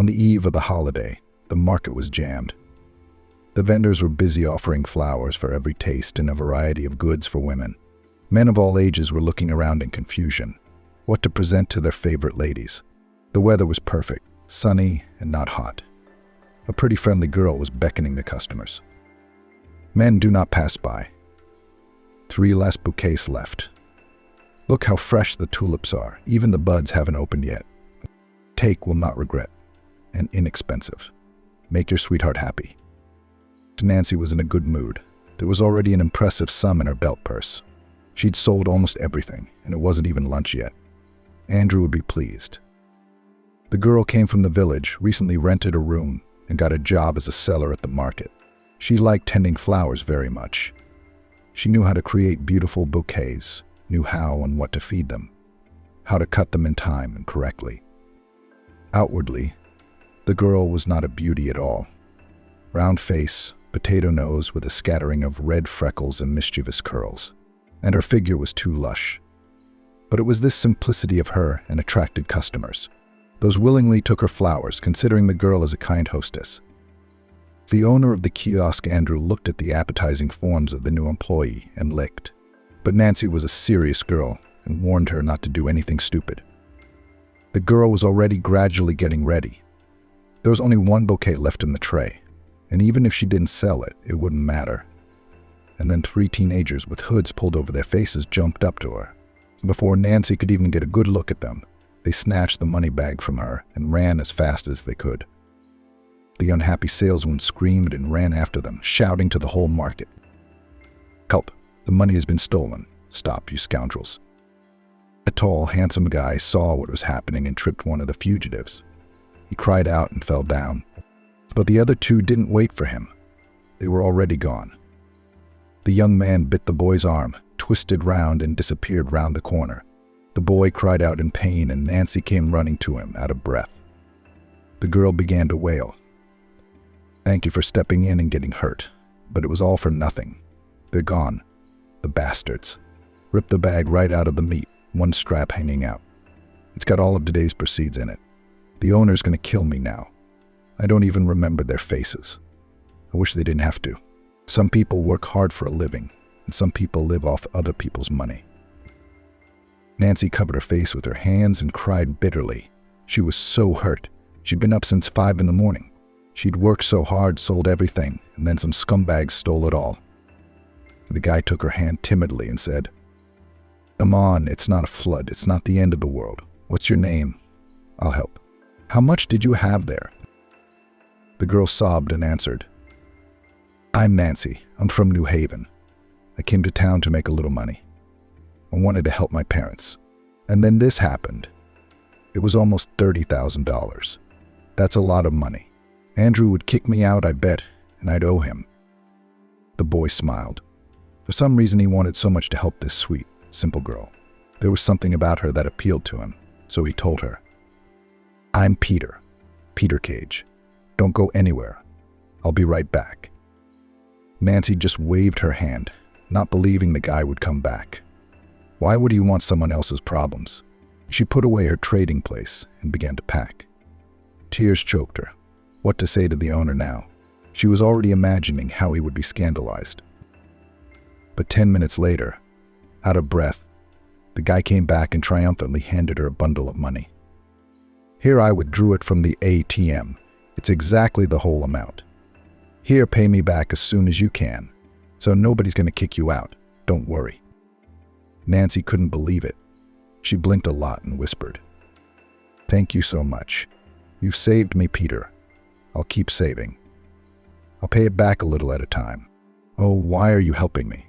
On the eve of the holiday, the market was jammed. The vendors were busy offering flowers for every taste and a variety of goods for women. Men of all ages were looking around in confusion, what to present to their favorite ladies. The weather was perfect, sunny and not hot. A pretty friendly girl was beckoning the customers. Men, do not pass by. 3 last bouquets left. Look how fresh the tulips are. Even the buds haven't opened yet. Take, will not regret. And inexpensive. Make your sweetheart happy. Nancy was in a good mood. There was already an impressive sum in her belt purse. She'd sold almost everything, and it wasn't even lunch yet. Andrew would be pleased. The girl came from the village, recently rented a room, and got a job as a seller at the market. She liked tending flowers very much. She knew how to create beautiful bouquets, knew how and what to feed them, how to cut them in time and correctly. Outwardly, the girl was not a beauty at all. Round face, potato nose with a scattering of red freckles and mischievous curls, and her figure was too lush. But it was this simplicity of her and attracted customers. Those willingly took her flowers, considering the girl as a kind hostess. The owner of the kiosk, Andrew, looked at the appetizing forms of the new employee and licked. But Nancy was a serious girl and warned her not to do anything stupid. The girl was already gradually getting ready. There was only 1 bouquet left in the tray, and even if she didn't sell it, it wouldn't matter. And then 3 teenagers with hoods pulled over their faces jumped up to her. Before Nancy could even get a good look at them, they snatched the money bag from her and ran as fast as they could. The unhappy saleswoman screamed and ran after them, shouting to the whole market, "Help! The money has been stolen. Stop, you scoundrels." A tall, handsome guy saw what was happening and tripped one of the fugitives. He cried out and fell down. But the other 2 didn't wait for him. They were already gone. The young man bit the boy's arm, twisted round and disappeared round the corner. The boy cried out in pain and Nancy came running to him, out of breath. The girl began to wail. "Thank you for stepping in and getting hurt, but it was all for nothing. They're gone. The bastards. Ripped the bag right out of the meat, 1 strap hanging out. It's got all of today's proceeds in it. The owner's gonna kill me now. I don't even remember their faces. I wish they didn't have to. Some people work hard for a living, and some people live off other people's money." Nancy covered her face with her hands and cried bitterly. She was so hurt. She'd been up since 5 in the morning. She'd worked so hard, sold everything, and then some scumbags stole it all. The guy took her hand timidly and said, "Come on, it's not a flood. It's not the end of the world. What's your name? I'll help. How much did you have there?" The girl sobbed and answered, "I'm Nancy. I'm from New Haven. I came to town to make a little money. I wanted to help my parents. And then this happened. It was almost $30,000. That's a lot of money. Andrew would kick me out, I bet, and I'd owe him." The boy smiled. For some reason, he wanted so much to help this sweet, simple girl. There was something about her that appealed to him, so he told her, "I'm Peter Cage. Don't go anywhere. I'll be right back." Nancy just waved her hand, not believing the guy would come back. Why would he want someone else's problems? She put away her trading place and began to pack. Tears choked her. What to say to the owner now? She was already imagining how he would be scandalized. But 10 minutes later, out of breath, the guy came back and triumphantly handed her a bundle of money. "Here, I withdrew it from the ATM. It's exactly the whole amount. Here, pay me back as soon as you can. So nobody's going to kick you out. Don't worry." Nancy couldn't believe it. She blinked a lot and whispered, "Thank you so much. You've saved me, Peter. I'll keep saving. I'll pay it back a little at a time. Oh, why are you helping me?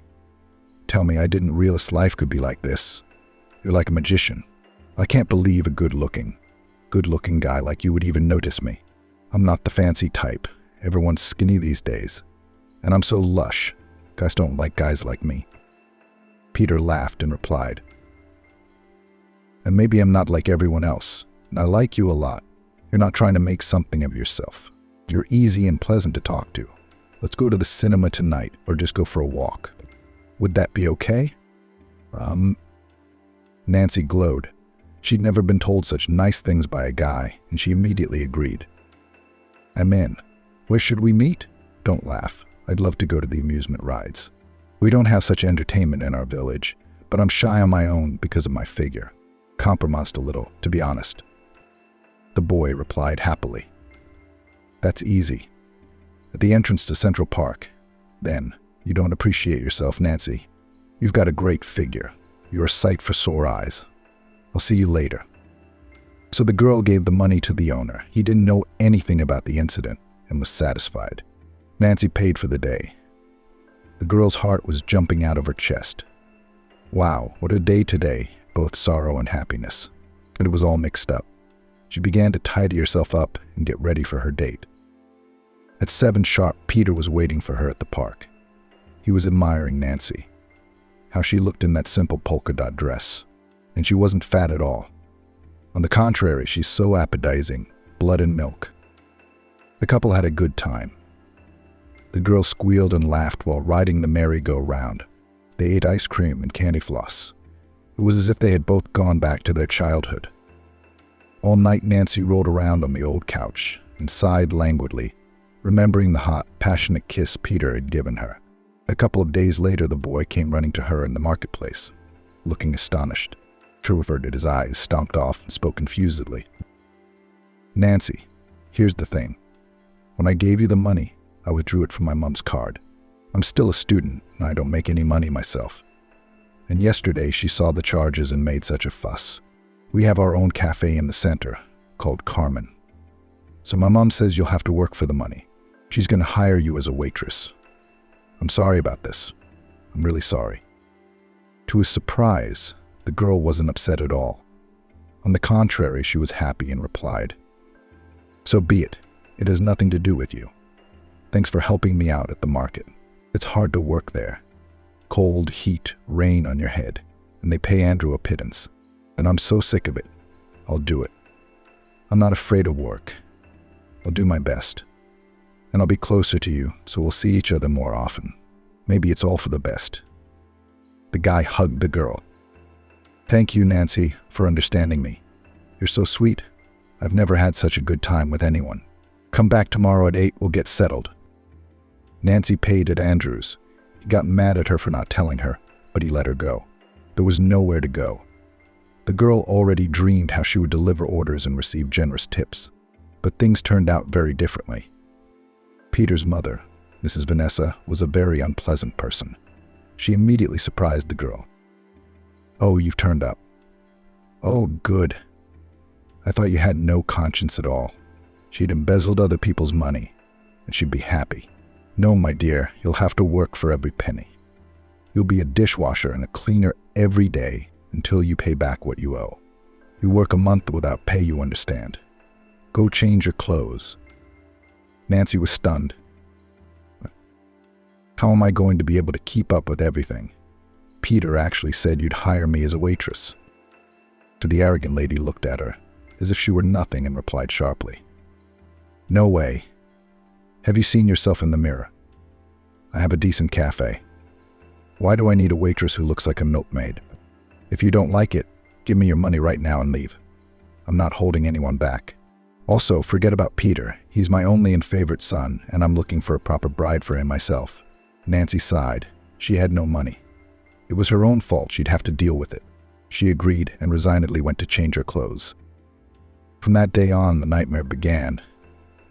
Tell me, I didn't realize life could be like this. You're like a magician. I can't believe a good-looking guy like you would even notice me. I'm not the fancy type. Everyone's skinny these days. And I'm so lush. Guys don't like guys like me." Peter laughed and replied, "And maybe I'm not like everyone else, and I like you a lot. You're not trying to make something of yourself. You're easy and pleasant to talk to. Let's go to the cinema tonight, or just go for a walk. Would that be okay?" Nancy glowed. She'd never been told such nice things by a guy, and she immediately agreed. I'm in. Where should we meet? Don't laugh. I'd love to go to the amusement rides. We don't have such entertainment in our village, but I'm shy on my own because of my figure. Compromised a little, to be honest. The boy replied happily. That's easy. At the entrance to Central Park. Then, you don't appreciate yourself, Nancy. You've got a great figure. You're a sight for sore eyes. I'll see you later. So the girl gave the money to the owner. He didn't know anything about the incident and was satisfied. Nancy paid for the day. The girl's heart was jumping out of her chest. Wow, what a day today, both sorrow and happiness. But it was all mixed up. She began to tidy herself up and get ready for her date. At 7 sharp, Peter was waiting for her at the park. He was admiring Nancy. How she looked in that simple polka dot dress. And she wasn't fat at all. On the contrary, she's so appetizing, blood and milk. The couple had a good time. The girl squealed and laughed while riding the merry-go-round. They ate ice cream and candy floss. It was as if they had both gone back to their childhood. All night Nancy rolled around on the old couch and sighed languidly, remembering the hot, passionate kiss Peter had given her. A couple of days later, the boy came running to her in the marketplace, looking astonished. She averted his eyes, stomped off, and spoke confusedly. Nancy, here's the thing. When I gave you the money, I withdrew it from my mom's card. I'm still a student, and I don't make any money myself. And yesterday, she saw the charges and made such a fuss. We have our own cafe in the center, called Carmen. So my mom says you'll have to work for the money. She's going to hire you as a waitress. I'm sorry about this. I'm really sorry. To his surprise, the girl wasn't upset at all. On the contrary, she was happy and replied, So be it. It has nothing to do with you. Thanks for helping me out at the market. It's hard to work there. Cold, heat, rain on your head, and they pay Andrew a pittance. And I'm so sick of it. I'll do it. I'm not afraid of work. I'll do my best. And I'll be closer to you, so we'll see each other more often. Maybe it's all for the best. The guy hugged the girl. Thank you, Nancy, for understanding me. You're so sweet. I've never had such a good time with anyone. Come back tomorrow at 8, we'll get settled. Nancy paid at Andrew's. He got mad at her for not telling her, but he let her go. There was nowhere to go. The girl already dreamed how she would deliver orders and receive generous tips. But things turned out very differently. Peter's mother, Mrs. Vanessa, was a very unpleasant person. She immediately surprised the girl. Oh, you've turned up. Oh, good. I thought you had no conscience at all. She'd embezzled other people's money, and she'd be happy. No, my dear, you'll have to work for every penny. You'll be a dishwasher and a cleaner every day until you pay back what you owe. You work a month without pay, you understand. Go change your clothes. Nancy was stunned. How am I going to be able to keep up with everything? Peter actually said you'd hire me as a waitress. So the arrogant lady looked at her, as if she were nothing, and replied sharply, No way. Have you seen yourself in the mirror? I have a decent cafe. Why do I need a waitress who looks like a milkmaid? If you don't like it, give me your money right now and leave. I'm not holding anyone back. Also, forget about Peter. He's my only and favorite son, and I'm looking for a proper bride for him myself. Nancy sighed. She had no money. It was her own fault. She'd have to deal with it. She agreed and resignedly went to change her clothes. From that day on, the nightmare began.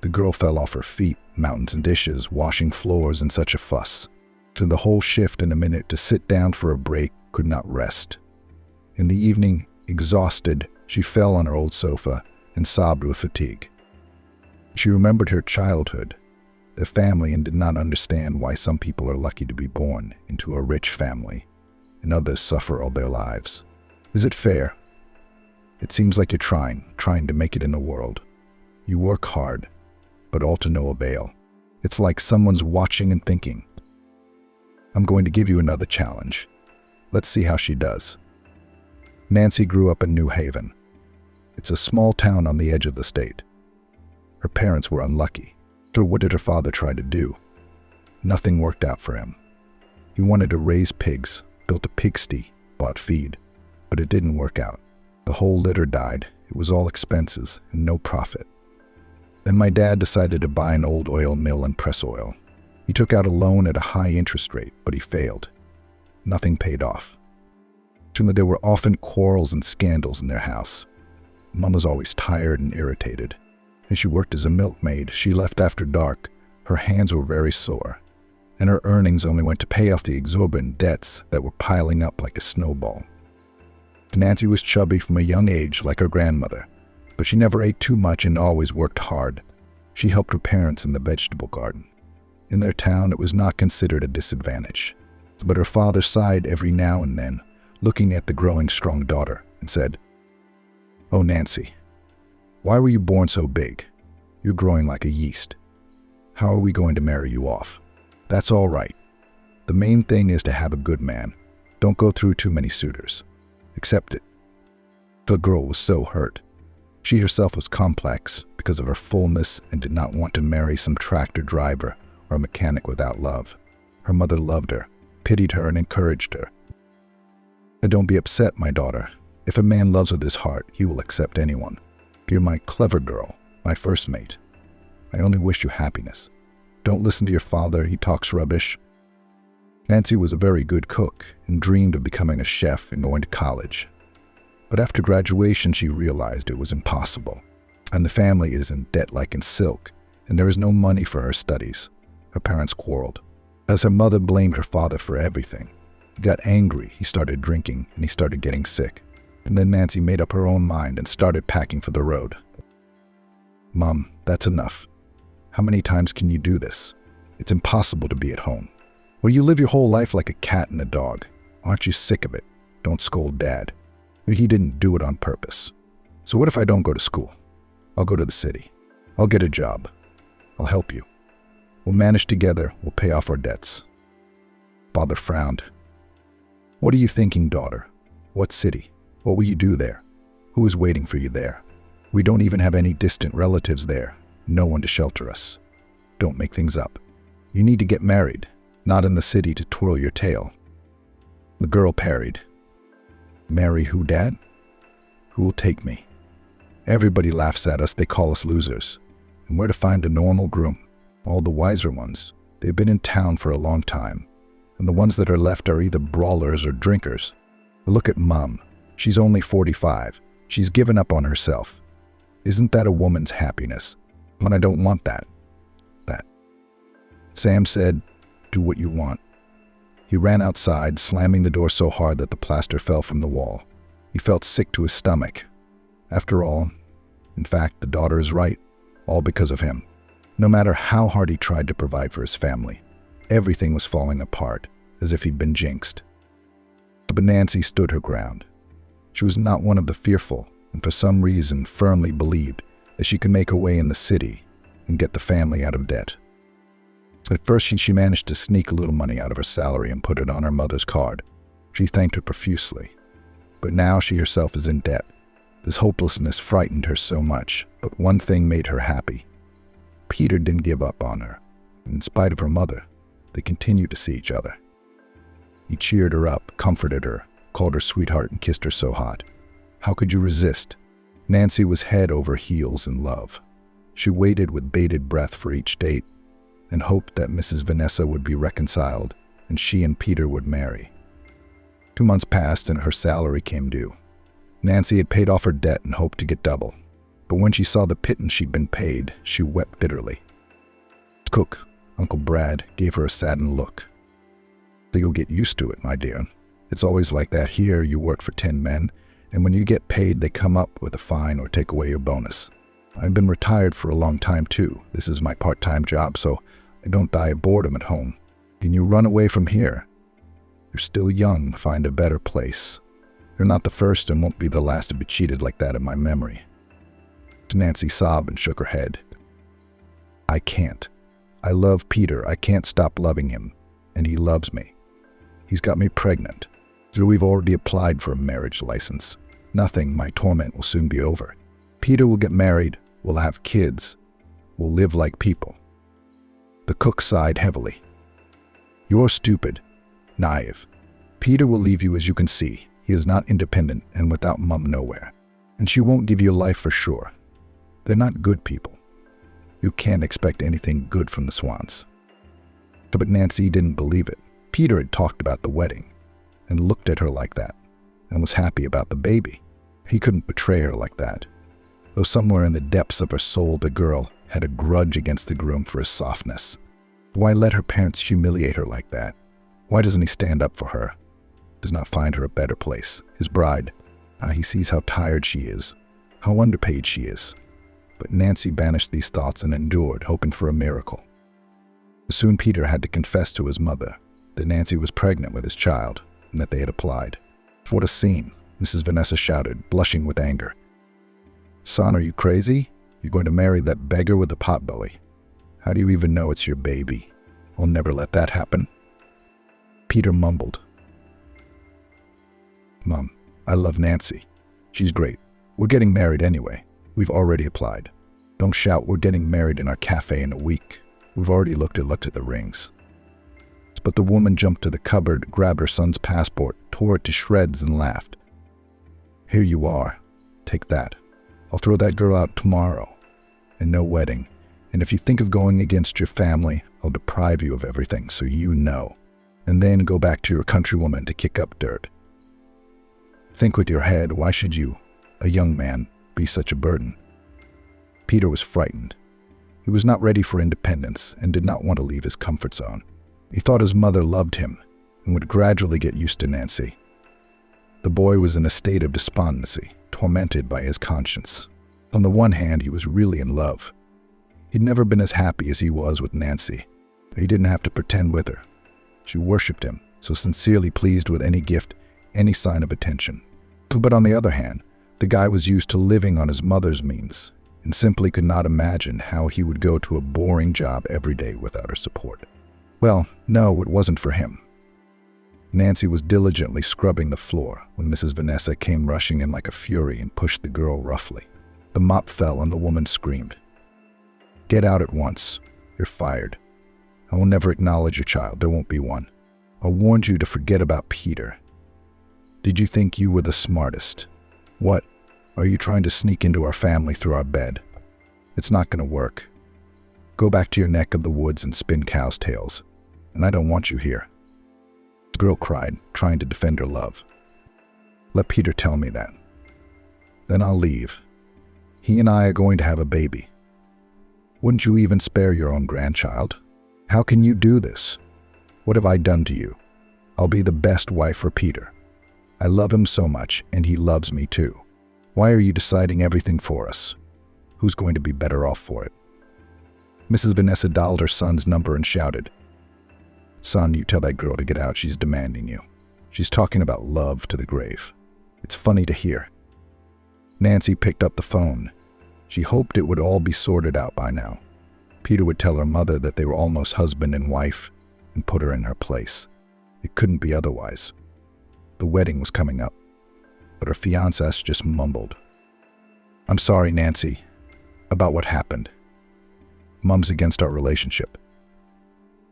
The girl fell off her feet, mountains and dishes, washing floors, and such a fuss. Took the whole shift in a minute to sit down for a break, could not rest. In the evening, exhausted, she fell on her old sofa and sobbed with fatigue. She remembered her childhood, their family, and did not understand why some people are lucky to be born into a rich family and others suffer all their lives. Is it fair? It seems like you're trying to make it in the world. You work hard, but all to no avail. It's like someone's watching and thinking, I'm going to give you another challenge. Let's see how she does. Nancy grew up in New Haven. It's a small town on the edge of the state. Her parents were unlucky. So what did her father try to do? Nothing worked out for him. He wanted to raise pigs, built a pigsty, bought feed, but it didn't work out. The whole litter died. It was all expenses and no profit. Then my dad decided to buy an old oil mill and press oil. He took out a loan at a high interest rate, but he failed. Nothing paid off. There were often quarrels and scandals in their house. Mom was always tired and irritated. As she worked as a milkmaid, she left after dark. Her hands were very sore, and her earnings only went to pay off the exorbitant debts that were piling up like a snowball. Nancy was chubby from a young age like her grandmother, but she never ate too much and always worked hard. She helped her parents in the vegetable garden. In their town, it was not considered a disadvantage, but her father sighed every now and then, looking at the growing strong daughter, and said, "Oh, Nancy, why were you born so big? You're growing like a yeast. How are we going to marry you off? That's all right. The main thing is to have a good man. Don't go through too many suitors. Accept it." The girl was so hurt. She herself was complex because of her fullness and did not want to marry some tractor driver or a mechanic without love. Her mother loved her, pitied her, and encouraged her. "Don't be upset, my daughter. If a man loves with his heart, he will accept anyone. You're my clever girl, my first mate. I only wish you happiness. Don't listen to your father, he talks rubbish." Nancy was a very good cook and dreamed of becoming a chef and going to college. But after graduation, she realized it was impossible, and the family is in debt like in silk, and there is no money for her studies. Her parents quarreled, as her mother blamed her father for everything. He got angry, he started drinking, and he started getting sick. And then Nancy made up her own mind and started packing for the road. "Mom, that's enough. How many times can you do this? It's impossible to be at home. Well, you live your whole life like a cat and a dog. Aren't you sick of it? Don't scold Dad. He didn't do it on purpose. So what if I don't go to school? I'll go to the city. I'll get a job. I'll help you. We'll manage together. We'll pay off our debts." Father frowned. "What are you thinking, daughter? What city? What will you do there? Who is waiting for you there? We don't even have any distant relatives there. No one to shelter us. Don't make things up. You need to get married, not in the city to twirl your tail." The girl parried. "Marry who, Dad? Who will take me? Everybody laughs at us, they call us losers. And where to find a normal groom? All the wiser ones. They've been in town for a long time. And the ones that are left are either brawlers or drinkers. Look at Mom. She's only 45. She's given up on herself. Isn't that a woman's happiness? But I don't want that. Sam said, "Do what you want." He ran outside, slamming the door so hard that the plaster fell from the wall. He felt sick to his stomach. After all, in fact, the daughter is right, all because of him. No matter how hard he tried to provide for his family, everything was falling apart, as if he'd been jinxed. But Nancy stood her ground. She was not one of the fearful, and for some reason firmly believed that she could make her way in the city and get the family out of debt. At first, she managed to sneak a little money out of her salary and put it on her mother's card. She thanked her profusely. But now she herself is in debt. This hopelessness frightened her so much, but one thing made her happy. Peter didn't give up on her. In spite of her mother, they continued to see each other. He cheered her up, comforted her, called her sweetheart, and kissed her so hot. How could you resist? Nancy was head over heels in love. She waited with bated breath for each date and hoped that Mrs. Vanessa would be reconciled and she and Peter would marry. 2 months passed and her salary came due. Nancy had paid off her debt and hoped to get double. But when she saw the pittance she'd been paid, she wept bitterly. Cook, Uncle Brad, gave her a saddened look. "So you'll get used to it, my dear. It's always like that here. You work for 10 men, and when you get paid, they come up with a fine or take away your bonus. I've been retired for a long time, too. This is my part-time job, so I don't die of boredom at home. Can you run away from here? You're still young. Find a better place. You're not the first and won't be the last to be cheated like that in my memory." Nancy sobbed and shook her head. "I can't. I love Peter. I can't stop loving him. And he loves me. He's got me pregnant. So we've already applied for a marriage license. Nothing. My torment will soon be over. Peter will get married. We'll have kids. We'll live like people." The cook sighed heavily. "You're stupid. Naive. Peter will leave you, as you can see. He is not independent and without Mum nowhere. And she won't give you a life for sure. They're not good people. You can't expect anything good from the Swans. But Nancy didn't believe it. Peter had talked about the wedding and looked at her like that and was happy about the baby. He couldn't betray her like that. Though somewhere in the depths of her soul, the girl had a grudge against the groom for his softness. Why let her parents humiliate her like that? Why doesn't he stand up for her? Does not find her a better place, his bride. He sees how tired she is, how underpaid she is. But Nancy banished these thoughts and endured, hoping for a miracle. Soon Peter had to confess to his mother that Nancy was pregnant with his child and that they had applied. What a scene, Mrs. Vanessa shouted, blushing with anger. Son, are you crazy? You're going to marry that beggar with the potbelly. How do you even know it's your baby? I'll never let that happen. Peter mumbled. Mom, I love Nancy. She's great. We're getting married anyway. We've already applied. Don't shout, we're getting married in our cafe in a week. We've already looked at the rings. But the woman jumped to the cupboard, grabbed her son's passport, tore it to shreds, and laughed. Here you are. Take that. I'll throw that girl out tomorrow. And no wedding. And if you think of going against your family, I'll deprive you of everything so you know. And then go back to your countrywoman to kick up dirt. Think with your head, why should you, a young man, be such a burden? Peter was frightened. He was not ready for independence and did not want to leave his comfort zone. He thought his mother loved him and would gradually get used to Nancy. The boy was in a state of despondency, tormented by his conscience. On the one hand, he was really in love. He'd never been as happy as he was with Nancy. He didn't have to pretend with her. She worshipped him, so sincerely pleased with any gift, any sign of attention. But on the other hand, the guy was used to living on his mother's means and simply could not imagine how he would go to a boring job every day without her support. Well, no, it wasn't for him. Nancy was diligently scrubbing the floor when Mrs. Vanessa came rushing in like a fury and pushed the girl roughly. The mop fell and the woman screamed. Get out at once. You're fired. I will never acknowledge your child. There won't be one. I warned you to forget about Peter. Did you think you were the smartest? What? Are you trying to sneak into our family through our bed? It's not going to work. Go back to your neck of the woods and spin cow's tails. And I don't want you here. The girl cried, trying to defend her love. Let Peter tell me that. Then I'll leave. He and I are going to have a baby. Wouldn't you even spare your own grandchild? How can you do this? What have I done to you? I'll be the best wife for Peter. I love him so much, and he loves me too. Why are you deciding everything for us? Who's going to be better off for it? Mrs. Vanessa dialed her son's number and shouted, Son, you tell that girl to get out. She's demanding you. She's talking about love to the grave. It's funny to hear. Nancy picked up the phone. She hoped it would all be sorted out by now. Peter would tell her mother that they were almost husband and wife and put her in her place. It couldn't be otherwise. The wedding was coming up, but her fiancé just mumbled. I'm sorry, Nancy, about what happened. Mom's against our relationship.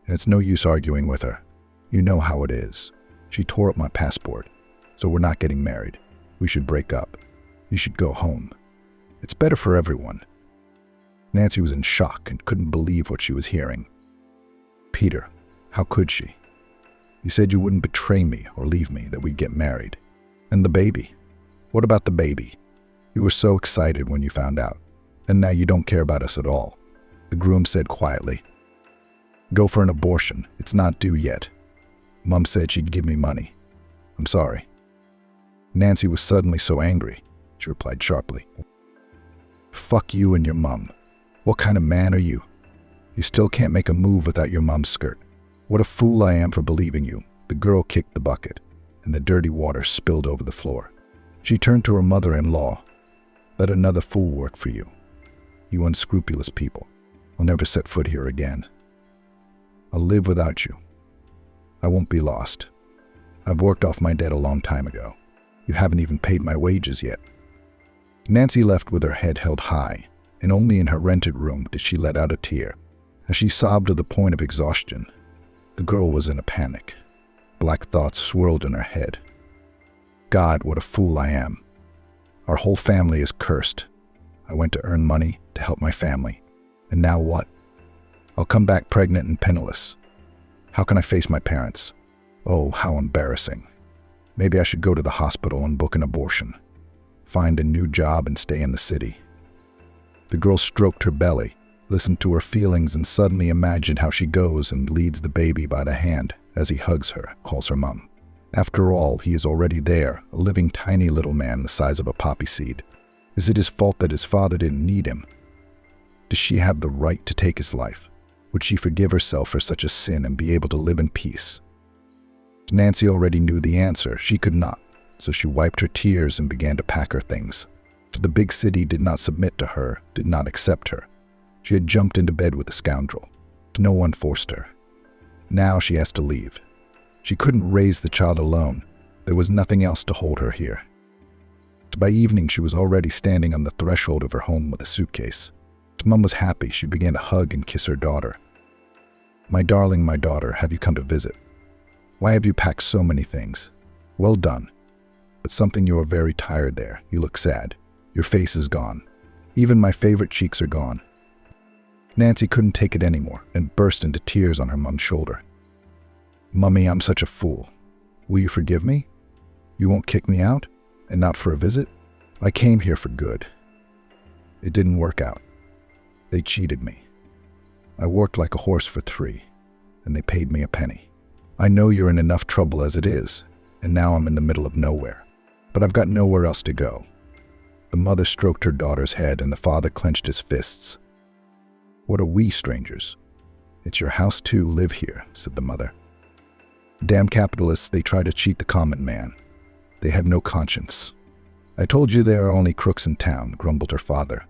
And it's no use arguing with her. You know how it is. She tore up my passport, so we're not getting married. We should break up. You should go home. It's better for everyone. Nancy was in shock and couldn't believe what she was hearing. Peter, how could she? You said you wouldn't betray me or leave me, that we'd get married. And the baby? What about the baby? You were so excited when you found out, and now you don't care about us at all. The groom said quietly, Go for an abortion. It's not due yet. Mom said she'd give me money. I'm sorry. Nancy was suddenly so angry. She replied sharply. Fuck you and your mom. What kind of man are you? You still can't make a move without your mom's skirt. What a fool I am for believing you. The girl kicked the bucket, and the dirty water spilled over the floor. She turned to her mother-in-law. Let another fool work for you. You unscrupulous people. I'll never set foot here again. I'll live without you. I won't be lost. I've worked off my debt a long time ago. You haven't even paid my wages yet. Nancy left with her head held high, and only in her rented room did she let out a tear. As she sobbed to the point of exhaustion, the girl was in a panic. Black thoughts swirled in her head. God, what a fool I am. Our whole family is cursed. I went to earn money to help my family, And now what? I'll come back pregnant and penniless. How can I face my parents? Oh, how embarrassing. Maybe I should go to the hospital and book an abortion. Find a new job and stay in the city. The girl stroked her belly, listened to her feelings, and suddenly imagined how she goes and leads the baby by the hand as he hugs her, calls her mom. After all, he is already there, a living tiny little man the size of a poppy seed. Is it his fault that his father didn't need him? Does she have the right to take his life? Would she forgive herself for such a sin and be able to live in peace? Nancy already knew the answer. She could not, so she wiped her tears and began to pack her things. The big city did not submit to her, did not accept her. She had jumped into bed with a scoundrel. No one forced her. Now she has to leave. She couldn't raise the child alone. There was nothing else to hold her here. By evening, she was already standing on the threshold of her home with a suitcase. Mom was happy. She began to hug and kiss her daughter. My darling, my daughter, have you come to visit? Why have you packed so many things? Well done. But something, you are very tired there. You look sad. Your face is gone. Even my favorite cheeks are gone. Nancy couldn't take it anymore and burst into tears on her mom's shoulder. Mummy, I'm such a fool. Will you forgive me? You won't kick me out? And not for a visit? I came here for good. It didn't work out. They cheated me. I worked like a horse for 3, and they paid me a penny. I know you're in enough trouble as it is, and now I'm in the middle of nowhere. But I've got nowhere else to go. The mother stroked her daughter's head, and the father clenched his fists. What are we, strangers? It's your house too, live here, said the mother. Damn capitalists, they try to cheat the common man. They have no conscience. I told you there are only crooks in town, grumbled her father.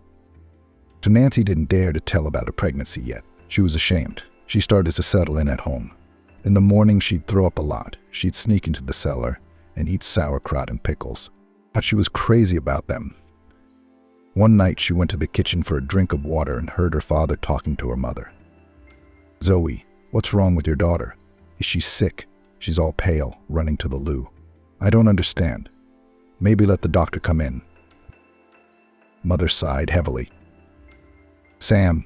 So Nancy didn't dare to tell about her pregnancy yet. She was ashamed. She started to settle in at home. In the morning, she'd throw up a lot. She'd sneak into the cellar and eat sauerkraut and pickles. But she was crazy about them. One night, she went to the kitchen for a drink of water and heard her father talking to her mother. Zoe, what's wrong with your daughter? Is she sick? She's all pale, running to the loo. I don't understand. Maybe let the doctor come in. Mother sighed heavily. Sam,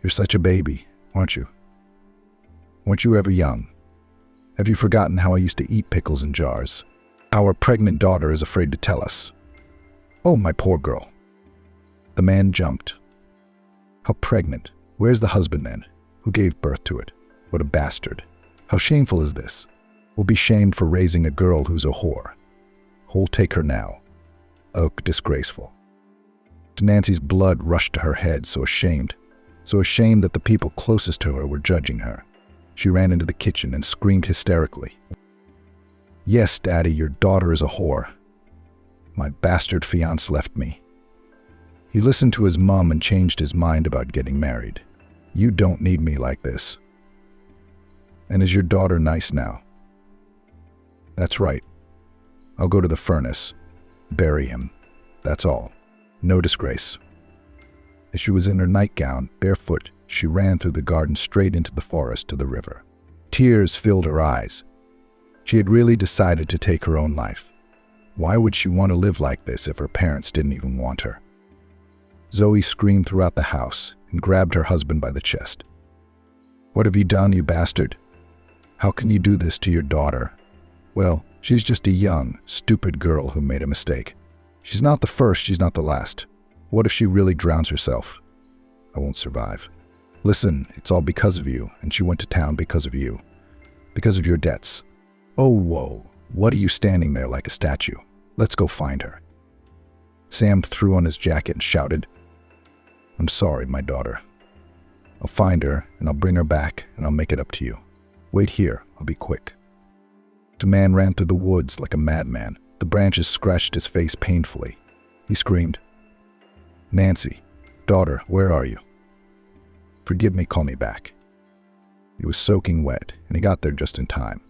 you're such a baby, aren't you? Weren't you ever young? Have you forgotten how I used to eat pickles in jars? Our pregnant daughter is afraid to tell us. Oh, my poor girl. The man jumped. How pregnant? Where's the husband then? Who gave birth to it? What a bastard. How shameful is this? We'll be shamed for raising a girl who's a whore. Who'll take her now? Oh, disgraceful. Nancy's blood rushed to her head, so ashamed that the people closest to her were judging her. She ran into the kitchen and screamed hysterically. Yes, Daddy, your daughter is a whore. My bastard fiancé left me. He listened to his mom and changed his mind about getting married. You don't need me like this. And is your daughter nice now? That's right. I'll go to the furnace, bury him. That's all. No disgrace. As she was in her nightgown, barefoot, she ran through the garden straight into the forest to the river. Tears filled her eyes. She had really decided to take her own life. Why would she want to live like this if her parents didn't even want her? Zoe screamed throughout the house and grabbed her husband by the chest. What have you done, you bastard? How can you do this to your daughter? Well, she's just a young, stupid girl who made a mistake. She's not the first, she's not the last. What if she really drowns herself? I won't survive. Listen, it's all because of you, and she went to town because of you. Because of your debts. Oh, whoa. What are you standing there like a statue? Let's go find her. Sam threw on his jacket and shouted, I'm sorry, my daughter. I'll find her, and I'll bring her back, and I'll make it up to you. Wait here, I'll be quick. The man ran through the woods like a madman. The branches scratched his face painfully. He screamed, Nancy, daughter, where are you? Forgive me, call me back. He was soaking wet, and he got there just in time.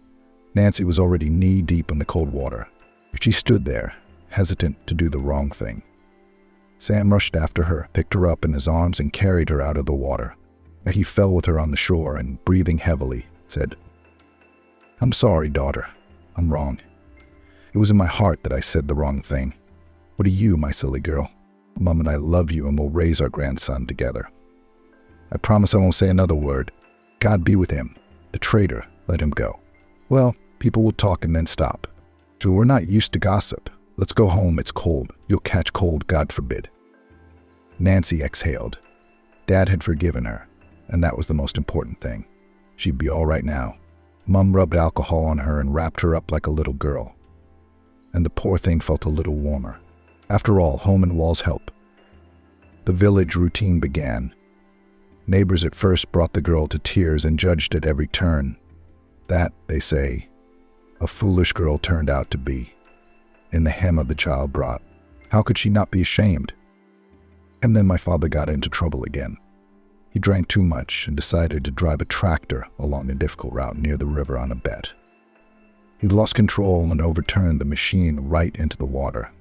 Nancy was already knee-deep in the cold water. She stood there, hesitant to do the wrong thing. Sam rushed after her, picked her up in his arms, and carried her out of the water. He fell with her on the shore and, breathing heavily, said, I'm sorry, daughter. I'm wrong. It was in my heart that I said the wrong thing. What are you, my silly girl? Mom and I love you and will raise our grandson together. I promise I won't say another word. God be with him. The traitor, let him go. Well, people will talk and then stop. So we're not used to gossip. Let's go home, it's cold. You'll catch cold, God forbid. Nancy exhaled. Dad had forgiven her, and that was the most important thing. She'd be all right now. Mom rubbed alcohol on her and wrapped her up like a little girl. And the poor thing felt a little warmer. After all, home and walls help. The village routine began. Neighbors at first brought the girl to tears and judged at every turn. That, they say, a foolish girl turned out to be. In the hem of the child brought. How could she not be ashamed? And then my father got into trouble again. He drank too much and decided to drive a tractor along a difficult route near the river on a bet. He lost control and overturned the machine right into the water.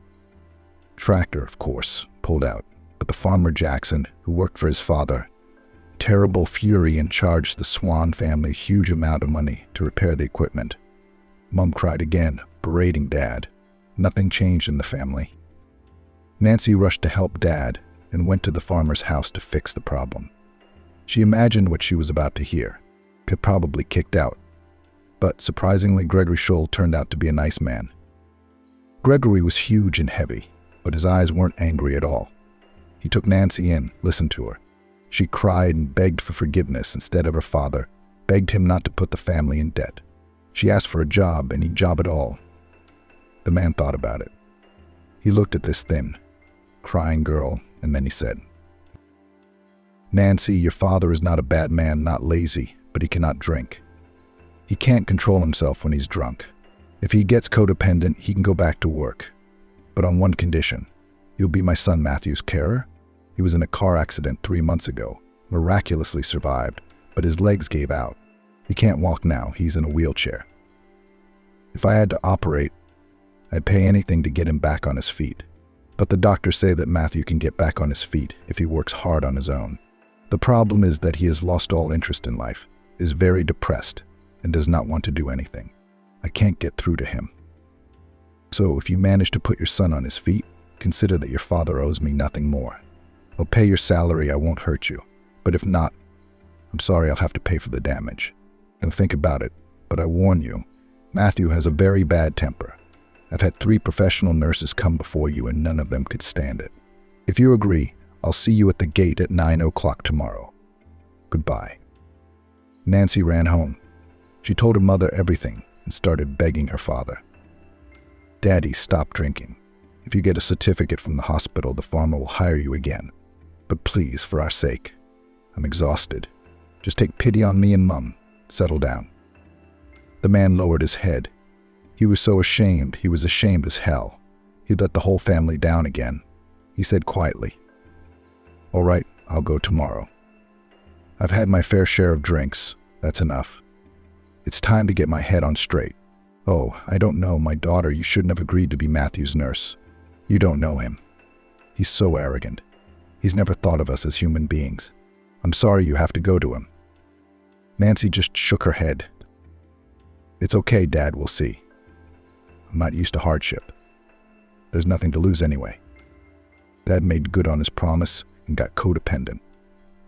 Tractor, of course, pulled out, but the farmer Jackson, who worked for his father, terrible fury and charged the Swan family a huge amount of money to repair the equipment. Mom cried again, berating Dad. Nothing changed in the family. Nancy rushed to help Dad and went to the farmer's house to fix the problem. She imagined what she was about to hear. Got probably kicked out. But surprisingly, Gregory Scholl turned out to be a nice man. Gregory was huge and heavy, but his eyes weren't angry at all. He took Nancy in, listened to her. She cried and begged for forgiveness instead of her father, begged him not to put the family in debt. She asked for a job, any job at all. The man thought about it. He looked at this thin, crying girl, and then he said, Nancy, your father is not a bad man, not lazy, but he cannot drink. He can't control himself when he's drunk. If he gets codependent, he can go back to work. But on one condition. You'll be my son Matthew's carer? He was in a car accident 3 months ago, miraculously survived, but his legs gave out. He can't walk now, he's in a wheelchair. If I had to operate, I'd pay anything to get him back on his feet. But the doctors say that Matthew can get back on his feet if he works hard on his own. The problem is that he has lost all interest in life, is very depressed, and does not want to do anything. I can't get through to him. So if you manage to put your son on his feet, consider that your father owes me nothing more. I'll pay your salary, I won't hurt you. But if not, I'm sorry, I'll have to pay for the damage. And think about it, but I warn you, Matthew has a very bad temper. I've had 3 professional nurses come before you and none of them could stand it. If you agree, I'll see you at the gate at 9 o'clock tomorrow. Goodbye. Nancy ran home. She told her mother everything and started begging her father. Daddy, stop drinking. If you get a certificate from the hospital, the farmer will hire you again. But please, for our sake. I'm exhausted. Just take pity on me and Mum. Settle down. The man lowered his head. He was so ashamed, he was ashamed as hell. He'd let the whole family down again. He said quietly, All right, I'll go tomorrow. I've had my fair share of drinks. That's enough. It's time to get my head on straight. Oh, I don't know, my daughter, you shouldn't have agreed to be Matthew's nurse. You don't know him. He's so arrogant. He's never thought of us as human beings. I'm sorry you have to go to him. Nancy just shook her head. It's okay, Dad, we'll see. I'm not used to hardship. There's nothing to lose anyway. Dad made good on his promise and got codependent.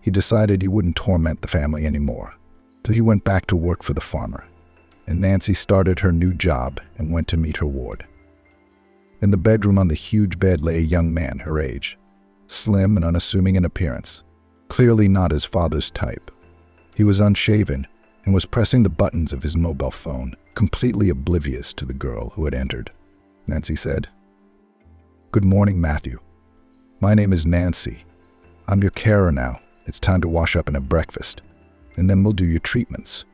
He decided he wouldn't torment the family anymore. So he went back to work for the farmer. And Nancy started her new job and went to meet her ward. In the bedroom on the huge bed lay a young man her age, slim and unassuming in appearance, clearly not his father's type. He was unshaven and was pressing the buttons of his mobile phone, completely oblivious to the girl who had entered. Nancy said, Good morning, Matthew. My name is Nancy. I'm your carer now. It's time to wash up and have breakfast, and then we'll do your treatments.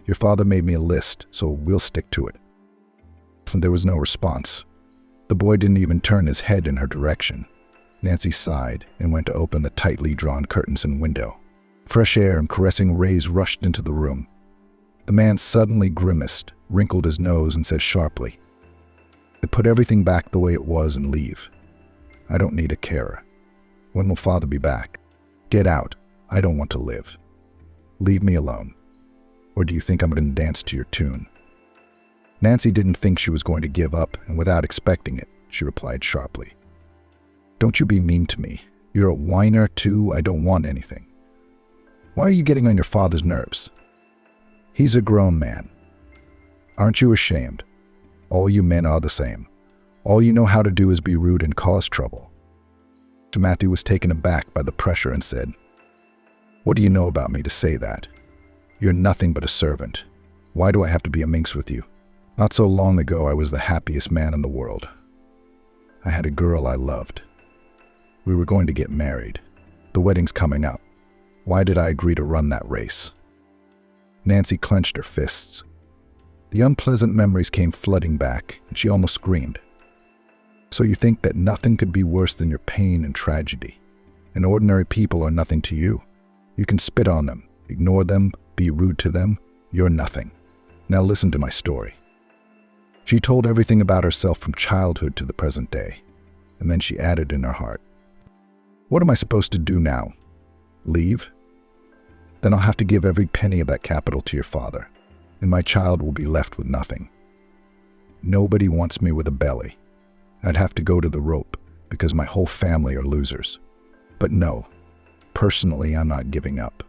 Your father made me a list, so we'll stick to it. There was no response. The boy didn't even turn his head in her direction. Nancy sighed and went to open the tightly drawn curtains and window. Fresh air and caressing rays rushed into the room. The man suddenly grimaced, wrinkled his nose, and said sharply, Put everything back the way it was and leave. I don't need a carer. When will Father be back? Get out. I don't want to live. Leave me alone. Or do you think I'm going to dance to your tune? Nancy didn't think she was going to give up, and without expecting it, she replied sharply, Don't you be mean to me. You're a whiner too. I don't want anything. Why are you getting on your father's nerves? He's a grown man. Aren't you ashamed? All you men are the same. All you know how to do is be rude and cause trouble. Matthew was taken aback by the pressure and said, "What do you know about me to say that? You're nothing but a servant. Why do I have to be a minx with you? Not so long ago, I was the happiest man in the world. I had a girl I loved. We were going to get married. The wedding's coming up. Why did I agree to run that race?" Nancy clenched her fists. The unpleasant memories came flooding back, and she almost screamed. "So you think that nothing could be worse than your pain and tragedy, and ordinary people are nothing to you? You can spit on them, ignore them, be rude to them. You're nothing. Now listen to my story." She told everything about herself from childhood to the present day, and then she added in her heart, "What am I supposed to do now? Leave? Then I'll have to give every penny of that capital to your father, and my child will be left with nothing. Nobody wants me with a belly. I'd have to go to the rope because my whole family are losers. But no, personally, I'm not giving up.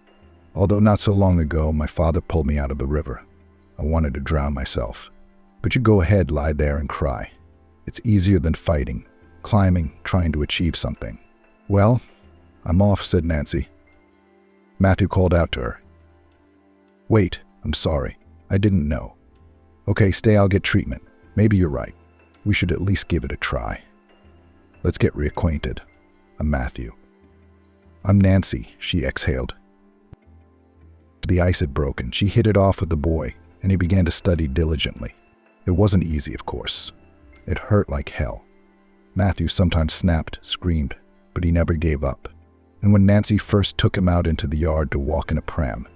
Although not so long ago, my father pulled me out of the river. I wanted to drown myself. But you go ahead, lie there and cry. It's easier than fighting, climbing, trying to achieve something." "Well, I'm off," said Nancy. Matthew called out to her. "Wait, I'm sorry. I didn't know. Okay, stay, I'll get treatment. Maybe you're right. We should at least give it a try. Let's get reacquainted. I'm Matthew." "I'm Nancy," she exhaled. The ice had broken. She hit it off with the boy, and he began to study diligently. It wasn't easy, of course. It hurt like hell. Matthew sometimes snapped, screamed, but he never gave up. And when Nancy first took him out into the yard to walk in a pram,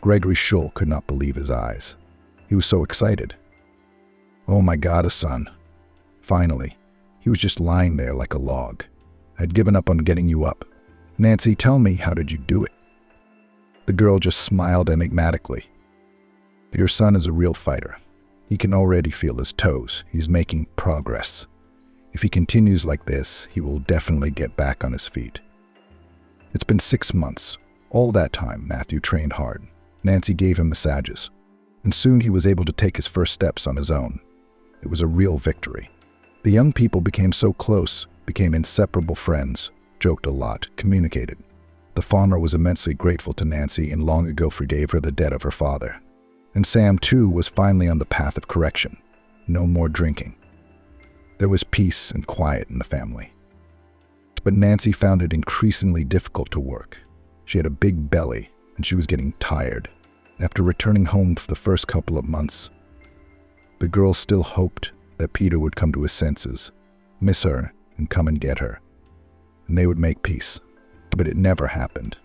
Gregory Schull could not believe his eyes. He was so excited. "Oh my God, a son." Finally, he was just lying there like a log. "I'd given up on getting you up. Nancy, tell me, how did you do it?" The girl just smiled enigmatically. "Your son is a real fighter. He can already feel his toes. He's making progress. If he continues like this, he will definitely get back on his feet." It's been 6 months. All that time, Matthew trained hard. Nancy gave him massages. And soon he was able to take his first steps on his own. It was a real victory. The young people became so close, became inseparable friends, joked a lot, communicated. The farmer was immensely grateful to Nancy and long ago forgave her the debt of her father. And Sam, too, was finally on the path of correction. No more drinking. There was peace and quiet in the family. But Nancy found it increasingly difficult to work. She had a big belly, and she was getting tired. After returning home for the first couple of months, the girl still hoped that Peter would come to his senses, miss her, and come and get her, and they would make peace. But it never happened.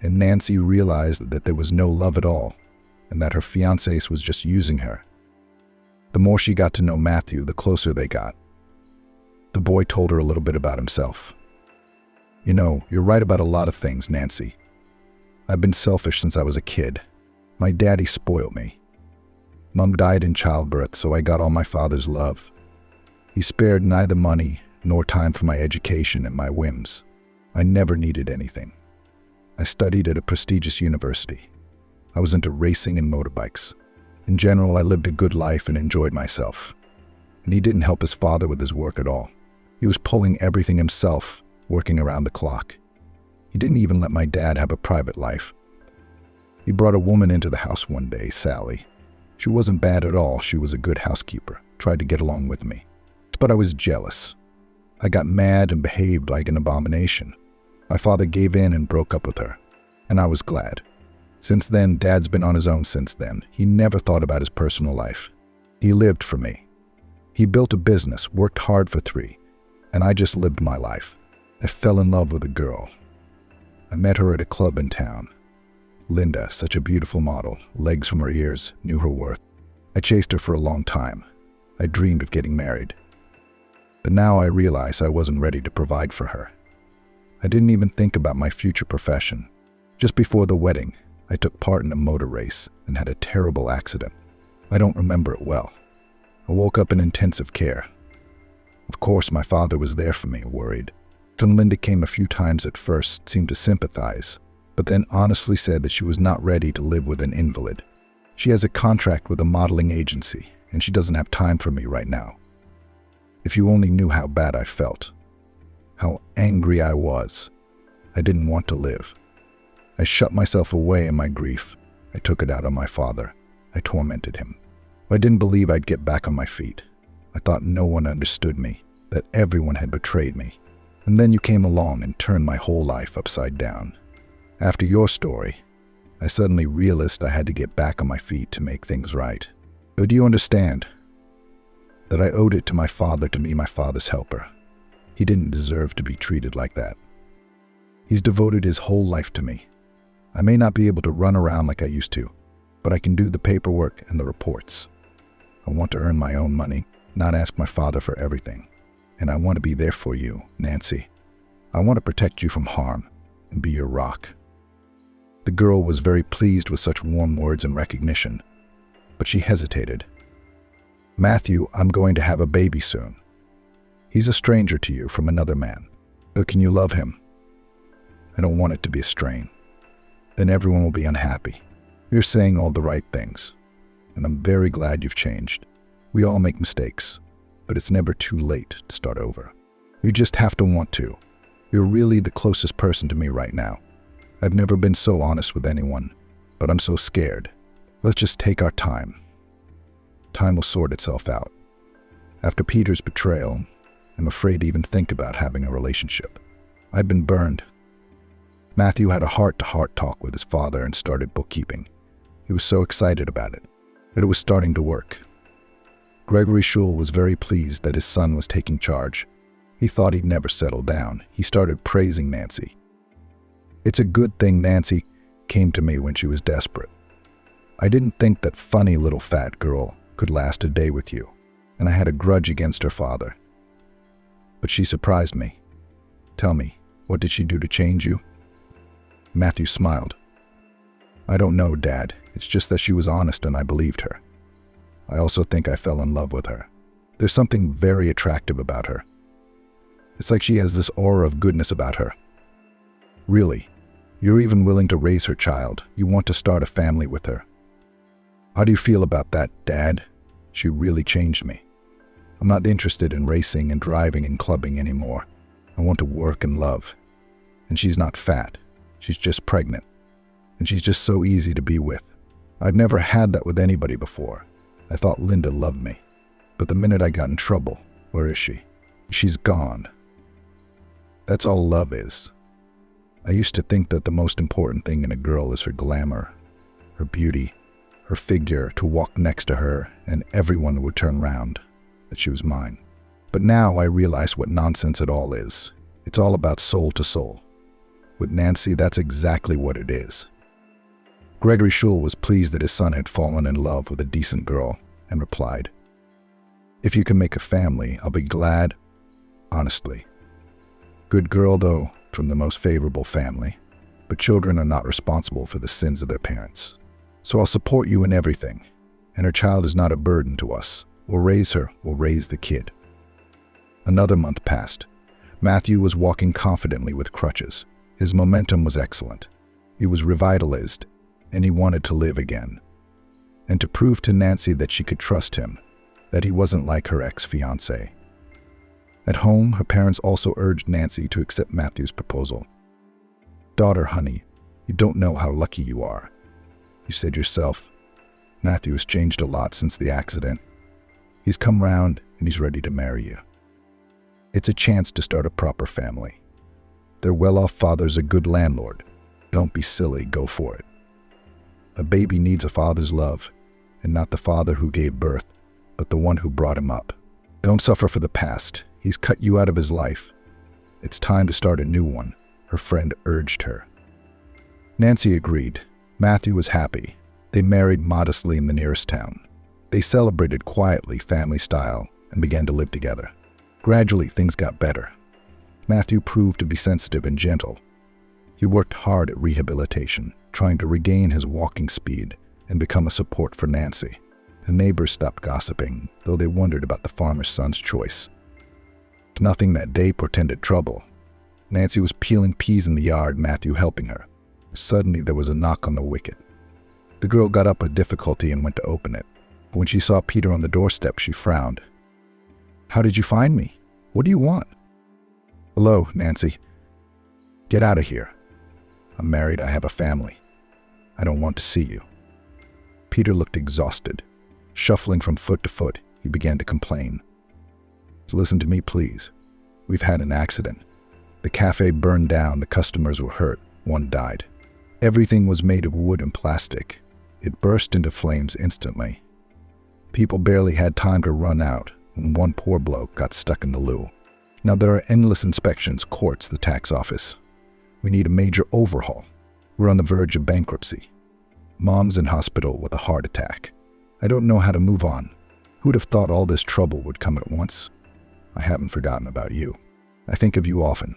And Nancy realized that there was no love at all, and that her fiancé was just using her. The more she got to know Matthew, the closer they got. The boy told her a little bit about himself. "You know, you're right about a lot of things, Nancy. I've been selfish since I was a kid. My daddy spoiled me. Mom died in childbirth, so I got all my father's love. He spared neither money nor time for my education and my whims. I never needed anything. I studied at a prestigious university. I was into racing and motorbikes. In general, I lived a good life and enjoyed myself. And he didn't help his father with his work at all. He was pulling everything himself, working around the clock. He didn't even let my dad have a private life. He brought a woman into the house one day, Sally. She wasn't bad at all. She was a good housekeeper, tried to get along with me. But I was jealous. I got mad and behaved like an abomination. My father gave in and broke up with her, and I was glad. Since then, Dad's been on his own since then. He never thought about his personal life. He lived for me. He built a business, worked hard for 3, and I just lived my life. I fell in love with a girl. I met her at a club in town. Linda, such a beautiful model, legs from her ears, knew her worth. I chased her for a long time. I dreamed of getting married. But now I realize I wasn't ready to provide for her. I didn't even think about my future profession. Just before the wedding, I took part in a motor race and had a terrible accident. I don't remember it well. I woke up in intensive care. Of course, my father was there for me, worried. And Linda came a few times at first, seemed to sympathize, but then honestly said that she was not ready to live with an invalid. She has a contract with a modeling agency, and she doesn't have time for me right now. If you only knew how bad I felt, how angry I was. I didn't want to live. I shut myself away in my grief. I took it out on my father. I tormented him. I didn't believe I'd get back on my feet. I thought no one understood me, that everyone had betrayed me. And then you came along and turned my whole life upside down. After your story, I suddenly realized I had to get back on my feet to make things right. But do you understand that I owed it to my father to be my father's helper? He didn't deserve to be treated like that. He's devoted his whole life to me. I may not be able to run around like I used to, but I can do the paperwork and the reports. I want to earn my own money, not ask my father for everything. And I want to be there for you, Nancy. I want to protect you from harm and be your rock. The girl was very pleased with such warm words and recognition, but she hesitated. Matthew, I'm going to have a baby soon. He's a stranger to you from another man. But can you love him? I don't want it to be a strain. Then everyone will be unhappy. You're saying all the right things, and I'm very glad you've changed. We all make mistakes, but it's never too late to start over. You just have to want to. You're really the closest person to me right now. I've never been so honest with anyone, but I'm so scared. Let's just take our time. Time will sort itself out. After Peter's betrayal, I'm afraid to even think about having a relationship. I've been burned. Matthew had a heart-to-heart talk with his father and started bookkeeping. He was so excited about it, that it was starting to work. Gregory Schul was very pleased that his son was taking charge. He thought he'd never settle down. He started praising Nancy. It's a good thing Nancy came to me when she was desperate. I didn't think that funny little fat girl could last a day with you, and I had a grudge against her father. But she surprised me. Tell me, what did she do to change you? Matthew smiled. I don't know, Dad. It's just that she was honest and I believed her. I also think I fell in love with her. There's something very attractive about her. It's like she has this aura of goodness about her. Really, you're even willing to raise her child. You want to start a family with her. How do you feel about that, Dad? She really changed me. I'm not interested in racing and driving and clubbing anymore. I want to work and love. And she's not fat. She's just pregnant. And she's just so easy to be with. I've never had that with anybody before. I thought Linda loved me. But the minute I got in trouble, where is she? She's gone. That's all love is. I used to think that the most important thing in a girl is her glamour, her beauty, her figure, to walk next to her and everyone would turn round, that she was mine. But now I realize what nonsense it all is. It's all about soul to soul. With Nancy, that's exactly what it is. Gregory Schul was pleased that his son had fallen in love with a decent girl and replied, If you can make a family, I'll be glad, honestly. Good girl, though, from the most favorable family, but children are not responsible for the sins of their parents. So I'll support you in everything, and her child is not a burden to us. We'll raise her, we'll raise the kid. Another month passed. Matthew was walking confidently with crutches. His momentum was excellent. He was revitalized, and he wanted to live again. And to prove to Nancy that she could trust him, that he wasn't like her ex-fiancé. At home, her parents also urged Nancy to accept Matthew's proposal. Daughter, honey, you don't know how lucky you are. You said yourself, Matthew has changed a lot since the accident. He's come round and he's ready to marry you. It's a chance to start a proper family. Their well-off father's a good landlord. Don't be silly, go for it. A baby needs a father's love, and not the father who gave birth, but the one who brought him up. Don't suffer for the past. He's cut you out of his life. It's time to start a new one, her friend urged her. Nancy agreed. Matthew was happy. They married modestly in the nearest town. They celebrated quietly, family style, and began to live together. Gradually, things got better. Matthew proved to be sensitive and gentle. He worked hard at rehabilitation, trying to regain his walking speed and become a support for Nancy. The neighbors stopped gossiping, though they wondered about the farmer's son's choice. Nothing that day portended trouble. Nancy was peeling peas in the yard, Matthew helping her. Suddenly, there was a knock on the wicket. The girl got up with difficulty and went to open it. When she saw Peter on the doorstep, she frowned. "How did you find me? What do you want?" "Hello, Nancy. Get out of here. I'm married. I have a family. I don't want to see you." Peter looked exhausted. Shuffling from foot to foot, he began to complain. "Listen to me, please. We've had an accident. The cafe burned down. The customers were hurt. One died. Everything was made of wood and plastic. It burst into flames instantly. People barely had time to run out, and one poor bloke got stuck in the loo. Now there are endless inspections, courts, the tax office. We need a major overhaul. We're on the verge of bankruptcy. Mom's in hospital with a heart attack. I don't know how to move on. Who'd have thought all this trouble would come at once? I haven't forgotten about you. I think of you often.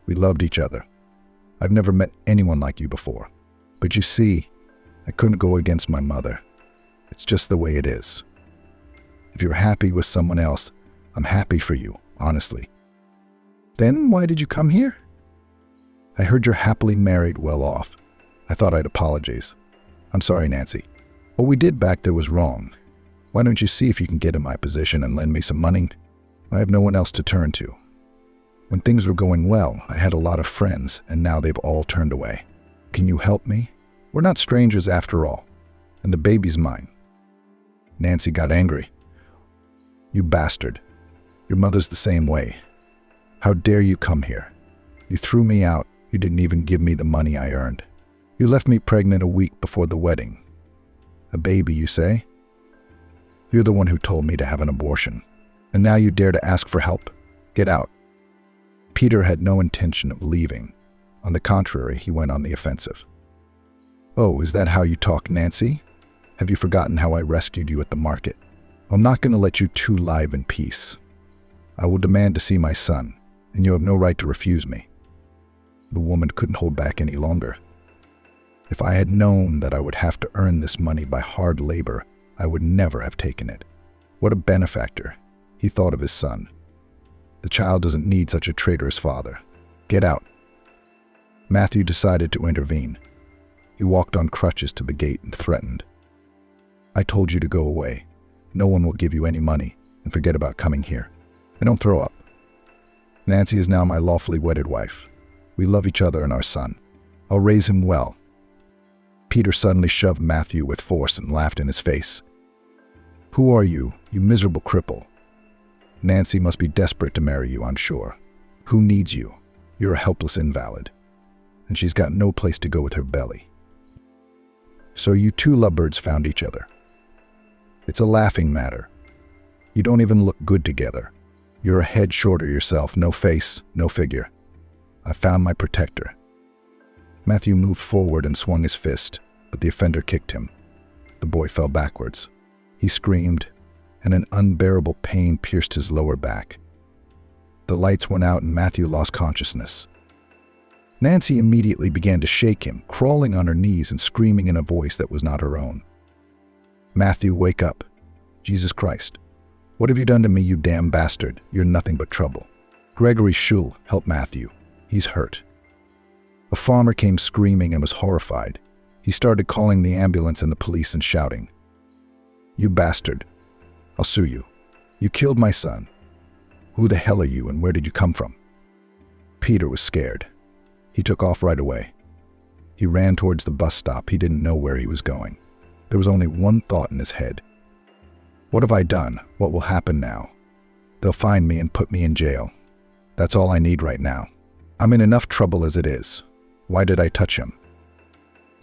We loved each other. I've never met anyone like you before. But you see, I couldn't go against my mother. It's just the way it is. If you're happy with someone else, I'm happy for you, honestly." "Then why did you come here?" "I heard you're happily married, well off. I thought I'd apologize. I'm sorry, Nancy. What we did back there was wrong. Why don't you see if you can get in my position and lend me some money? I have no one else to turn to. When things were going well, I had a lot of friends, and now they've all turned away. Can you help me? We're not strangers after all, and the baby's mine." Nancy got angry. "You bastard. Your mother's the same way. How dare you come here? You threw me out. You didn't even give me the money I earned. You left me pregnant a week before the wedding. A baby, you say? You're the one who told me to have an abortion. And now you dare to ask for help? Get out." Peter had no intention of leaving. On the contrary, he went on the offensive. "Oh, is that how you talk, Nancy? Have you forgotten how I rescued you at the market? I'm not going to let you two live in peace. I will demand to see my son, and you have no right to refuse me." The woman couldn't hold back any longer. "If I had known that I would have to earn this money by hard labor, I would never have taken it. What a benefactor." He thought of his son. "The child doesn't need such a traitorous father. Get out." Matthew decided to intervene. He walked on crutches to the gate and threatened. "I told you to go away. No one will give you any money, and forget about coming here. And don't throw up. Nancy is now my lawfully wedded wife. We love each other and our son. I'll raise him well." Peter suddenly shoved Matthew with force and laughed in his face. "Who are you, you miserable cripple? Nancy must be desperate to marry you, I'm sure. Who needs you? You're a helpless invalid. And she's got no place to go with her belly. So you two lovebirds found each other. It's a laughing matter. You don't even look good together. You're a head shorter yourself, no face, no figure. I found my protector." Matthew moved forward and swung his fist, but the offender kicked him. The boy fell backwards. He screamed, and an unbearable pain pierced his lower back. The lights went out and Matthew lost consciousness. Nancy immediately began to shake him, crawling on her knees and screaming in a voice that was not her own. "Matthew, wake up. Jesus Christ. What have you done to me, you damn bastard? You're nothing but trouble. Gregory Schul, help Matthew. He's hurt." A farmer came screaming and was horrified. He started calling the ambulance and the police and shouting, "You bastard. I'll sue you. You killed my son. Who the hell are you and where did you come from?" Peter was scared. He took off right away. He ran towards the bus stop. He didn't know where he was going. There was only one thought in his head. What have I done? What will happen now? They'll find me and put me in jail. That's all I need right now. I'm in enough trouble as it is. Why did I touch him?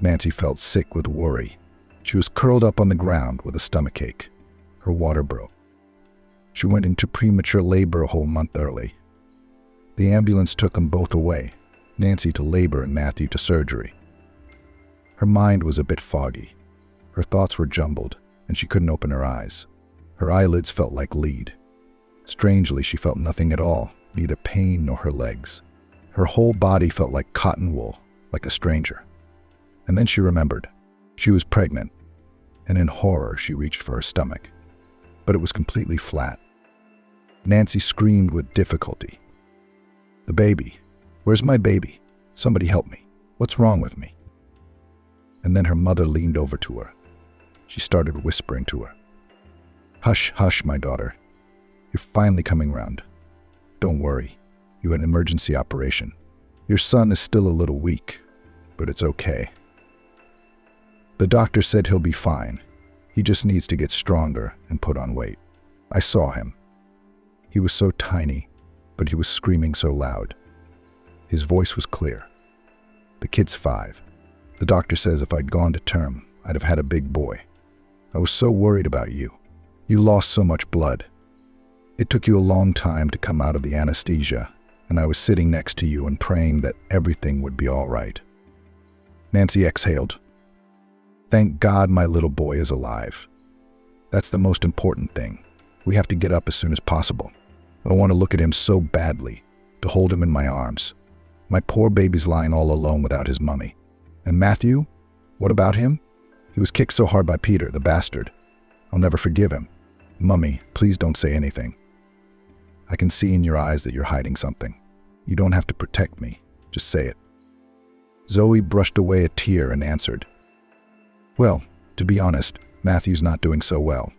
Nancy felt sick with worry. She was curled up on the ground with a stomachache. Her water broke. She went into premature labor a whole month early. The ambulance took them both away, Nancy to labor and Matthew to surgery. Her mind was a bit foggy. Her thoughts were jumbled, and she couldn't open her eyes. Her eyelids felt like lead. Strangely, she felt nothing at all, neither pain nor her legs. Her whole body felt like cotton wool, like a stranger. And then she remembered. She was pregnant, and in horror she reached for her stomach. But it was completely flat. Nancy screamed with difficulty. "The baby. Where's my baby? Somebody help me. What's wrong with me?" And then her mother leaned over to her. She started whispering to her. "Hush, hush, my daughter. You're finally coming round. Don't worry. You had an emergency operation. Your son is still a little weak, but it's okay. The doctor said he'll be fine. He just needs to get stronger and put on weight. I saw him. He was so tiny, but he was screaming so loud. His voice was clear. The kid's 5. The doctor says if I'd gone to term, I'd have had a big boy. I was so worried about you. You lost so much blood. It took you a long time to come out of the anesthesia, and I was sitting next to you and praying that everything would be all right." Nancy exhaled. "Thank God my little boy is alive. That's the most important thing. We have to get up as soon as possible. I want to look at him so badly, to hold him in my arms. My poor baby's lying all alone without his mummy. And Matthew? What about him? He was kicked so hard by Peter, the bastard. I'll never forgive him. Mummy, please don't say anything. I can see in your eyes that you're hiding something. You don't have to protect me. Just say it." Zoe brushed away a tear and answered, "Well, to be honest, Matthew's not doing so well.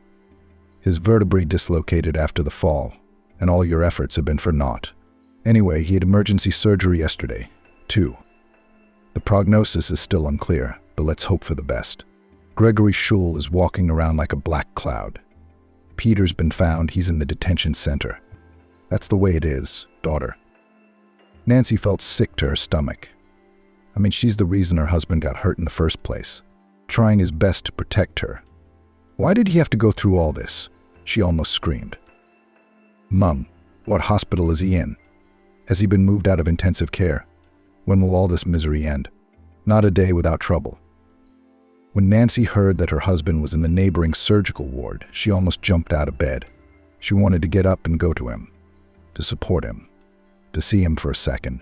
His vertebrae dislocated after the fall, and all your efforts have been for naught. Anyway, he had emergency surgery yesterday, too. The prognosis is still unclear, but let's hope for the best. Gregory Schul is walking around like a black cloud. Peter's been found, he's in the detention center. That's the way it is, daughter." Nancy felt sick to her stomach. I mean, she's the reason her husband got hurt in the first place, trying his best to protect her. Why did he have to go through all this? She almost screamed. "Mum, what hospital is he in? Has he been moved out of intensive care? When will all this misery end? Not a day without trouble." When Nancy heard that her husband was in the neighboring surgical ward, she almost jumped out of bed. She wanted to get up and go to him, to support him, to see him for a second,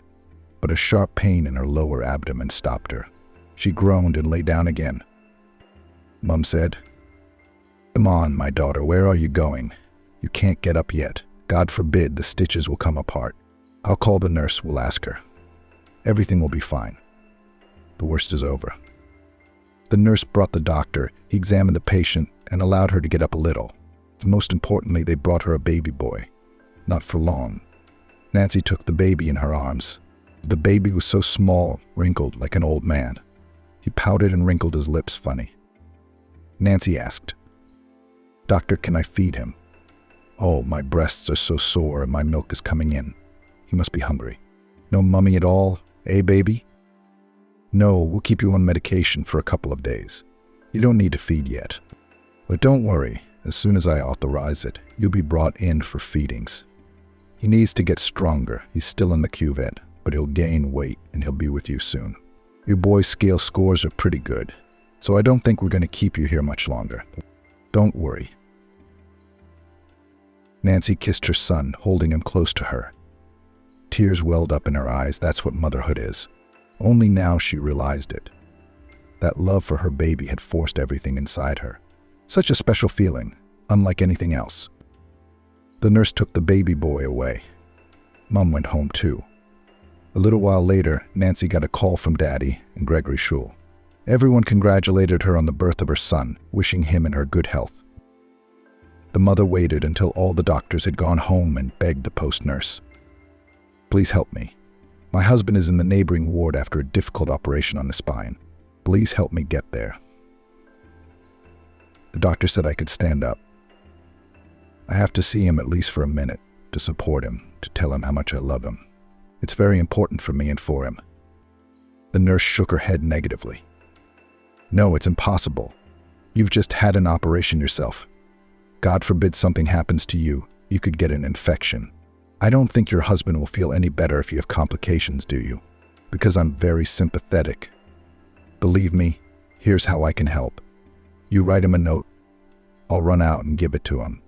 but a sharp pain in her lower abdomen stopped her. She groaned and lay down again. Mum said, "Come on, my daughter, where are you going? You can't get up yet. God forbid the stitches will come apart. I'll call the nurse, we'll ask her. Everything will be fine. The worst is over." The nurse brought the doctor, he examined the patient and allowed her to get up a little. Most importantly, they brought her a baby boy. Not for long. Nancy took the baby in her arms. The baby was so small, wrinkled like an old man. He pouted and wrinkled his lips funny. Nancy asked, "Doctor, can I feed him? Oh, my breasts are so sore and my milk is coming in. He must be hungry. No mummy at all, eh, baby?" "No, we'll keep you on medication for a couple of days. You don't need to feed yet. But don't worry, as soon as I authorize it, you'll be brought in for feedings. He needs to get stronger. He's still in the cuvette, but he'll gain weight and he'll be with you soon. Your boy's scale scores are pretty good, so I don't think we're going to keep you here much longer. Don't worry." Nancy kissed her son, holding him close to her. Tears welled up in her eyes. That's what motherhood is. Only now she realized it. That love for her baby had forced everything inside her. Such a special feeling, unlike anything else. The nurse took the baby boy away. Mum went home too. A little while later, Nancy got a call from Daddy and Gregory Schul. Everyone congratulated her on the birth of her son, wishing him and her good health. The mother waited until all the doctors had gone home and begged the post nurse, "Please help me. My husband is in the neighboring ward after a difficult operation on the spine. Please help me get there." The doctor said I could stand up. "I have to see him at least for a minute, to support him, to tell him how much I love him. It's very important for me and for him." The nurse shook her head negatively. "No, it's impossible. You've just had an operation yourself. God forbid something happens to you. You could get an infection. I don't think your husband will feel any better if you have complications, do you? Because I'm very sympathetic. Believe me, here's how I can help. You write him a note. I'll run out and give it to him,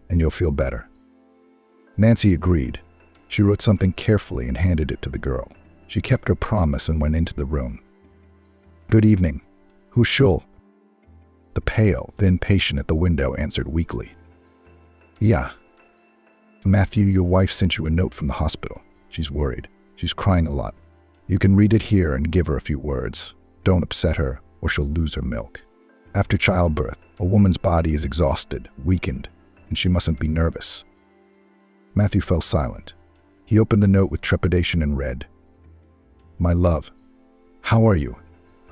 and you'll feel better." Nancy agreed. She wrote something carefully and handed it to the girl. She kept her promise and went into the room. "Good evening. Who's Schul?" The pale, thin patient at the window answered weakly. "Yeah. Matthew, your wife sent you a note from the hospital. She's worried. She's crying a lot. You can read it here and give her a few words. Don't upset her. or she'll lose her milk. After childbirth, a woman's body is exhausted, weakened, and she mustn't be nervous. Matthew fell silent. He opened the note with trepidation and read, "My love, how are you?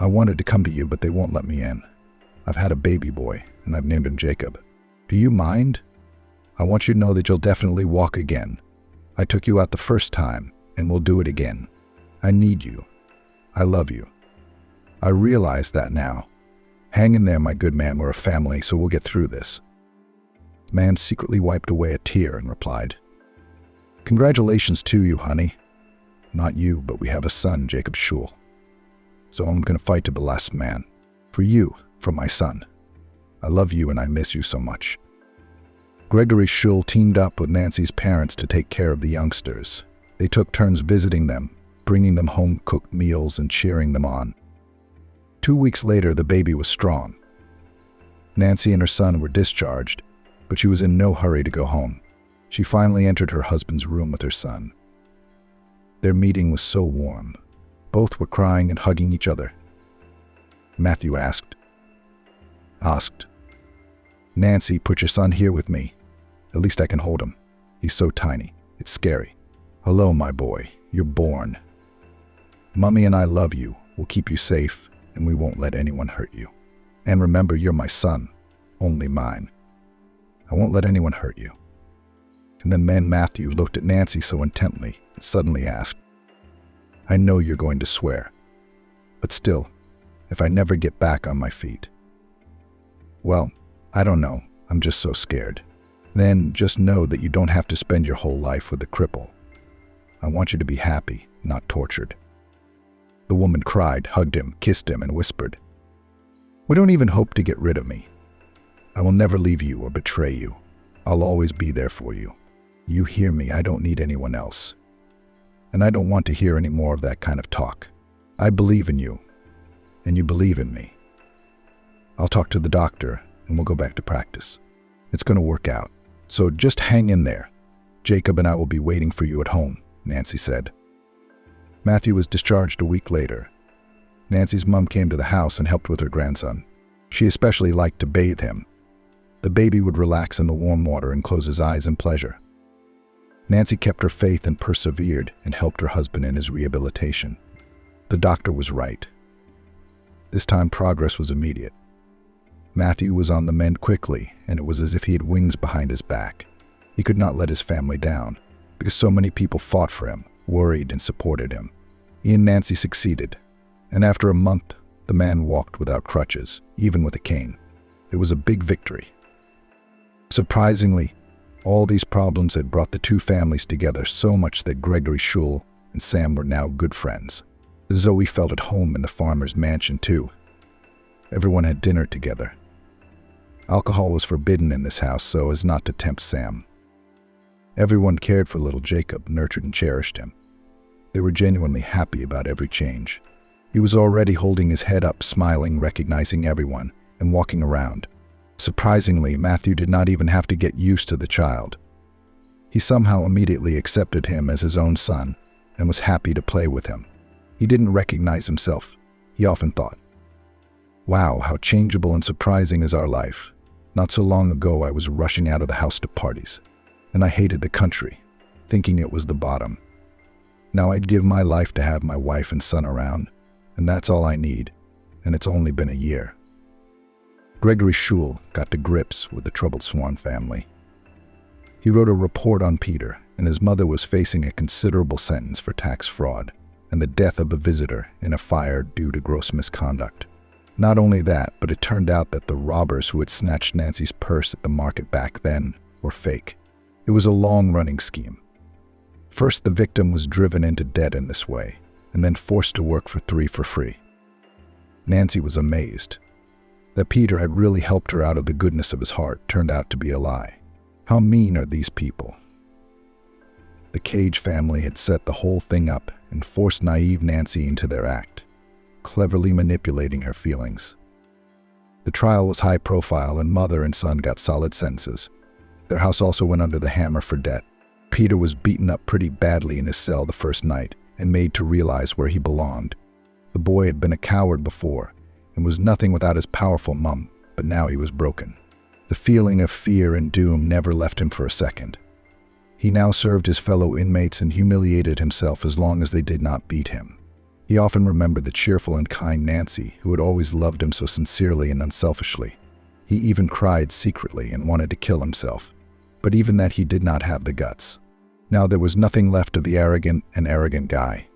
I wanted to come to you, but they won't let me in. I've had a baby boy, and I've named him Jacob. Do you mind? I want you to know that you'll definitely walk again. I took you out the first time, and we'll do it again. I need you. I love you. I realize that now. Hang in there, my good man. We're a family, so we'll get through this." The man secretly wiped away a tear and replied, "Congratulations to you, honey. Not you, but we have a son, Jacob Schul. So I'm going to fight to the last man. For you, for my son. I love you and I miss you so much." Gregory Schul teamed up with Nancy's parents to take care of the youngsters. They took turns visiting them, bringing them home-cooked meals and cheering them on. 2 weeks later, the baby was strong. Nancy and her son were discharged, but she was in no hurry to go home. She finally entered her husband's room with her son. Their meeting was so warm. Both were crying and hugging each other. Matthew asked, "Nancy, put your son here with me. At least I can hold him. He's so tiny. It's scary. Hello, my boy. You're born. Mummy and I love you. We'll keep you safe, and we won't let anyone hurt you. And remember, you're my son, only mine. I won't let anyone hurt you." And then Matthew looked at Nancy so intently and suddenly asked, "I know you're going to swear, but still, if I never get back on my feet." "Well, I don't know. I'm just so scared." "Then just know that you don't have to spend your whole life with a cripple. I want you to be happy, not tortured." The woman cried, hugged him, kissed him, and whispered, "We don't even hope to get rid of me. I will never leave you or betray you. I'll always be there for you. You hear me, I don't need anyone else. And I don't want to hear any more of that kind of talk. I believe in you, and you believe in me. I'll talk to the doctor, and we'll go back to practice. It's going to work out. So just hang in there. Jacob and I will be waiting for you at home," Nancy said. Matthew was discharged a week later. Nancy's mom came to the house and helped with her grandson. She especially liked to bathe him. The baby would relax in the warm water and close his eyes in pleasure. Nancy kept her faith and persevered and helped her husband in his rehabilitation. The doctor was right. This time progress was immediate. Matthew was on the mend quickly, and it was as if he had wings behind his back. He could not let his family down, because so many people fought for him, worried and supported him. He and Nancy succeeded, and after a month, the man walked without crutches, even with a cane. It was a big victory. Surprisingly, all these problems had brought the two families together so much that Gregory Schul and Sam were now good friends. Zoe felt at home in the farmer's mansion too. Everyone had dinner together. Alcohol was forbidden in this house so as not to tempt Sam. Everyone cared for little Jacob, nurtured and cherished him. They were genuinely happy about every change. He was already holding his head up, smiling, recognizing everyone, and walking around. Surprisingly, Matthew did not even have to get used to the child. He somehow immediately accepted him as his own son and was happy to play with him. He didn't recognize himself. He often thought, "Wow, how changeable and surprising is our life. Not so long ago I was rushing out of the house to parties, and I hated the country, thinking it was the bottom. Now I'd give my life to have my wife and son around, and that's all I need, and it's only been a year." Gregory Schul got to grips with the troubled Swan family. He wrote a report on Peter, and his mother was facing a considerable sentence for tax fraud and the death of a visitor in a fire due to gross misconduct. Not only that, but it turned out that the robbers who had snatched Nancy's purse at the market back then were fake. It was a long-running scheme. First, the victim was driven into debt in this way, and then forced to work for $3 for free. Nancy was amazed. That Peter had really helped her out of the goodness of his heart turned out to be a lie. How mean are these people? The Cage family had set the whole thing up and forced naive Nancy into their act, cleverly manipulating her feelings. The trial was high profile and mother and son got solid sentences. Their house also went under the hammer for debt. Peter was beaten up pretty badly in his cell the first night and made to realize where he belonged. The boy had been a coward before and was nothing without his powerful mum, but now he was broken. The feeling of fear and doom never left him for a second. He now served his fellow inmates and humiliated himself as long as they did not beat him. He often remembered the cheerful and kind Nancy, who had always loved him so sincerely and unselfishly. He even cried secretly and wanted to kill himself, but even that he did not have the guts. Now there was nothing left of the arrogant guy.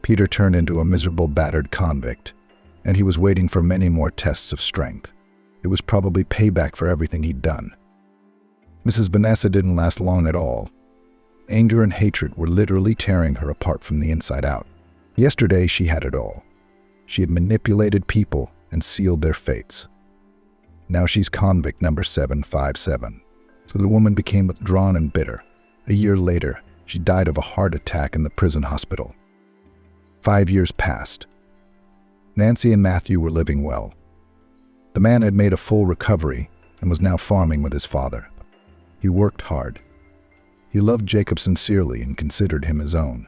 Peter turned into a miserable, battered convict, and he was waiting for many more tests of strength. It was probably payback for everything he'd done. Mrs. Vanessa didn't last long at all. Anger and hatred were literally tearing her apart from the inside out. Yesterday she had it all. She had manipulated people and sealed their fates. Now she's convict number 757. So the woman became withdrawn and bitter. A year later, she died of a heart attack in the prison hospital. 5 years passed. Nancy and Matthew were living well. The man had made a full recovery and was now farming with his father. He worked hard. He loved Jacob sincerely and considered him his own.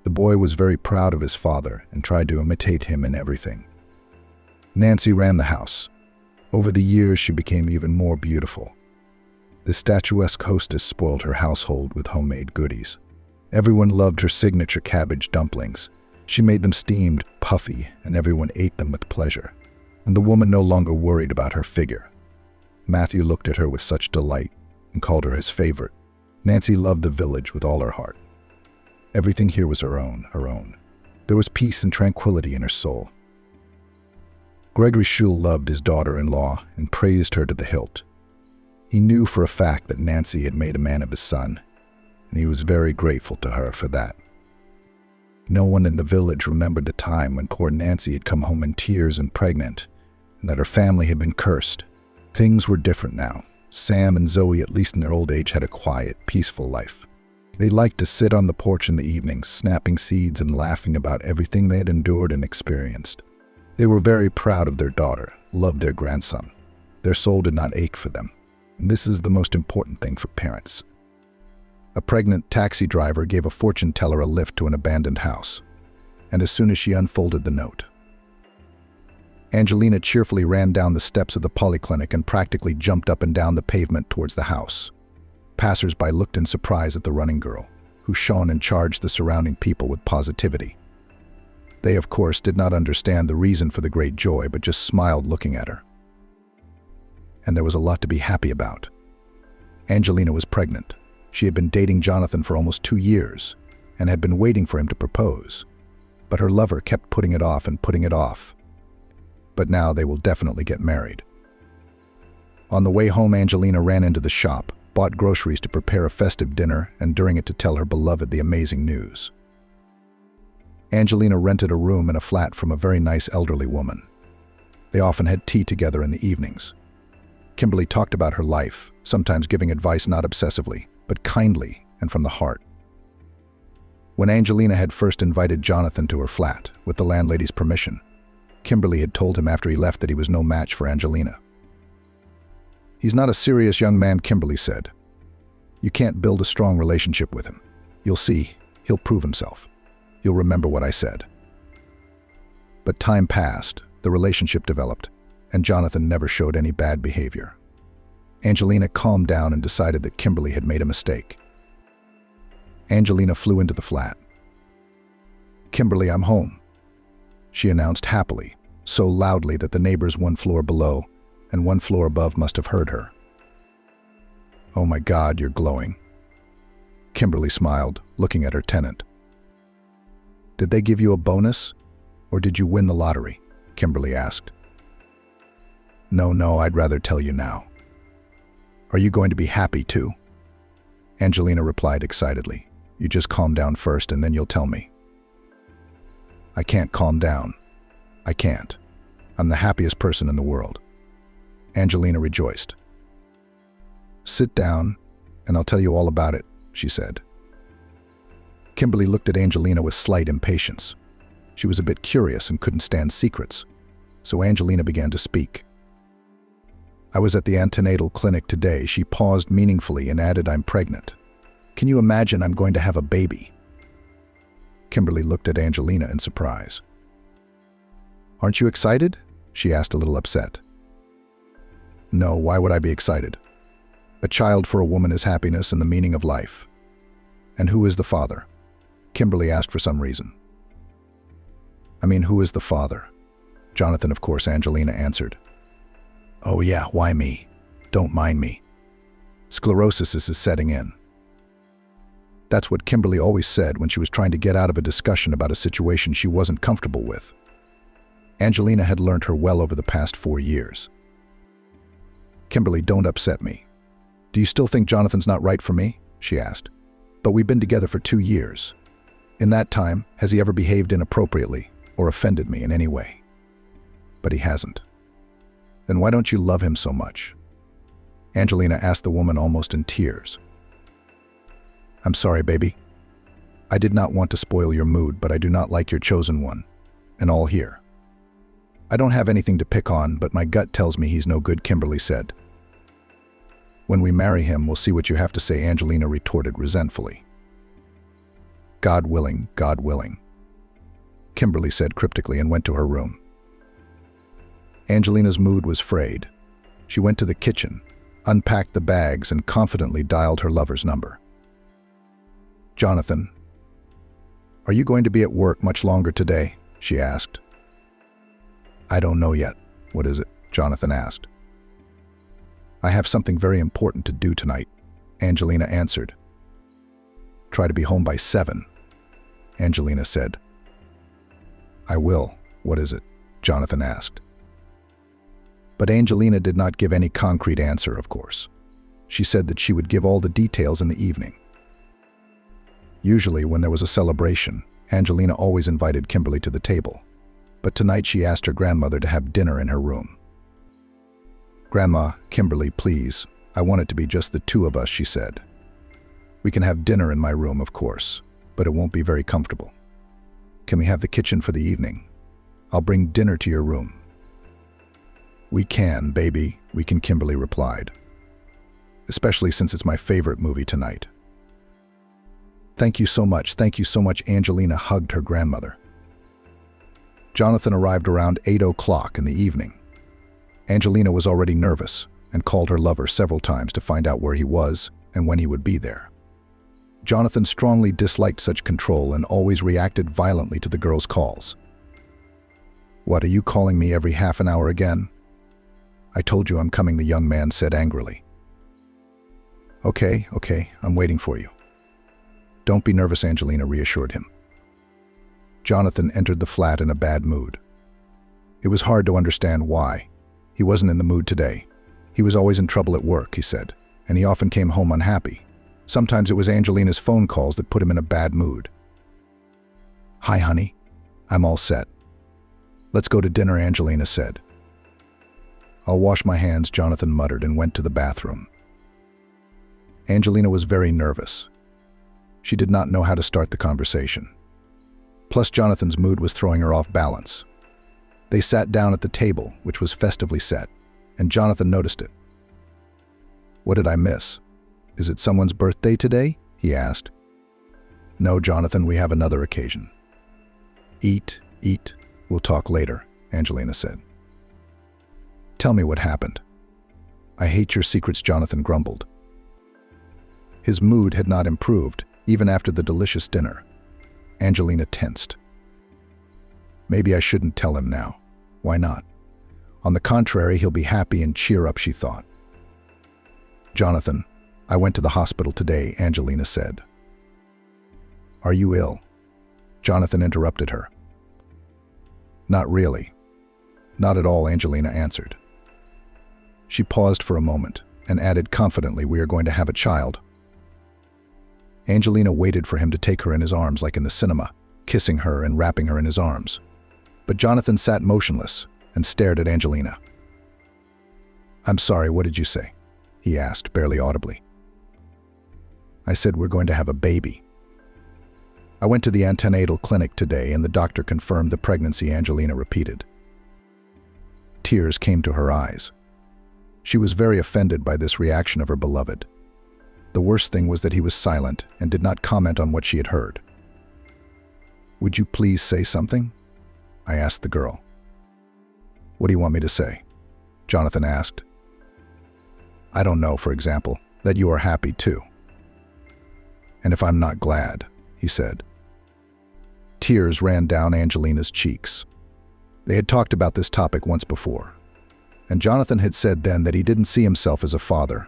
The boy was very proud of his father and tried to imitate him in everything. Nancy ran the house. Over the years, she became even more beautiful. The statuesque hostess spoiled her household with homemade goodies. Everyone loved her signature cabbage dumplings. She made them steamed, puffy, and everyone ate them with pleasure. And the woman no longer worried about her figure. Matthew looked at her with such delight and called her his favorite. Nancy loved the village with all her heart. Everything here was her own. There was peace and tranquility in her soul. Gregory Schul loved his daughter-in-law and praised her to the hilt. He knew for a fact that Nancy had made a man of his son, and he was very grateful to her for that. No one in the village remembered the time when poor Nancy had come home in tears and pregnant, and that her family had been cursed. Things were different now. Sam and Zoe, at least in their old age, had a quiet, peaceful life. They liked to sit on the porch in the evenings, snapping seeds and laughing about everything they had endured and experienced. They were very proud of their daughter, loved their grandson. Their soul did not ache for them. And this is the most important thing for parents. A pregnant taxi driver gave a fortune teller a lift to an abandoned house, and as soon as she unfolded the note, Angelina cheerfully ran down the steps of the polyclinic and practically jumped up and down the pavement towards the house. Passers-by looked in surprise at the running girl, who shone and charged the surrounding people with positivity. They, of course, did not understand the reason for the great joy, but just smiled looking at her. And there was a lot to be happy about. Angelina was pregnant. She had been dating Jonathan for almost 2 years and had been waiting for him to propose. But her lover kept putting it off and putting it off. But now they will definitely get married. On the way home, Angelina ran into the shop, bought groceries to prepare a festive dinner, and during it to tell her beloved the amazing news. Angelina rented a room in a flat from a very nice elderly woman. They often had tea together in the evenings. Kimberly talked about her life, sometimes giving advice not obsessively, but kindly and from the heart. When Angelina had first invited Jonathan to her flat, with the landlady's permission, Kimberly had told him after he left that he was no match for Angelina. "He's not a serious young man," Kimberly said. "You can't build a strong relationship with him. You'll see, he'll prove himself. You'll remember what I said." But time passed, the relationship developed, and Jonathan never showed any bad behavior. Angelina calmed down and decided that Kimberly had made a mistake. Angelina flew into the flat. "Kimberly, I'm home," she announced happily, so loudly that the neighbors 1 floor below and 1 floor above must have heard her. "Oh my God, you're glowing." Kimberly smiled, looking at her tenant. "Did they give you a bonus, or did you win the lottery?" Kimberly asked. No, I'd rather tell you now." "Are you going to be happy too?" Angelina replied excitedly. "You just calm down first and then you'll tell me." "I can't calm down. I can't. I'm the happiest person in the world." Angelina rejoiced. "Sit down and I'll tell you all about it," she said. Kimberly looked at Angelina with slight impatience. She was a bit curious and couldn't stand secrets, so Angelina began to speak. "I was at the antenatal clinic today." She paused meaningfully and added, "I'm pregnant. Can you imagine? I'm going to have a baby." Kimberly looked at Angelina in surprise. "Aren't you excited?" she asked, a little upset. No, why would I be excited? A child for a woman is happiness and the meaning of life. And who is the father? Kimberly asked for some reason. I mean, who is the father? Jonathan, of course, Angelina answered. Oh yeah, why me? Don't mind me. Sclerosis is setting in. That's what Kimberly always said when she was trying to get out of a discussion about a situation she wasn't comfortable with. Angelina had learned her well over the past 4 years. Kimberly, don't upset me. Do you still think Jonathan's not right for me? She asked. But we've been together for 2 years. In that time, has he ever behaved inappropriately or offended me in any way? But he hasn't. Then why don't you love him so much? Angelina asked the woman almost in tears. I'm sorry, baby. I did not want to spoil your mood, but I do not like your chosen one, and all here. I don't have anything to pick on, but my gut tells me he's no good, Kimberly said. When we marry him, we'll see what you have to say, Angelina retorted resentfully. God willing, Kimberly said cryptically and went to her room. Angelina's mood was frayed. She went to the kitchen, unpacked the bags, and confidently dialed her lover's number. Jonathan, are you going to be at work much longer today? She asked. I don't know yet. What is it? Jonathan asked. I have something very important to do tonight, Angelina answered. Try to be home by 7, Angelina said. I will. What is it? Jonathan asked. But Angelina did not give any concrete answer, of course. She said that she would give all the details in the evening. Usually, when there was a celebration, Angelina always invited Kimberly to the table. But tonight she asked her grandmother to have dinner in her room. Grandma, Kimberly, please. I want it to be just the 2 of us, she said. We can have dinner in my room, of course, but it won't be very comfortable. Can we have the kitchen for the evening? I'll bring dinner to your room. We can, baby, we can, Kimberly replied. Especially since it's my favorite movie tonight. Thank you so much, Angelina hugged her grandmother. Jonathan arrived around 8 o'clock in the evening. Angelina was already nervous and called her lover several times to find out where he was and when he would be there. Jonathan strongly disliked such control and always reacted violently to the girl's calls. What, are you calling me every half an hour again? I told you I'm coming, the young man said angrily. Okay, I'm waiting for you. Don't be nervous, Angelina reassured him. Jonathan entered the flat in a bad mood. It was hard to understand why. He wasn't in the mood today. He was always in trouble at work, he said, and he often came home unhappy. Sometimes it was Angelina's phone calls that put him in a bad mood. Hi, honey. I'm all set. Let's go to dinner, Angelina said. I'll wash my hands, Jonathan muttered and went to the bathroom. Angelina was very nervous. She did not know how to start the conversation. Plus, Jonathan's mood was throwing her off balance. They sat down at the table, which was festively set, and Jonathan noticed it. What did I miss? Is it someone's birthday today? He asked. No, Jonathan, we have another occasion. Eat. We'll talk later, Angelina said. Tell me what happened. I hate your secrets, Jonathan grumbled. His mood had not improved, even after the delicious dinner. Angelina tensed. Maybe I shouldn't tell him now. Why not? On the contrary, he'll be happy and cheer up, she thought. Jonathan, I went to the hospital today, Angelina said. Are you ill? Jonathan interrupted her. Not really. Not at all, Angelina answered. She paused for a moment and added confidently, we are going to have a child. Angelina waited for him to take her in his arms like in the cinema, kissing her and wrapping her in his arms. But Jonathan sat motionless and stared at Angelina. I'm sorry, what did you say? He asked, barely audibly. I said we're going to have a baby. I went to the antenatal clinic today and the doctor confirmed the pregnancy, Angelina repeated. Tears came to her eyes. She was very offended by this reaction of her beloved. The worst thing was that he was silent and did not comment on what she had heard. Would you please say something? I asked the girl. What do you want me to say? Jonathan asked. I don't know, for example, that you are happy too. And if I'm not glad, he said. Tears ran down Angelina's cheeks. They had talked about this topic once before, and Jonathan had said then that he didn't see himself as a father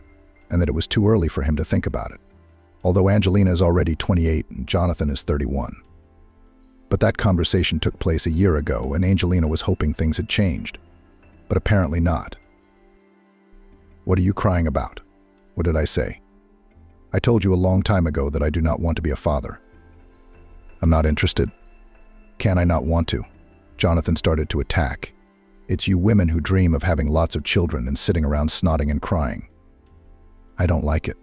and that it was too early for him to think about it, although Angelina is already 28 and Jonathan is 31. But that conversation took place a year ago and Angelina was hoping things had changed, but apparently not. What are you crying about? What did I say? I told you a long time ago that I do not want to be a father. I'm not interested. Can I not want to? Jonathan started to attack. It's you women who dream of having lots of children and sitting around snotting and crying. I don't like it.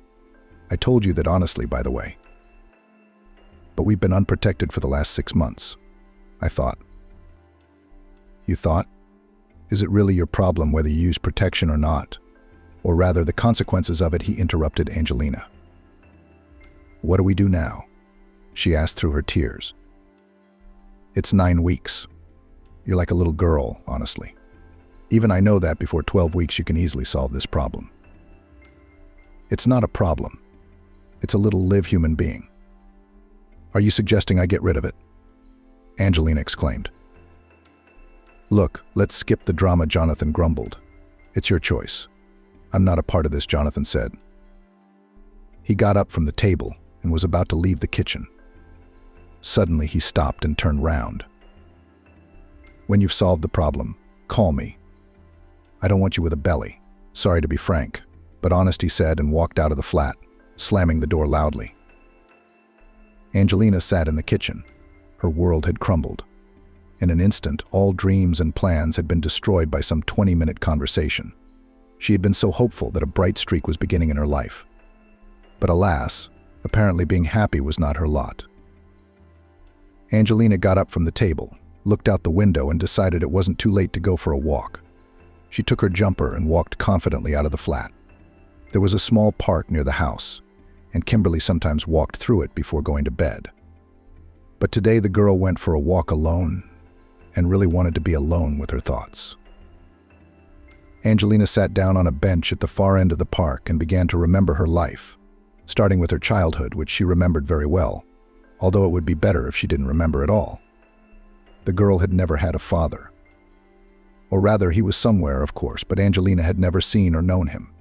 I told you that honestly, by the way. But we've been unprotected for the last 6 months. I thought. You thought? Is it really your problem whether you use protection or not? Or rather, the consequences of it, he interrupted Angelina. What do we do now? She asked through her tears. It's 9 weeks. You're like a little girl, honestly. Even I know that before 12 weeks you can easily solve this problem. It's not a problem. It's a little live human being. Are you suggesting I get rid of it? Angelina exclaimed. Look, let's skip the drama, Jonathan grumbled. It's your choice. I'm not a part of this, Jonathan said. He got up from the table and was about to leave the kitchen. Suddenly he stopped and turned round. When you've solved the problem, call me. I don't want you with a belly. Sorry to be frank, but honest, he said, and walked out of the flat, slamming the door loudly. Angelina sat in the kitchen. Her world had crumbled. In an instant, all dreams and plans had been destroyed by some 20-minute conversation. She had been so hopeful that a bright streak was beginning in her life. But alas, apparently being happy was not her lot. Angelina got up from the table, looked out the window, and decided it wasn't too late to go for a walk. She took her jumper and walked confidently out of the flat. There was a small park near the house, and Kimberly sometimes walked through it before going to bed. But today the girl went for a walk alone and really wanted to be alone with her thoughts. Angelina sat down on a bench at the far end of the park and began to remember her life, starting with her childhood, which she remembered very well, although it would be better if she didn't remember at all. The girl had never had a father. Or rather, he was somewhere, of course, but Angelina had never seen or known him.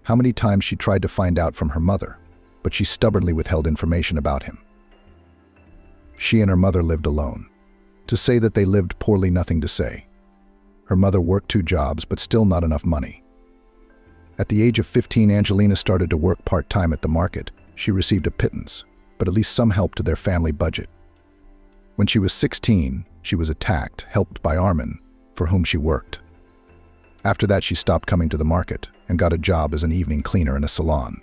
How many times she tried to find out from her mother, but she stubbornly withheld information about him. She and her mother lived alone. To say that they lived poorly, nothing to say. Her mother worked 2 jobs, but still not enough money. At the age of 15, Angelina started to work part-time at the market. She received a pittance, but at least some help to their family budget. When she was 16, she was attacked, helped by Armin, for whom she worked. After that, she stopped coming to the market and got a job as an evening cleaner in a salon.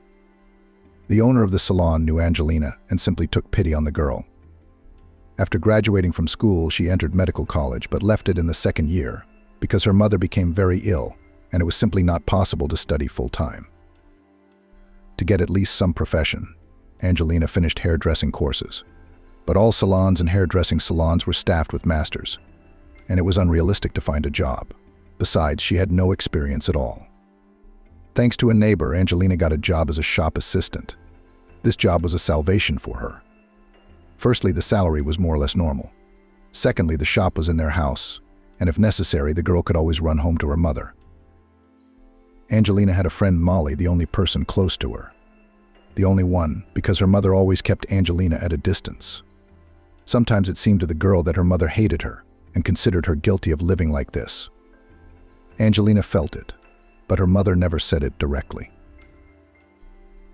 The owner of the salon knew Angelina and simply took pity on the girl. After graduating from school, she entered medical college but left it in the 2nd year because her mother became very ill and it was simply not possible to study full-time. To get at least some profession, Angelina finished hairdressing courses. But all salons and hairdressing salons were staffed with masters, and it was unrealistic to find a job. Besides, she had no experience at all. Thanks to a neighbor, Angelina got a job as a shop assistant. This job was a salvation for her. Firstly, the salary was more or less normal. Secondly, the shop was in their house, and if necessary, the girl could always run home to her mother. Angelina had a friend, Molly, the only person close to her. The only one, because her mother always kept Angelina at a distance. Sometimes it seemed to the girl that her mother hated her and considered her guilty of living like this. Angelina felt it, but her mother never said it directly.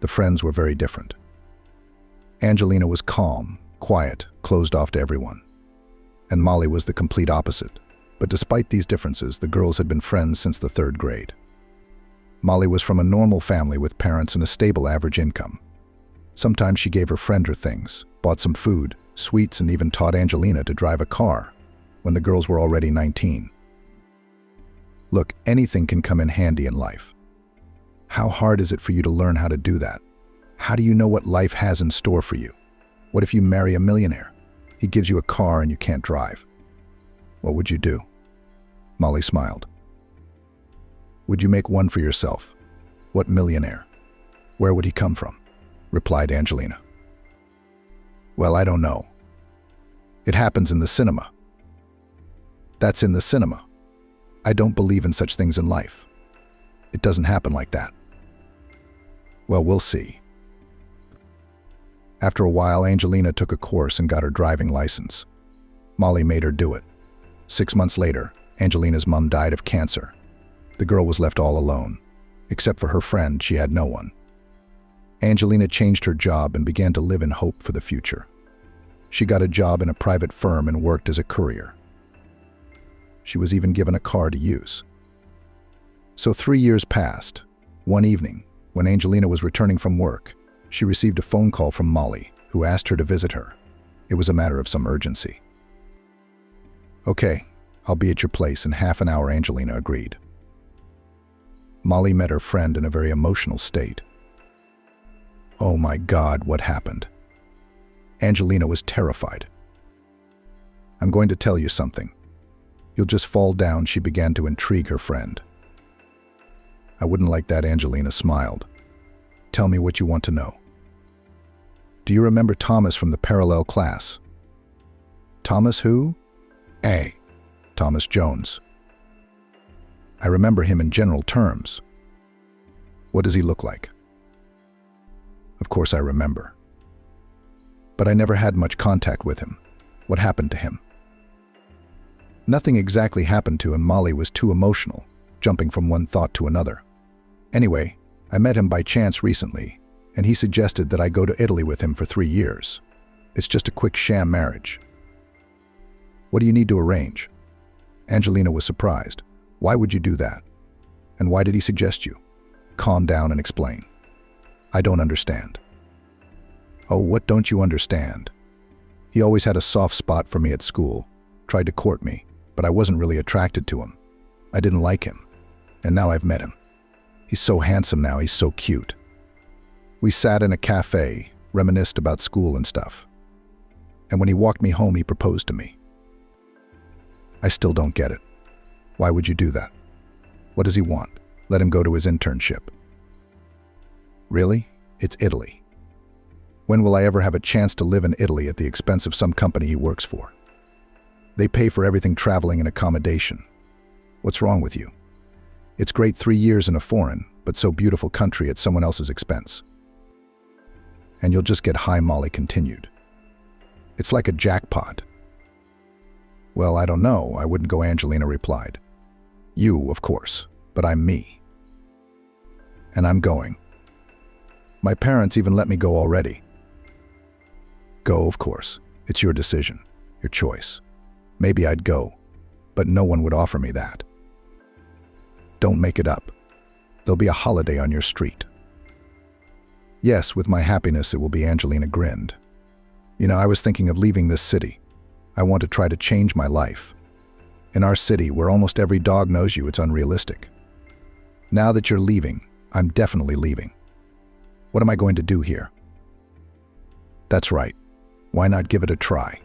The friends were very different. Angelina was calm, quiet, closed off to everyone. And Molly was the complete opposite. But despite these differences, the girls had been friends since the 3rd grade. Molly was from a normal family with parents and a stable average income. Sometimes she gave her friend her things, bought some food, sweets, and even taught Angelina to drive a car when the girls were already 19. Look, anything can come in handy in life. How hard is it for you to learn how to do that? How do you know what life has in store for you? What if you marry a millionaire? He gives you a car and you can't drive. What would you do? Molly smiled. Would you make one for yourself? What millionaire? Where would he come from? Replied Angelina. Well, I don't know. It happens in the cinema. That's in the cinema. I don't believe in such things in life. It doesn't happen like that. Well, we'll see. After a while, Angelina took a course and got her driving license. Molly made her do it. 6 months later, Angelina's mom died of cancer. The girl was left all alone. Except for her friend, she had no one. Angelina changed her job and began to live in hope for the future. She got a job in a private firm and worked as a courier. She was even given a car to use. So 3 years passed. One evening, when Angelina was returning from work, she received a phone call from Molly, who asked her to visit her. It was a matter of some urgency. Okay, I'll be at your place in half an hour, Angelina agreed. Molly met her friend in a very emotional state. Oh my God, what happened? Angelina was terrified. I'm going to tell you something. You'll just fall down, she began to intrigue her friend. I wouldn't like that, Angelina smiled. Tell me what you want to know. Do you remember Thomas from the parallel class? Thomas who? Thomas Jones. I remember him in general terms. What does he look like? Of course I remember. But I never had much contact with him. What happened to him? Nothing exactly happened to him. Molly was too emotional, jumping from one thought to another. Anyway, I met him by chance recently, and he suggested that I go to Italy with him for 3 years. It's just a quick sham marriage. What do you need to arrange? Angelina was surprised. Why would you do that? And why did he suggest you? Calm down and explain. I don't understand. Oh, what don't you understand? He always had a soft spot for me at school, tried to court me, but I wasn't really attracted to him. I didn't like him. And now I've met him. He's so handsome now, he's so cute. We sat in a cafe, reminisced about school and stuff. And when he walked me home, he proposed to me. I still don't get it. Why would you do that? What does he want? Let him go to his internship. Really? It's Italy. When will I ever have a chance to live in Italy at the expense of some company he works for? They pay for everything, traveling and accommodation. What's wrong with you? It's great 3 years in a foreign, but so beautiful country at someone else's expense. And you'll just get high, Molly continued. It's like a jackpot. Well, I don't know. I wouldn't go, Angelina replied. You, of course, but I'm me. And I'm going. My parents even let me go already. Go, of course. It's your decision, your choice. Maybe I'd go, but no one would offer me that. Don't make it up. There'll be a holiday on your street. Yes, with my happiness it will be, Angelina grinned. You know, I was thinking of leaving this city. I want to try to change my life. In our city, where almost every dog knows you, it's unrealistic. Now that you're leaving, I'm definitely leaving. What am I going to do here? That's right. Why not give it a try?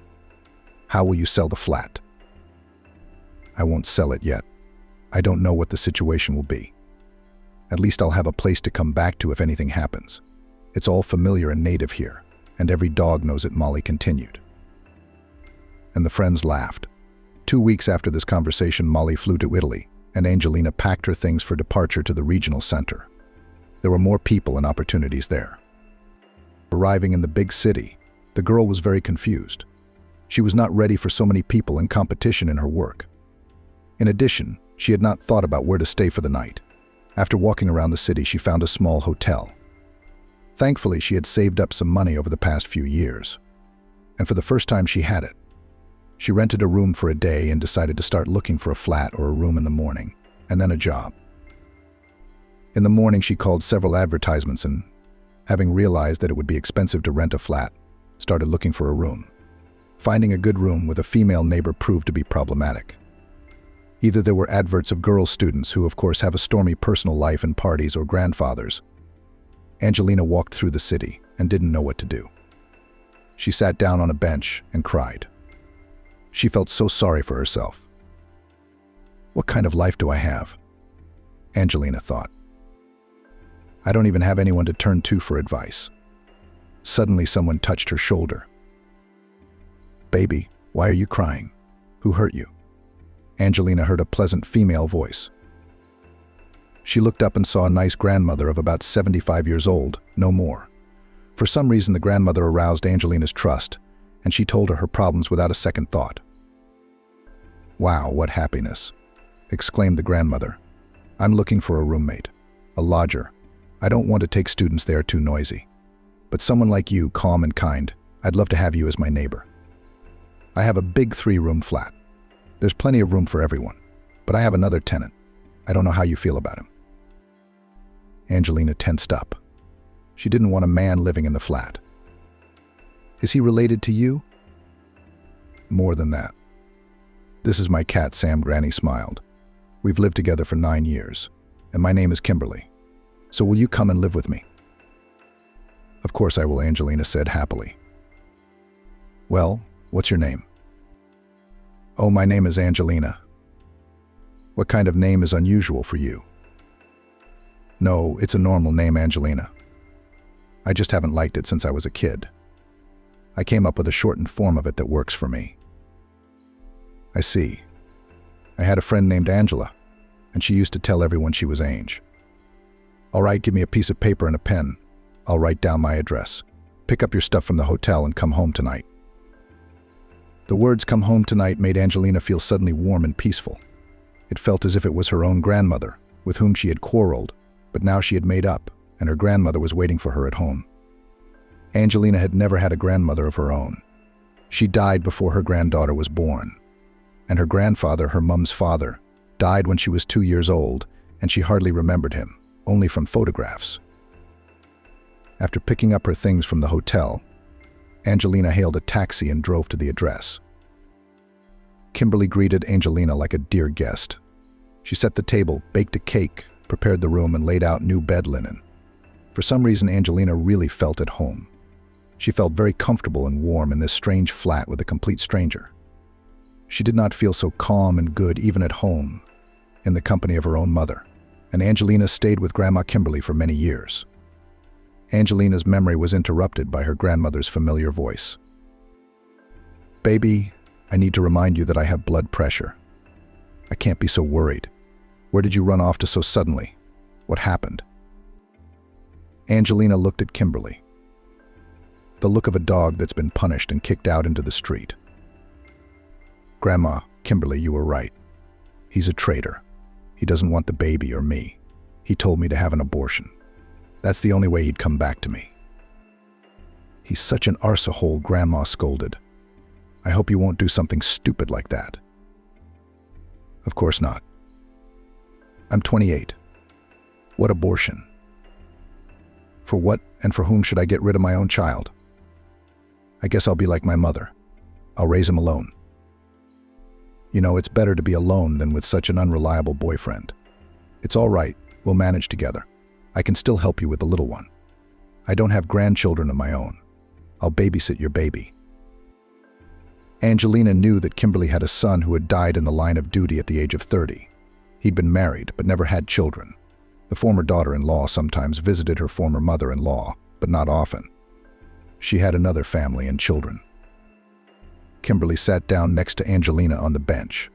How will you sell the flat? I won't sell it yet. I don't know what the situation will be. At least I'll have a place to come back to if anything happens. It's all familiar and native here, and every dog knows it, Molly continued. And the friends laughed. 2 weeks after this conversation, Molly flew to Italy, and Angelina packed her things for departure to the regional center. There were more people and opportunities there. Arriving in the big city, the girl was very confused. She was not ready for so many people and competition in her work. In addition, she had not thought about where to stay for the night. After walking around the city, she found a small hotel. Thankfully, she had saved up some money over the past few years. And for the first time, she had it. She rented a room for a day and decided to start looking for a flat or a room in the morning, and then a job. In the morning, she called several advertisements and, having realized that it would be expensive to rent a flat, started looking for a room. Finding a good room with a female neighbor proved to be problematic. Either there were adverts of girl students who, of course, have a stormy personal life and parties, or grandfathers. Angelina walked through the city and didn't know what to do. She sat down on a bench and cried. She felt so sorry for herself. What kind of life do I have? Angelina thought. I don't even have anyone to turn to for advice. Suddenly someone touched her shoulder. Baby, why are you crying? Who hurt you? Angelina heard a pleasant female voice. She looked up and saw a nice grandmother of about 75 years old, no more. For some reason, the grandmother aroused Angelina's trust, and she told her problems without a second thought. Wow, what happiness, exclaimed the grandmother. I'm looking for a roommate, a lodger. I don't want to take students there too noisy. But someone like you, calm and kind, I'd love to have you as my neighbor. I have a big 3-room flat. There's plenty of room for everyone, but I have another tenant. I don't know how you feel about him. Angelina tensed up. She didn't want a man living in the flat. Is he related to you? More than that. This is my cat, Sam. Granny smiled. We've lived together for 9 years, and my name is Kimberly. So will you come and live with me? Of course I will, Angelina said happily. Well, what's your name? Oh, my name is Angelina. What kind of name is unusual for you? No, it's a normal name, Angelina. I just haven't liked it since I was a kid. I came up with a shortened form of it that works for me. I see. I had a friend named Angela, and she used to tell everyone she was Ange. All right, give me a piece of paper and a pen. I'll write down my address. Pick up your stuff from the hotel and come home tonight. The words "come home tonight" made Angelina feel suddenly warm and peaceful. It felt as if it was her own grandmother, with whom she had quarreled, but now she had made up, and her grandmother was waiting for her at home. Angelina had never had a grandmother of her own. She died before her granddaughter was born. And her grandfather, her mum's father, died when she was 2 years old, and she hardly remembered him, only from photographs. After picking up her things from the hotel, Angelina hailed a taxi and drove to the address. Kimberly greeted Angelina like a dear guest. She set the table, baked a cake, prepared the room, and laid out new bed linen. For some reason, Angelina really felt at home. She felt very comfortable and warm in this strange flat with a complete stranger. She did not feel so calm and good even at home, in the company of her own mother, and Angelina stayed with Grandma Kimberly for many years. Angelina's memory was interrupted by her grandmother's familiar voice. Baby, I need to remind you that I have blood pressure. I can't be so worried. Where did you run off to so suddenly? What happened? Angelina looked at Kimberly. The look of a dog that's been punished and kicked out into the street. Grandma, Kimberly, you were right. He's a traitor. He doesn't want the baby or me. He told me to have an abortion. That's the only way he'd come back to me. He's such an arsehole, Grandma scolded. I hope you won't do something stupid like that. Of course not. I'm 28. What abortion? For what and for whom should I get rid of my own child? I guess I'll be like my mother. I'll raise him alone. You know, it's better to be alone than with such an unreliable boyfriend. It's all right, we'll manage together. I can still help you with the little one. I don't have grandchildren of my own. I'll babysit your baby. Angelina knew that Kimberly had a son who had died in the line of duty at the age of 30. He'd been married, but never had children. The former daughter-in-law sometimes visited her former mother-in-law, but not often. She had another family and children. Kimberly sat down next to Angelina on the bench.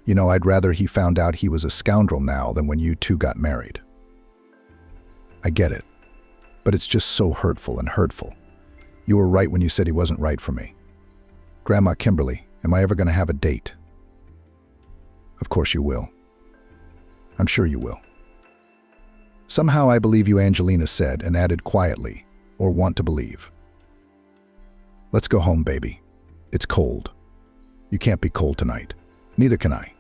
You know, I'd rather he found out he was a scoundrel now than when you two got married. I get it, but it's just so hurtful and hurtful. You were right when you said he wasn't right for me. Grandma Kimberly, am I ever going to have a date? Of course you will. I'm sure you will. Somehow I believe you, Angelina said, and added quietly, or want to believe. Let's go home, baby. It's cold. You can't be cold tonight. Neither can I.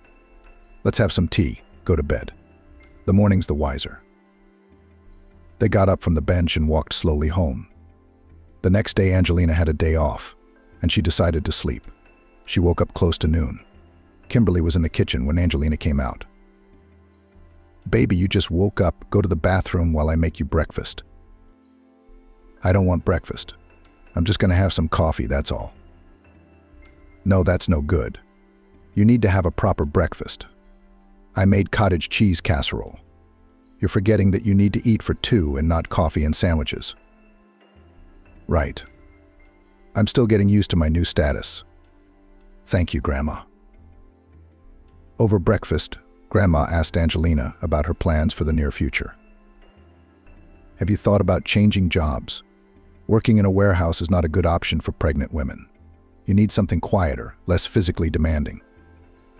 Let's have some tea, go to bed. The morning's the wiser. They got up from the bench and walked slowly home. The next day, Angelina had a day off, and she decided to sleep. She woke up close to noon. Kimberly was in the kitchen when Angelina came out. Baby, you just woke up. Go to the bathroom while I make you breakfast. I don't want breakfast. I'm just going to have some coffee, that's all. No, that's no good. You need to have a proper breakfast. I made cottage cheese casserole. You're forgetting that you need to eat for two and not coffee and sandwiches. Right. I'm still getting used to my new status. Thank you, Grandma. Over breakfast, Grandma asked Angelina about her plans for the near future. Have you thought about changing jobs? Working in a warehouse is not a good option for pregnant women. You need something quieter, less physically demanding.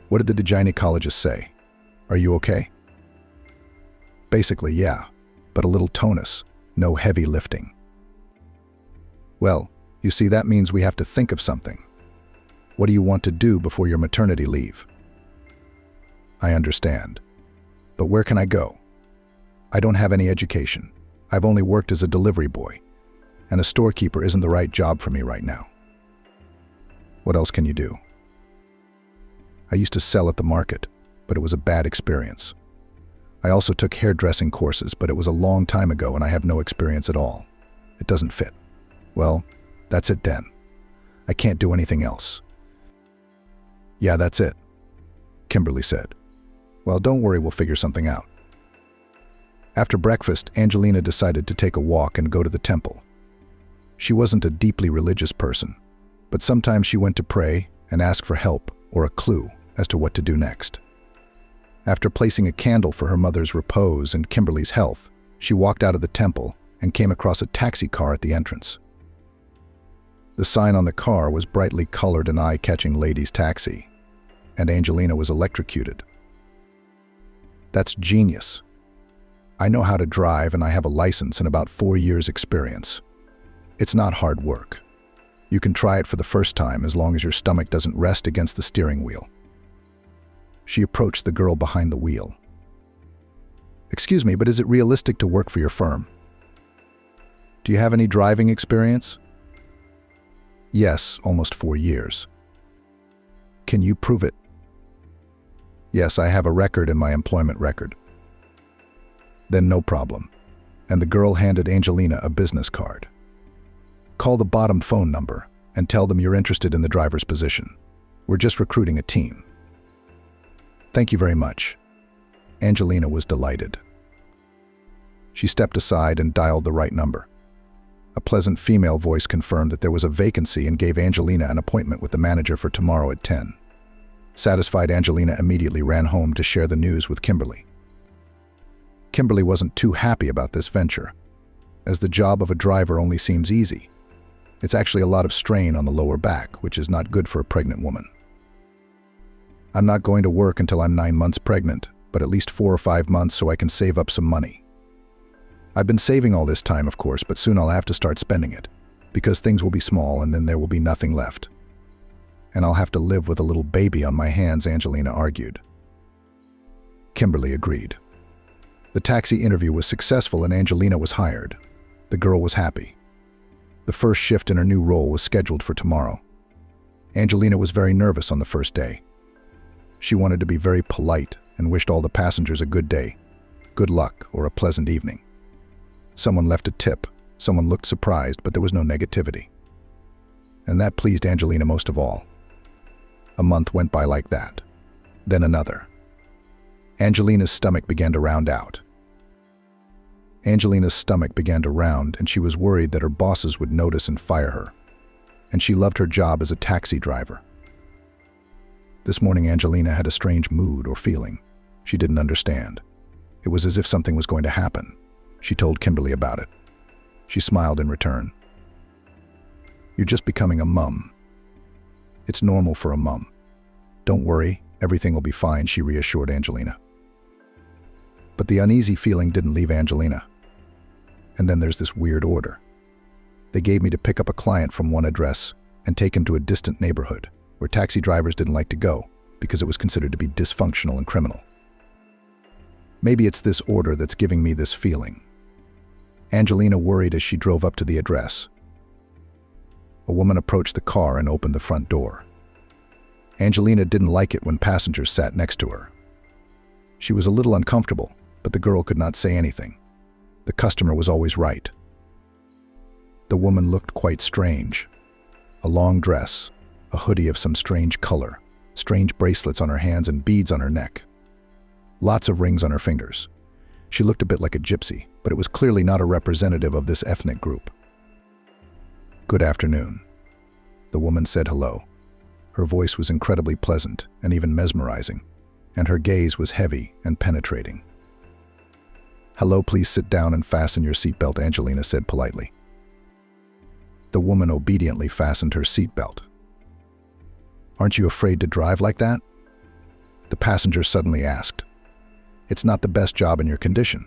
What did the gynecologist say? Are you okay? Basically, yeah, but a little tonus, no heavy lifting. Well, you see, that means we have to think of something. What do you want to do before your maternity leave? I understand. But where can I go? I don't have any education. I've only worked as a delivery boy, and a storekeeper isn't the right job for me right now. What else can you do? I used to sell at the market, but it was a bad experience. I also took hairdressing courses, but it was a long time ago and I have no experience at all. It doesn't fit. Well, that's it then. I can't do anything else. Yeah, that's it, Kimberly said. Well, don't worry, we'll figure something out. After breakfast, Angelina decided to take a walk and go to the temple. She wasn't a deeply religious person, but sometimes she went to pray and ask for help or a clue as to what to do next. After placing a candle for her mother's repose and Kimberly's health, she walked out of the temple and came across a taxi car at the entrance. The sign on the car was brightly colored and eye-catching ladies' taxi, and Angelina was electrocuted. That's genius. I know how to drive and I have a license and about 4 years' experience. It's not hard work. You can try it for the first time as long as your stomach doesn't rest against the steering wheel. She approached the girl behind the wheel. Excuse me, but is it realistic to work for your firm? Do you have any driving experience? Yes, almost 4 years. Can you prove it? Yes, I have a record in my employment record. Then no problem. And the girl handed Angelina a business card. Call the bottom phone number and tell them you're interested in the driver's position. We're just recruiting a team. Thank you very much. Angelina was delighted. She stepped aside and dialed the right number. A pleasant female voice confirmed that there was a vacancy and gave Angelina an appointment with the manager for tomorrow at 10. Satisfied, Angelina immediately ran home to share the news with Kimberly. Kimberly wasn't too happy about this venture, as the job of a driver only seems easy. It's actually a lot of strain on the lower back, which is not good for a pregnant woman. I'm not going to work until I'm 9 months pregnant, but at least 4 or 5 months so I can save up some money. I've been saving all this time, of course, but soon I'll have to start spending it, because things will be small and then there will be nothing left. And I'll have to live with a little baby on my hands, Angelina argued. Kimberly agreed. The taxi interview was successful and Angelina was hired. The girl was happy. The first shift in her new role was scheduled for tomorrow. Angelina was very nervous on the first day. She wanted to be very polite and wished all the passengers a good day, good luck, or a pleasant evening. Someone left a tip, someone looked surprised, but there was no negativity. And that pleased Angelina most of all. A month went by like that. Then another. Angelina's stomach began to round out. Angelina's stomach began to round, and she was worried that her bosses would notice and fire her. And she loved her job as a taxi driver. This morning, Angelina had a strange mood or feeling. She didn't understand. It was as if something was going to happen. She told Kimberly about it. She smiled in return. You're just becoming a mum. It's normal for a mum. Don't worry, everything will be fine, she reassured Angelina. But the uneasy feeling didn't leave Angelina. And then there's this weird order. They gave me to pick up a client from one address and take him to a distant neighborhood where taxi drivers didn't like to go because it was considered to be dysfunctional and criminal. Maybe it's this order that's giving me this feeling. Angelina worried as she drove up to the address. A woman approached the car and opened the front door. Angelina didn't like it when passengers sat next to her. She was a little uncomfortable, but the girl could not say anything. The customer was always right. The woman looked quite strange. A long dress, a hoodie of some strange color, strange bracelets on her hands and beads on her neck. Lots of rings on her fingers. She looked a bit like a gypsy, but it was clearly not a representative of this ethnic group. "Good afternoon." The woman said hello. Her voice was incredibly pleasant and even mesmerizing, and her gaze was heavy and penetrating. "Hello, please sit down and fasten your seatbelt," Angelina said politely. The woman obediently fastened her seatbelt. "Aren't you afraid to drive like that?" the passenger suddenly asked. "It's not the best job in your condition."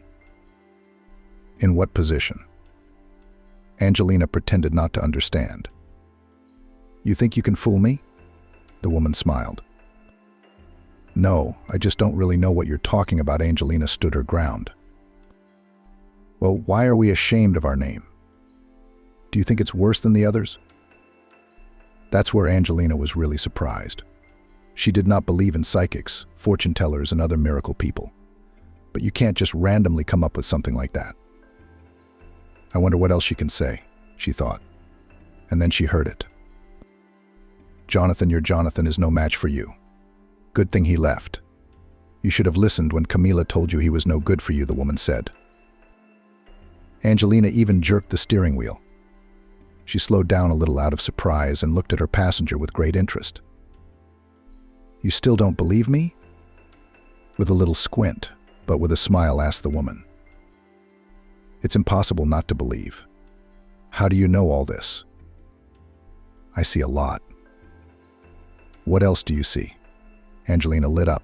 "In what position?" Angelina pretended not to understand. "You think you can fool me?" The woman smiled. "No, I just don't really know what you're talking about." Angelina stood her ground. "Well, why are we ashamed of our name? Do you think it's worse than the others?" That's where Angelina was really surprised. She did not believe in psychics, fortune tellers, and other miracle people. But you can't just randomly come up with something like that. "I wonder what else she can say," she thought. And then she heard it. "Jonathan, your Jonathan is no match for you. Good thing he left. You should have listened when Camila told you he was no good for you," the woman said. Angelina even jerked the steering wheel. She slowed down a little out of surprise and looked at her passenger with great interest. "You still don't believe me?" With a little squint, but with a smile, asked the woman. "It's impossible not to believe. How do you know all this?" "I see a lot." "What else do you see?" Angelina lit up.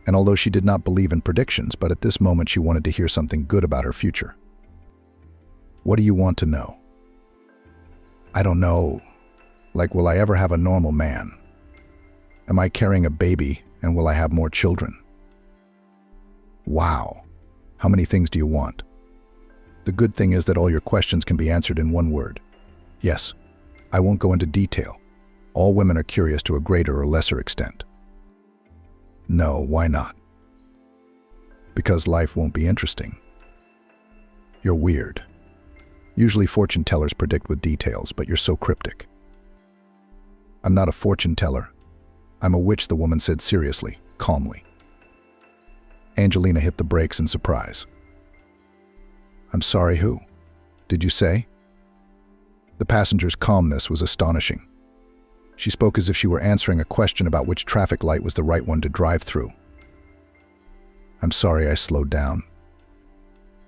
And although she did not believe in predictions, but at this moment she wanted to hear something good about her future. "What do you want to know?" "I don't know. Like, will I ever have a normal man? Am I carrying a baby, and will I have more children?" "Wow. How many things do you want?" "The good thing is that all your questions can be answered in one word. Yes. I won't go into detail. All women are curious to a greater or lesser extent." "No, why not?" "Because life won't be interesting." "You're weird. Usually fortune tellers predict with details, but you're so cryptic." "I'm not a fortune teller. I'm a witch," the woman said seriously, calmly. Angelina hit the brakes in surprise. "I'm sorry, who? Did you say?" The passenger's calmness was astonishing. She spoke as if she were answering a question about which traffic light was the right one to drive through. "I'm sorry I slowed down.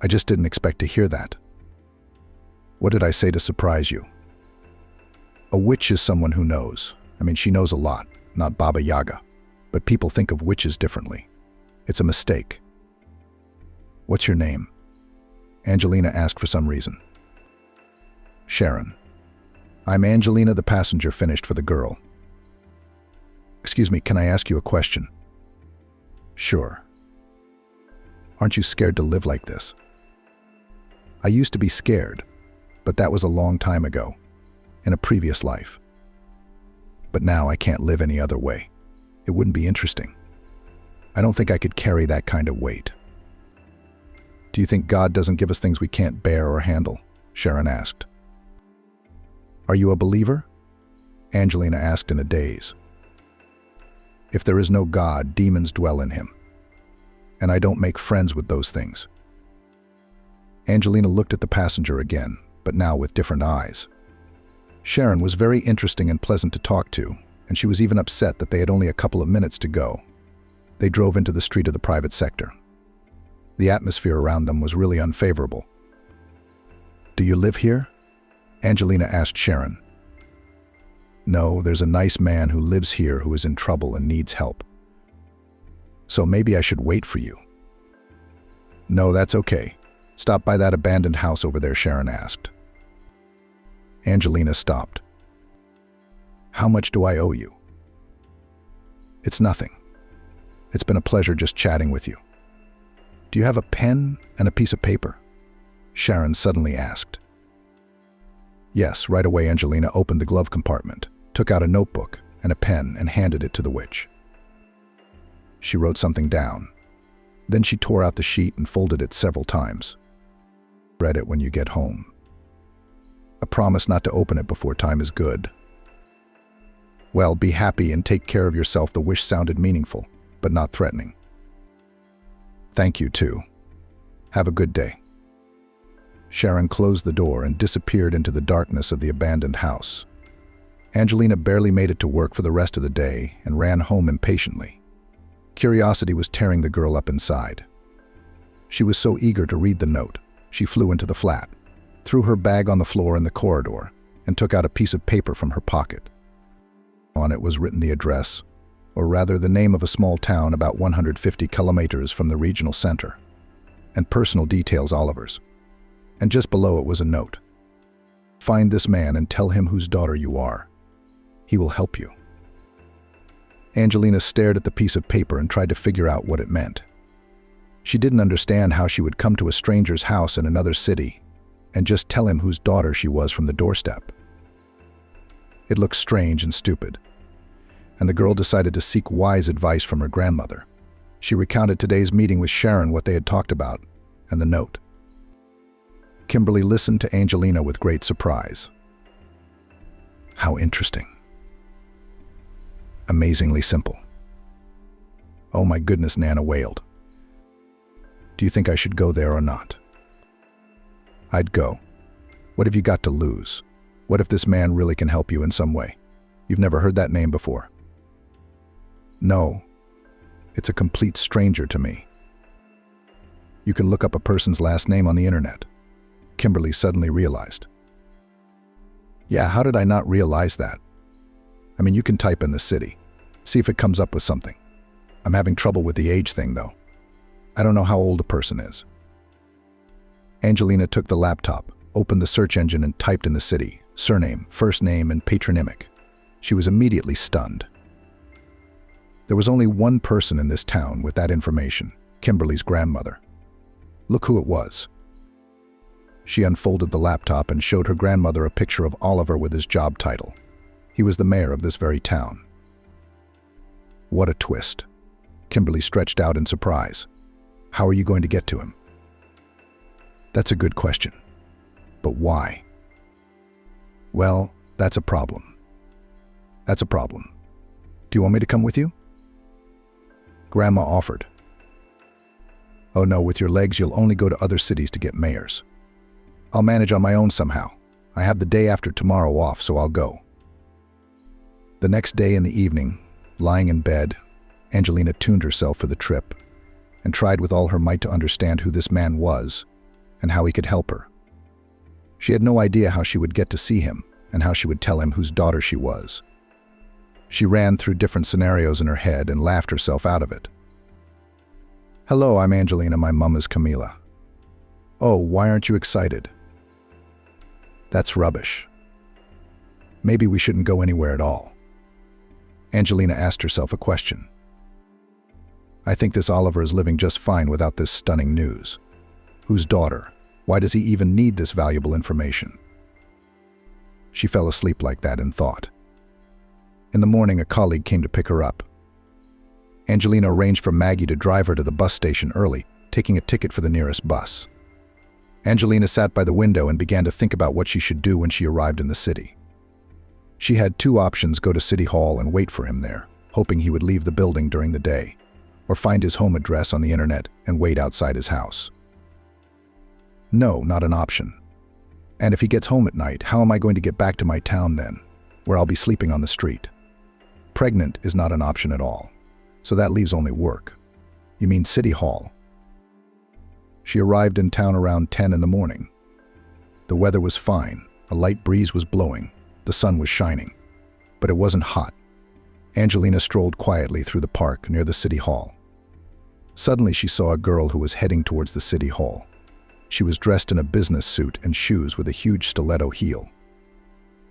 I just didn't expect to hear that." "What did I say to surprise you?" "A witch is someone who knows. I mean, she knows a lot, not Baba Yaga. But people think of witches differently. It's a mistake." "What's your name?" Angelina asked for some reason. "Sharon." "I'm Angelina," the passenger finished for the girl. "Excuse me, can I ask you a question?" "Sure." "Aren't you scared to live like this?" "I used to be scared, but that was a long time ago, in a previous life. But now I can't live any other way. It wouldn't be interesting. I don't think I could carry that kind of weight." "Do you think God doesn't give us things we can't bear or handle?" Sharon asked. "Are you a believer?" Angelina asked in a daze. "If there is no God, demons dwell in him. And I don't make friends with those things." Angelina looked at the passenger again, but now with different eyes. Sharon was very interesting and pleasant to talk to, and she was even upset that they had only a couple of minutes to go. They drove into the street of the private sector. The atmosphere around them was really unfavorable. "Do you live here?" Angelina asked Sharon. "No, there's a nice man who lives here who is in trouble and needs help. So maybe I should wait for you." "No, that's okay. Stop by that abandoned house over there," Sharon asked. Angelina stopped. "How much do I owe you?" "It's nothing. It's been a pleasure just chatting with you. Do you have a pen and a piece of paper?" Sharon suddenly asked. "Yes," right away Angelina opened the glove compartment, took out a notebook and a pen and handed it to the witch. She wrote something down. Then she tore out the sheet and folded it several times. "Read it when you get home. A promise not to open it before time is good." Well, be happy and take care of yourself. The wish sounded meaningful, but not threatening. Thank you, too. Have a good day. Sharon closed the door and disappeared into the darkness of the abandoned house. Angelina barely made it to work for the rest of the day and ran home impatiently. Curiosity was tearing the girl up inside. She was so eager to read the note, she flew into the flat, threw her bag on the floor in the corridor, and took out a piece of paper from her pocket. On it was written the address, or rather the name of a small town about 150 kilometers from the regional center, and personal details Oliver's. And just below it was a note. Find this man and tell him whose daughter you are. He will help you. Angelina stared at the piece of paper and tried to figure out what it meant. She didn't understand how she would come to a stranger's house in another city and just tell him whose daughter she was from the doorstep. It looked strange and stupid, and the girl decided to seek wise advice from her grandmother. She recounted today's meeting with Sharon, what they had talked about, and the note. Kimberly listened to Angelina with great surprise. How interesting. Amazingly simple. Oh my goodness, Nana wailed. Do you think I should go there or not? I'd go. What have you got to lose? What if this man really can help you in some way? You've never heard that name before. No. It's a complete stranger to me. You can look up a person's last name on the internet. Kimberly suddenly realized. Yeah, how did I not realize that? I mean, you can type in the city, see if it comes up with something. I'm having trouble with the age thing, though. I don't know how old a person is. Angelina took the laptop, opened the search engine and typed in the city, surname, first name, and patronymic. She was immediately stunned. There was only one person in this town with that information, Kimberly's grandmother. Look who it was. She unfolded the laptop and showed her grandmother a picture of Oliver with his job title. He was the mayor of this very town. What a twist. Kimberly stretched out in surprise. How are you going to get to him? That's a good question. But why? Well, that's a problem. That's a problem. Do you want me to come with you? Grandma offered. Oh no, with your legs you'll only go to other cities to get mayors. I'll manage on my own somehow. I have the day after tomorrow off, so I'll go. The next day in the evening, lying in bed, Angelina tuned herself for the trip and tried with all her might to understand who this man was and how he could help her. She had no idea how she would get to see him and how she would tell him whose daughter she was. She ran through different scenarios in her head and laughed herself out of it. Hello, I'm Angelina. My mom is Camila. Oh, why aren't you excited? That's rubbish. Maybe we shouldn't go anywhere at all. Angelina asked herself a question. I think this Oliver is living just fine without this stunning news. Whose daughter? Why does he even need this valuable information? She fell asleep like that in thought. In the morning, a colleague came to pick her up. Angelina arranged for Maggie to drive her to the bus station early, taking a ticket for the nearest bus. Angelina sat by the window and began to think about what she should do when she arrived in the city. She had two options: go to City Hall and wait for him there, hoping he would leave the building during the day, or find his home address on the internet and wait outside his house. No, not an option. And if he gets home at night, how am I going to get back to my town then, where I'll be sleeping on the street? Pregnant is not an option at all, so that leaves only work. You mean City Hall? She arrived in town around 10 in the morning. The weather was fine, a light breeze was blowing, the sun was shining, but it wasn't hot. Angelina strolled quietly through the park near the City Hall. Suddenly she saw a girl who was heading towards the City Hall. She was dressed in a business suit and shoes with a huge stiletto heel.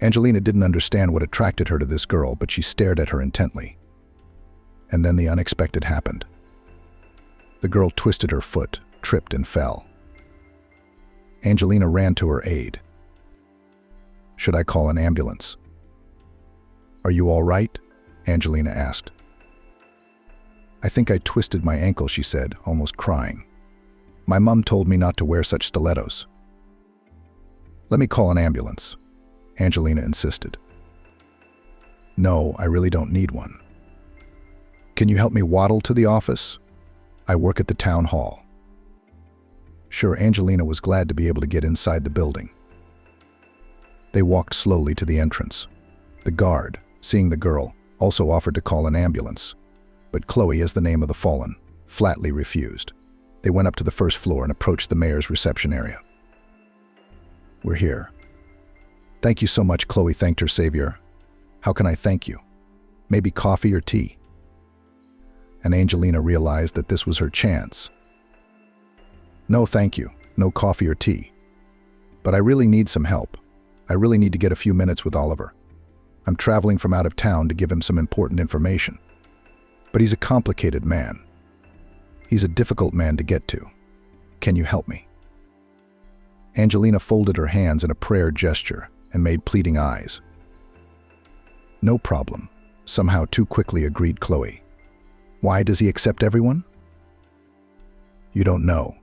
Angelina didn't understand what attracted her to this girl, but she stared at her intently. And then the unexpected happened. The girl twisted her foot, tripped and fell. Angelina ran to her aid. Should I call an ambulance? Are you all right? Angelina asked. I think I twisted my ankle, she said, almost crying. My mom told me not to wear such stilettos. Let me call an ambulance, Angelina insisted. No, I really don't need one. Can you help me waddle to the office? I work at the town hall. Sure, Angelina was glad to be able to get inside the building. They walked slowly to the entrance. The guard, seeing the girl, also offered to call an ambulance, but Chloe, as the name of the fallen, flatly refused. They went up to the first floor and approached the mayor's reception area. We're here. Thank you so much, Chloe thanked her savior. How can I thank you? Maybe coffee or tea? And Angelina realized that this was her chance. No, thank you. No coffee or tea. But I really need some help. I really need to get a few minutes with Oliver. I'm traveling from out of town to give him some important information. But he's a complicated man. He's a difficult man to get to. Can you help me? Angelina folded her hands in a prayer gesture and made pleading eyes. No problem, somehow too quickly agreed Chloe. Why does he accept everyone? You don't know.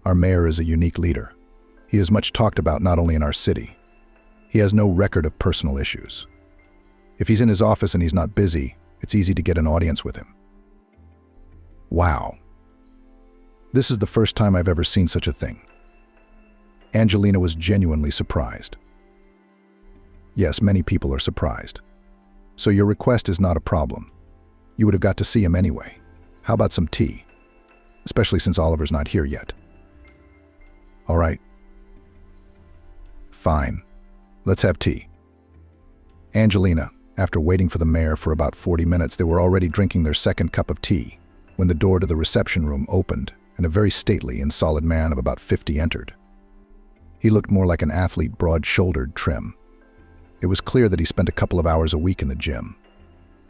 Our mayor is a unique leader. He is much talked about not only in our city. He has no record of personal issues. If he's in his office and he's not busy, it's easy to get an audience with him. Wow. This is the first time I've ever seen such a thing. Angelina was genuinely surprised. Yes, many people are surprised. So your request is not a problem. You would have got to see him anyway. How about some tea? Especially since Oliver's not here yet. All right. Fine. Let's have tea. Angelina, after waiting for the mayor for about 40 minutes, they were already drinking their second cup of tea when the door to the reception room opened and a very stately and solid man of about 50 entered. He looked more like an athlete, broad-shouldered, trim. It was clear that he spent a couple of hours a week in the gym.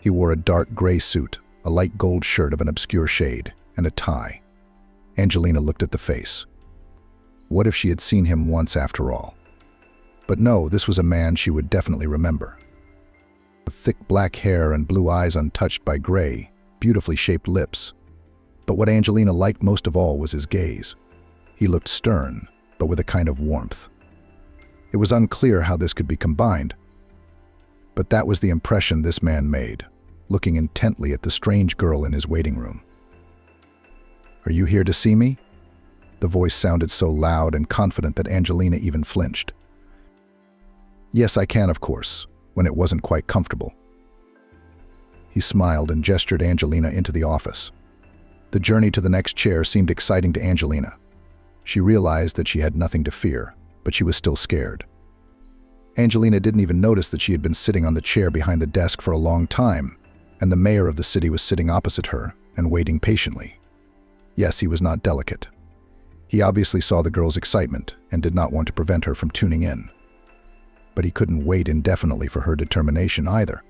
He wore a dark gray suit, a light gold shirt of an obscure shade, and a tie. Angelina looked at the face. What if she had seen him once after all? But no, this was a man she would definitely remember. With thick black hair and blue eyes untouched by gray, beautifully shaped lips. But what Angelina liked most of all was his gaze. He looked stern, but with a kind of warmth. It was unclear how this could be combined, but that was the impression this man made, looking intently at the strange girl in his waiting room. Are you here to see me? The voice sounded so loud and confident that Angelina even flinched. Yes, I can, of course, when it wasn't quite comfortable. He smiled and gestured Angelina into the office. The journey to the next chair seemed exciting to Angelina. She realized that she had nothing to fear, but she was still scared. Angelina didn't even notice that she had been sitting on the chair behind the desk for a long time, and the mayor of the city was sitting opposite her and waiting patiently. Yes, he was not delicate. He obviously saw the girl's excitement and did not want to prevent her from tuning in. But he couldn't wait indefinitely for her determination either.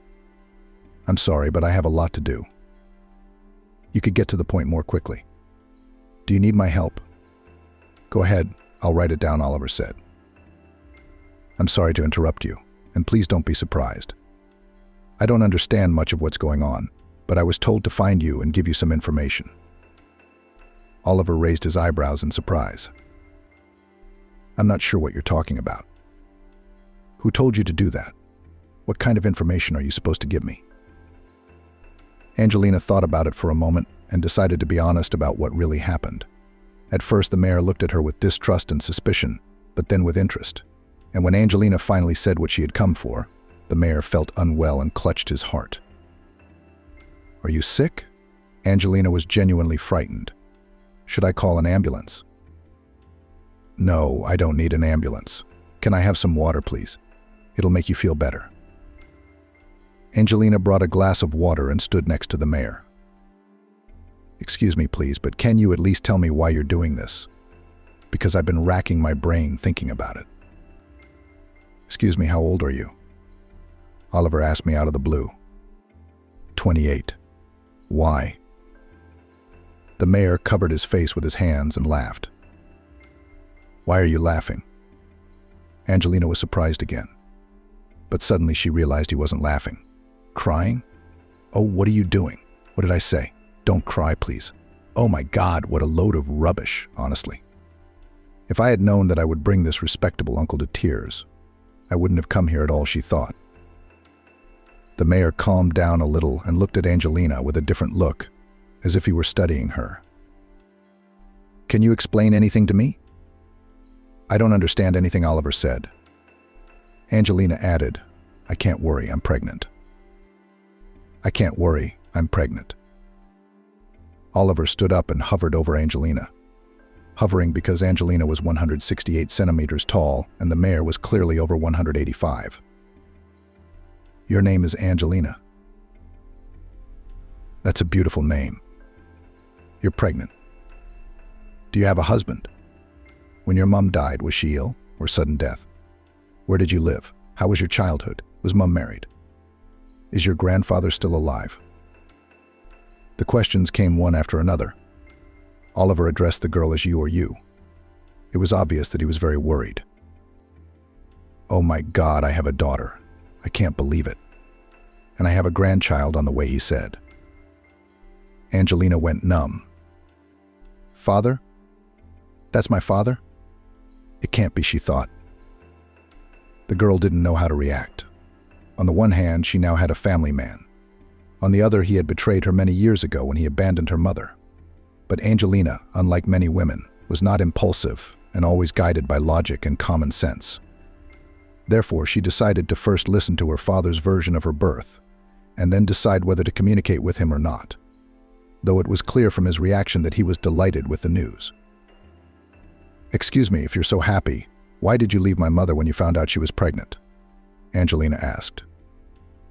I'm sorry, but I have a lot to do. You could get to the point more quickly. Do you need my help? Go ahead, I'll write it down, Oliver said. I'm sorry to interrupt you, and please don't be surprised. I don't understand much of what's going on, but I was told to find you and give you some information. Oliver raised his eyebrows in surprise. I'm not sure what you're talking about. Who told you to do that? What kind of information are you supposed to give me? Angelina thought about it for a moment and decided to be honest about what really happened. At first, the mayor looked at her with distrust and suspicion, but then with interest. And when Angelina finally said what she had come for, the mayor felt unwell and clutched his heart. Are you sick? Angelina was genuinely frightened. Should I call an ambulance? No, I don't need an ambulance. Can I have some water, please? It'll make you feel better. Angelina brought a glass of water and stood next to the mayor. Excuse me, please, but can you at least tell me why you're doing this? Because I've been racking my brain thinking about it. Excuse me, how old are you? Oliver asked me out of the blue. 28. Why? The mayor covered his face with his hands and laughed. Why are you laughing? Angelina was surprised again. But suddenly she realized he wasn't laughing. Crying? Oh, what are you doing? What did I say? Don't cry, please. Oh my God, what a load of rubbish, honestly. If I had known that I would bring this respectable uncle to tears, I wouldn't have come here at all, she thought. The mayor calmed down a little and looked at Angelina with a different look, as if he were studying her. "Can you explain anything to me?" "I don't understand anything Oliver said." Angelina added, "I can't worry, I'm pregnant." "I can't worry, I'm pregnant." Oliver stood up and hovered over Angelina. Hovering because Angelina was 168 centimeters tall and the mayor was clearly over 185. "Your name is Angelina." "That's a beautiful name." "You're pregnant." "Do you have a husband?" "When your mom died, was she ill or sudden death? Where did you live? How was your childhood? Was mom married? Is your grandfather still alive?" The questions came one after another. Oliver addressed the girl as you or you. It was obvious that he was very worried. "Oh my God, I have a daughter. I can't believe it. And I have a grandchild on the way," he said. Angelina went numb. "Father? That's my father? It can't be," she thought. The girl didn't know how to react. On the one hand, she now had a family man. On the other, he had betrayed her many years ago when he abandoned her mother. But Angelina, unlike many women, was not impulsive and always guided by logic and common sense. Therefore, she decided to first listen to her father's version of her birth, and then decide whether to communicate with him or not, though it was clear from his reaction that he was delighted with the news. "Excuse me, if you're so happy, why did you leave my mother when you found out she was pregnant?" Angelina asked.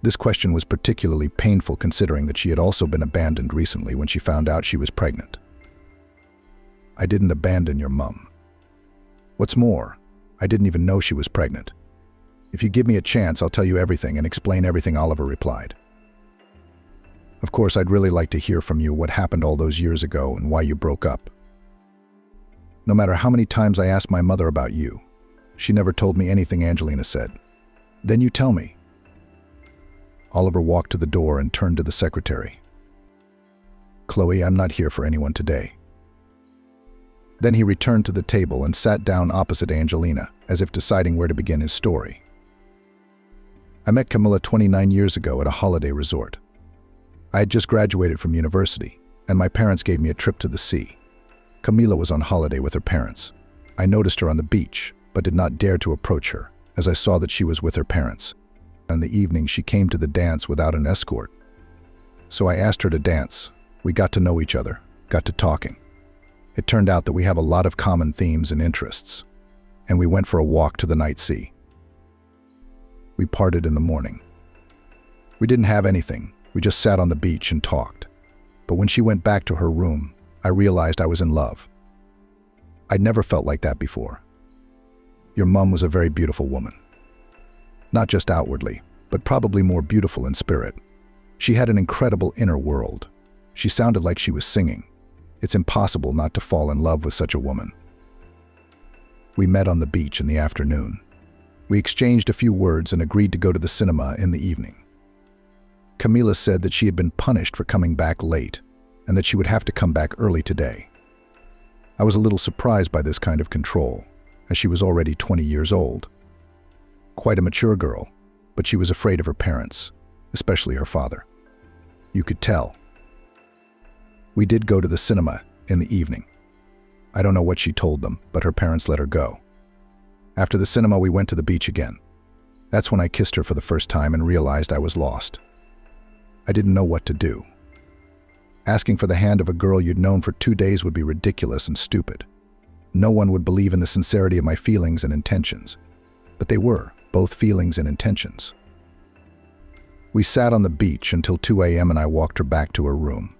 This question was particularly painful considering that she had also been abandoned recently when she found out she was pregnant. "I didn't abandon your mum. What's more, I didn't even know she was pregnant. If you give me a chance, I'll tell you everything and explain everything," Oliver replied. "Of course, I'd really like to hear from you what happened all those years ago and why you broke up. No matter how many times I asked my mother about you, she never told me anything," Angelina said. "Then you tell me." Oliver walked to the door and turned to the secretary. "Chloe, I'm not here for anyone today." Then he returned to the table and sat down opposite Angelina, as if deciding where to begin his story. "I met Camilla 29 years ago at a holiday resort. I had just graduated from university, and my parents gave me a trip to the sea. Camilla was on holiday with her parents. I noticed her on the beach, but did not dare to approach her, as I saw that she was with her parents. In the evening, she came to the dance without an escort. So I asked her to dance. We got to know each other, got to talking. It turned out that we have a lot of common themes and interests, and we went for a walk to the night sea. We parted in the morning. We didn't have anything, we just sat on the beach and talked. But when she went back to her room, I realized I was in love. I'd never felt like that before. Your mum was a very beautiful woman. Not just outwardly, but probably more beautiful in spirit. She had an incredible inner world. She sounded like she was singing. It's impossible not to fall in love with such a woman. We met on the beach in the afternoon. We exchanged a few words and agreed to go to the cinema in the evening. Camila said that she had been punished for coming back late, and that she would have to come back early today. I was a little surprised by this kind of control, as she was already 20 years old. Quite a mature girl, but she was afraid of her parents, especially her father. You could tell. We did go to the cinema in the evening. I don't know what she told them, but her parents let her go. After the cinema, we went to the beach again. That's when I kissed her for the first time and realized I was lost. I didn't know what to do. Asking for the hand of a girl you'd known for 2 days would be ridiculous and stupid. No one would believe in the sincerity of my feelings and intentions. But they were, both feelings and intentions. We sat on the beach until 2 a.m. and I walked her back to her room.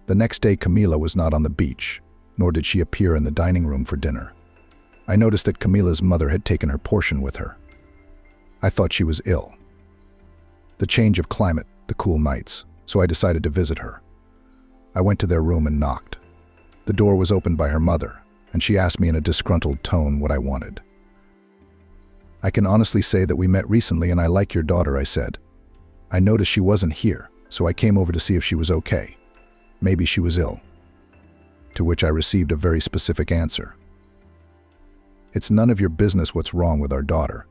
The next day, Camila was not on the beach, nor did she appear in the dining room for dinner. I noticed that Camila's mother had taken her portion with her. I thought she was ill. The change of climate, the cool nights, so I decided to visit her. I went to their room and knocked. The door was opened by her mother, and she asked me in a disgruntled tone what I wanted. "I can honestly say that we met recently and I like your daughter," I said. "I noticed she wasn't here, so I came over to see if she was okay. Maybe she was ill." To which I received a very specific answer. "It's none of your business what's wrong with our daughter.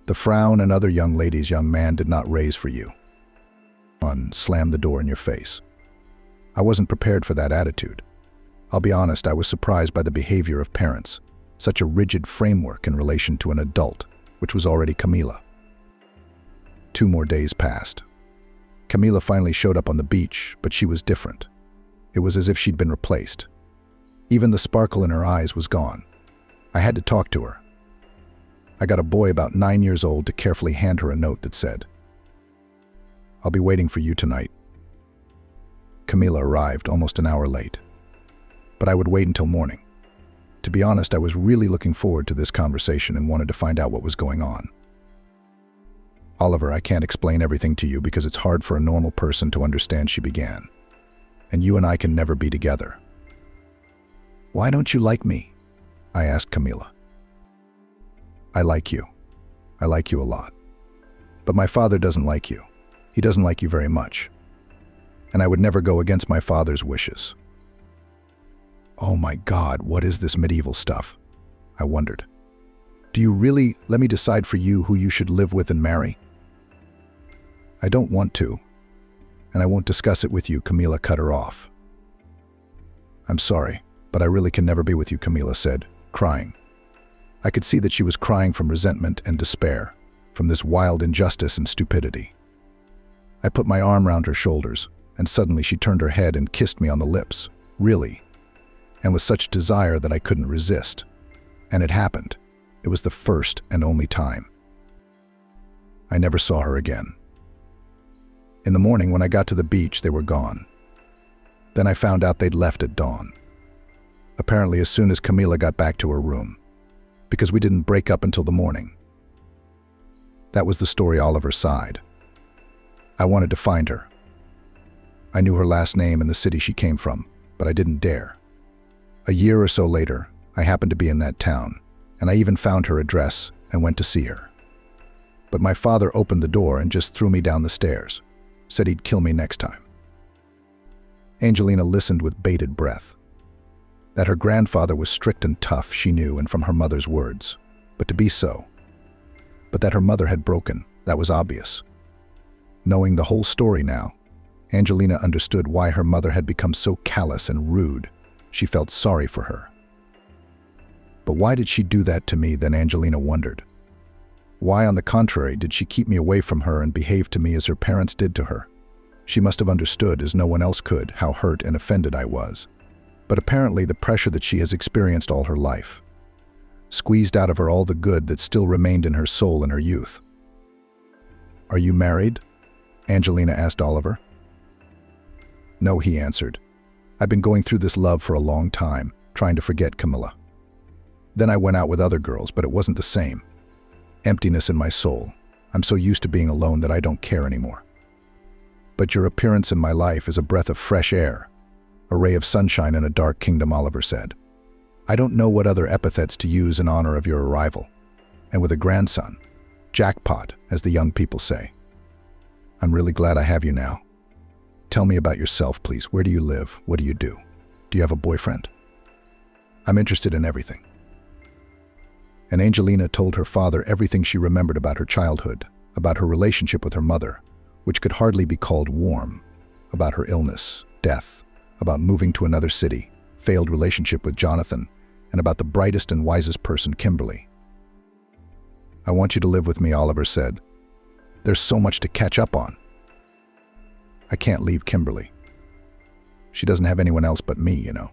The frown and other young ladies young man did not raise for you. One slammed the door in your face. I wasn't prepared for that attitude. I'll be honest, I was surprised by the behavior of parents, such a rigid framework in relation to an adult, which was already Camila. 2 more days passed. Camila finally showed up on the beach, but she was different. It was as if she'd been replaced. Even the sparkle in her eyes was gone. I had to talk to her. I got a boy about 9 years old to carefully hand her a note that said, "I'll be waiting for you tonight." Camila arrived almost an hour late, but I would wait until morning. To be honest, I was really looking forward to this conversation and wanted to find out what was going on. "Oliver, I can't explain everything to you because it's hard for a normal person to understand," she began. "And you and I can never be together." "Why don't you like me?" I asked Camila. "I like you. I like you a lot. But my father doesn't like you. He doesn't like you very much. And I would never go against my father's wishes." Oh my God, what is this medieval stuff? I wondered. "Do you really let me decide for you who you should live with and marry?" "I don't want to, and I won't discuss it with you," Camila cut her off. "I'm sorry, but I really can never be with you," Camila said, crying. I could see that she was crying from resentment and despair, from this wild injustice and stupidity. I put my arm round her shoulders, and suddenly she turned her head and kissed me on the lips, really, and with such desire that I couldn't resist. And it happened. It was the first and only time. I never saw her again. In the morning, when I got to the beach, they were gone. Then I found out they'd left at dawn. Apparently as soon as Camila got back to her room, because we didn't break up until the morning. That was the story. Oliver sighed. I wanted to find her. I knew her last name and the city she came from, but I didn't dare. A year or so later, I happened to be in that town, and I even found her address and went to see her. But my father opened the door and just threw me down the stairs, said he'd kill me next time. Angelina listened with bated breath. That her grandfather was strict and tough, she knew, and from her mother's words. But to be so. But that her mother had broken, that was obvious. Knowing the whole story now, Angelina understood why her mother had become so callous and rude. She felt sorry for her. But why did she do that to me, then Angelina wondered. Why, on the contrary, did she keep me away from her and behave to me as her parents did to her? She must have understood, as no one else could, how hurt and offended I was. But apparently the pressure that she has experienced all her life squeezed out of her all the good that still remained in her soul in her youth. "Are you married?" Angelina asked Oliver. "No," he answered. "I've been going through this love for a long time, trying to forget Camila. Then I went out with other girls, but it wasn't the same. Emptiness in my soul. I'm so used to being alone that I don't care anymore. But your appearance in my life is a breath of fresh air, a ray of sunshine in a dark kingdom," Oliver said. "I don't know what other epithets to use in honor of your arrival. And with a grandson, jackpot, as the young people say. I'm really glad I have you now. Tell me about yourself, please. Where do you live? What do you do? Do you have a boyfriend? I'm interested in everything." And Angelina told her father everything she remembered about her childhood, about her relationship with her mother, which could hardly be called warm, about her illness, death, about moving to another city, failed relationship with Jonathan, and about the brightest and wisest person, Kimberly. "I want you to live with me," Oliver said. "There's so much to catch up on. I can't leave Kimberly. She doesn't have anyone else but me, you know.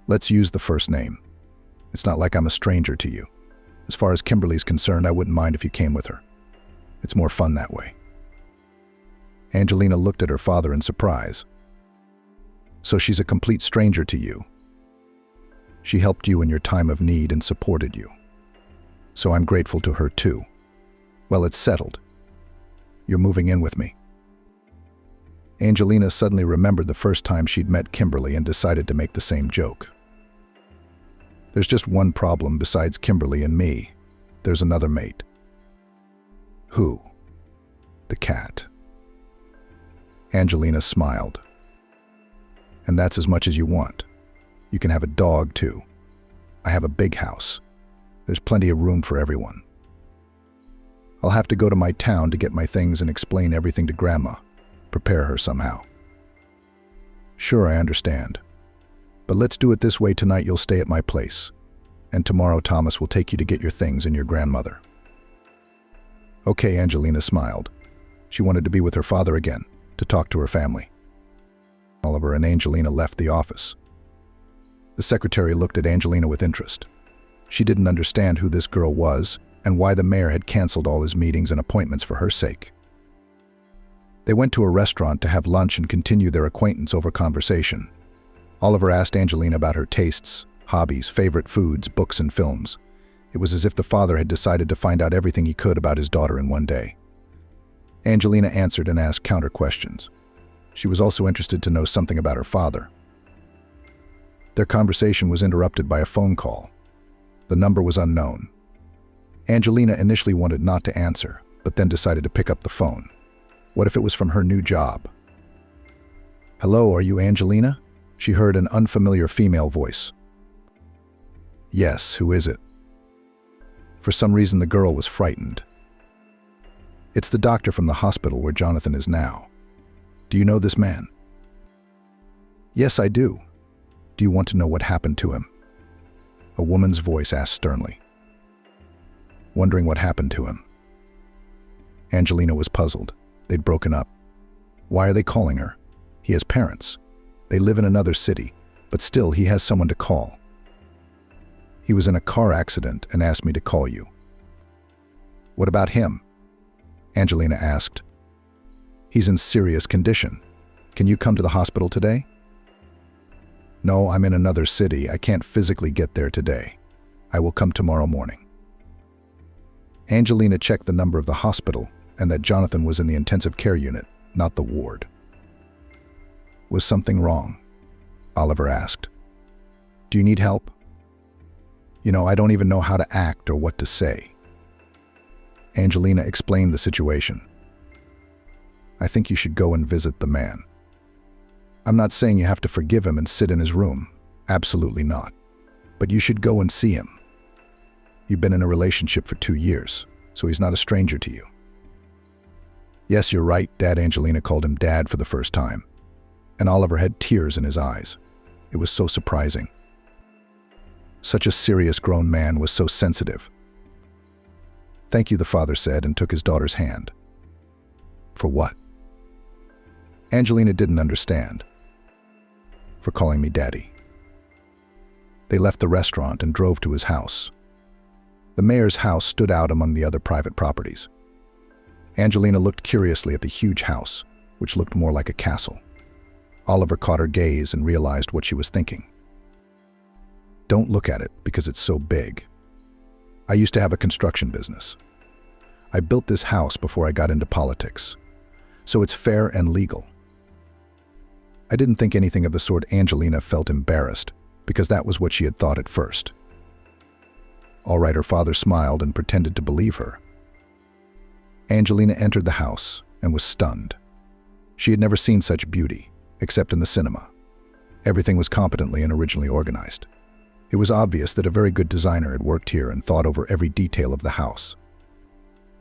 Let's use the first name. It's not like I'm a stranger to you. As far as Kimberly's concerned, I wouldn't mind if you came with her. It's more fun that way." Angelina looked at her father in surprise. "So she's a complete stranger to you. She helped you in your time of need and supported you. So I'm grateful to her too. Well, it's settled. You're moving in with me." Angelina suddenly remembered the first time she'd met Kimberly and decided to make the same joke. "There's just one problem besides Kimberly and me. There's another mate." "Who?" "The cat." Angelina smiled. "And that's as much as you want. You can have a dog too. I have a big house. There's plenty of room for everyone." I'll have to go to my town to get my things and explain everything to Grandma. Prepare her somehow. Sure, I understand. But let's do it this way. Tonight you'll stay at my place. And tomorrow Thomas will take you to get your things and your grandmother. Okay, Angelina smiled. She wanted to be with her father again, to talk to her family. Oliver and Angelina left the office. The secretary looked at Angelina with interest. She didn't understand who this girl was and why the mayor had canceled all his meetings and appointments for her sake. They went to a restaurant to have lunch and continue their acquaintance over conversation. Oliver asked Angelina about her tastes, hobbies, favorite foods, books, and films. It was as if the father had decided to find out everything he could about his daughter in one day. Angelina answered and asked counter questions. She was also interested to know something about her father. Their conversation was interrupted by a phone call. The number was unknown. Angelina initially wanted not to answer, but then decided to pick up the phone. What if it was from her new job? "Hello, are you Angelina?" She heard an unfamiliar female voice. "Yes, who is it?" For some reason, the girl was frightened. "It's the doctor from the hospital where Jonathan is now. Do you know this man?" "Yes, I do. Do you want to know what happened to him?" A woman's voice asked sternly. Wondering what happened to him. Angelina was puzzled. They'd broken up. Why are they calling her? He has parents. They live in another city, but still he has someone to call. "He was in a car accident and asked me to call you." "What about him?" Angelina asked. "He's in serious condition. Can you come to the hospital today?" "No, I'm in another city. I can't physically get there today. I will come tomorrow morning." Angelina checked the number of the hospital and that Jonathan was in the intensive care unit, not the ward. "Was something wrong?" Oliver asked. "Do you need help?" I don't even know how to act or what to say." Angelina explained the situation. "I think you should go and visit the man. I'm not saying you have to forgive him and sit in his room. Absolutely not. But you should go and see him. You've been in a relationship for 2 years, so he's not a stranger to you." "Yes, you're right, Dad." Angelina called him Dad for the first time, and Oliver had tears in his eyes. It was so surprising. Such a serious grown man was so sensitive. "Thank you," the father said and took his daughter's hand. "For what?" Angelina didn't understand. "For calling me Daddy." They left the restaurant and drove to his house. The mayor's house stood out among the other private properties. Angelina looked curiously at the huge house, which looked more like a castle. Oliver caught her gaze and realized what she was thinking. "Don't look at it because it's so big. I used to have a construction business. I built this house before I got into politics, so it's fair and legal." I didn't think anything of the sort. Angelina felt embarrassed, because that was what she had thought at first. All right, her father smiled and pretended to believe her. Angelina entered the house and was stunned. She had never seen such beauty, except in the cinema. Everything was competently and originally organized. It was obvious that a very good designer had worked here and thought over every detail of the house.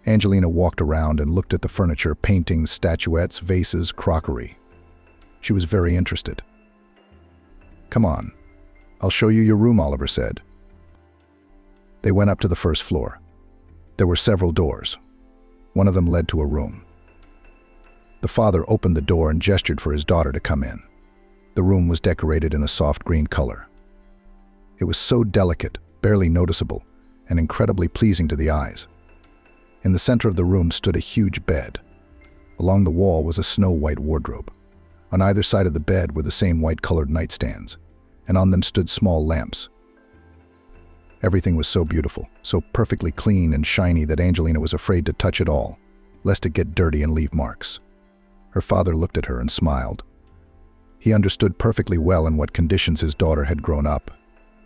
Angelina walked around and looked at the furniture, paintings, statuettes, vases, crockery. She was very interested. "Come on, I'll show you your room," Oliver said. They went up to the first floor. There were several doors. One of them led to a room. The father opened the door and gestured for his daughter to come in. The room was decorated in a soft green color. It was so delicate, barely noticeable, and incredibly pleasing to the eyes. In the center of the room stood a huge bed. Along the wall was a snow-white wardrobe. On either side of the bed were the same white-colored nightstands, and on them stood small lamps. Everything was so beautiful, so perfectly clean and shiny that Angelina was afraid to touch it all, lest it get dirty and leave marks. Her father looked at her and smiled. He understood perfectly well in what conditions his daughter had grown up,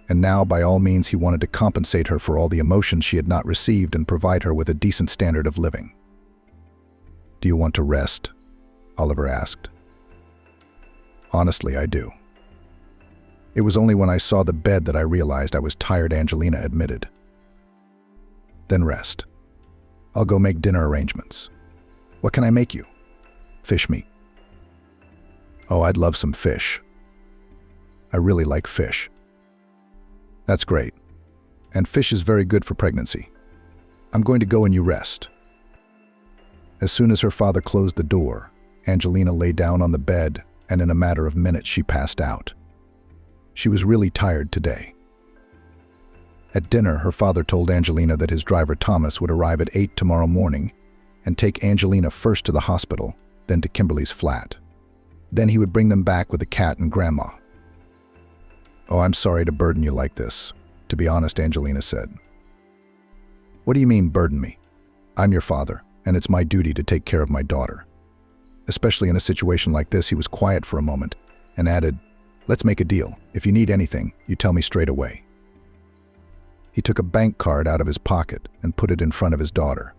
and now by all means he wanted to compensate her for all the emotions she had not received and provide her with a decent standard of living. "Do you want to rest?" Oliver asked. "Honestly, I do." "It was only when I saw the bed that I realized I was tired," Angelina admitted. "Then rest. I'll go make dinner arrangements. What can I make you? Fish meat. Oh, I'd love some fish. I really like fish. That's great. And fish is very good for pregnancy. I'm going to go and you rest. As soon as her father closed the door, Angelina lay down on the bed, and in a matter of minutes she passed out. She was really tired today. At dinner, her father told Angelina that his driver Thomas would arrive at 8 tomorrow morning and take Angelina first to the hospital, then to Kimberly's flat. Then he would bring them back with the cat and Grandma. Oh, I'm sorry to burden you like this, to be honest, Angelina said. What do you mean, burden me? I'm your father, and it's my duty to take care of my daughter. Especially in a situation like this, he was quiet for a moment and added, let's make a deal. If you need anything, you tell me straight away. He took a bank card out of his pocket and put it in front of his daughter.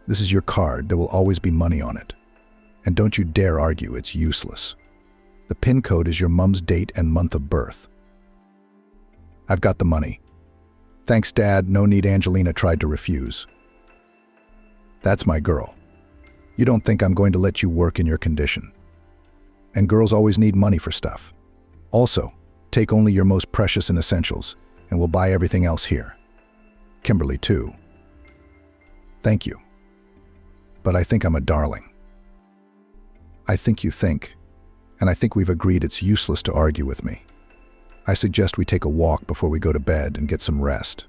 This is your card. There will always be money on it. And don't you dare argue, it's useless. The PIN code is your mom's date and month of birth. I've got the money. Thanks, Dad. No need, Angelina tried to refuse. That's my girl. You don't think I'm going to let you work in your condition. And girls always need money for stuff. Also, take only your most precious and essentials, and we'll buy everything else here. Kimberly, too. Thank you. But I think I'm a darling. I think you think, and I think we've agreed it's useless to argue with me. I suggest we take a walk before we go to bed and get some rest.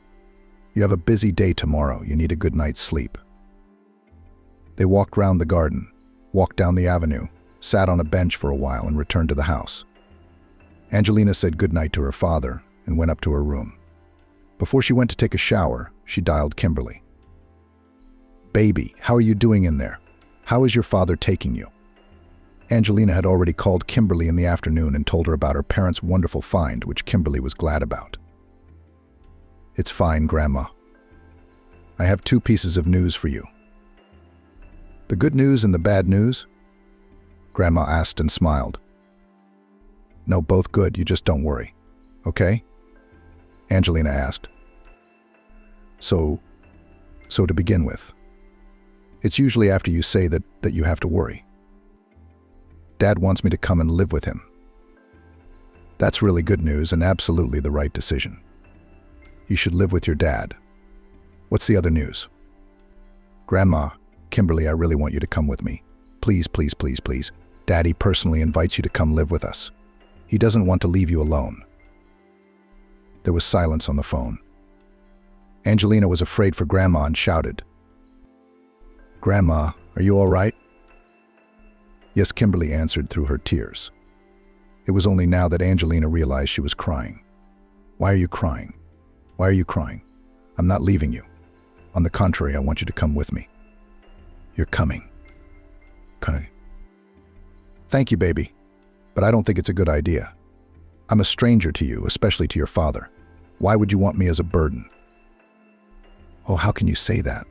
You have a busy day tomorrow. You need a good night's sleep. They walked round the garden, walked down the avenue, sat on a bench for a while, and returned to the house. Angelina said goodnight to her father and went up to her room. Before she went to take a shower, she dialed Kimberly. Baby, how are you doing in there? How is your father taking you? Angelina had already called Kimberly in the afternoon and told her about her parents' wonderful find, which Kimberly was glad about. It's fine, Grandma. I have 2 pieces of news for you. The good news and the bad news? Grandma asked and smiled. No, both good, you just don't worry. Okay? Angelina asked. So to begin with, it's usually after you say that you have to worry. Dad wants me to come and live with him. That's really good news and absolutely the right decision. You should live with your dad. What's the other news? Grandma, Kimberly, I really want you to come with me. Please, please, please, please. Daddy personally invites you to come live with us. He doesn't want to leave you alone. There was silence on the phone. Angelina was afraid for Grandma and shouted, Grandma, are you all right? Yes, Kimberly answered through her tears. It was only now that Angelina realized she was crying. Why are you crying? Why are you crying? I'm not leaving you. On the contrary, I want you to come with me. You're coming. Okay. Thank you, baby. But I don't think it's a good idea. I'm a stranger to you, especially to your father. Why would you want me as a burden? Oh, how can you say that?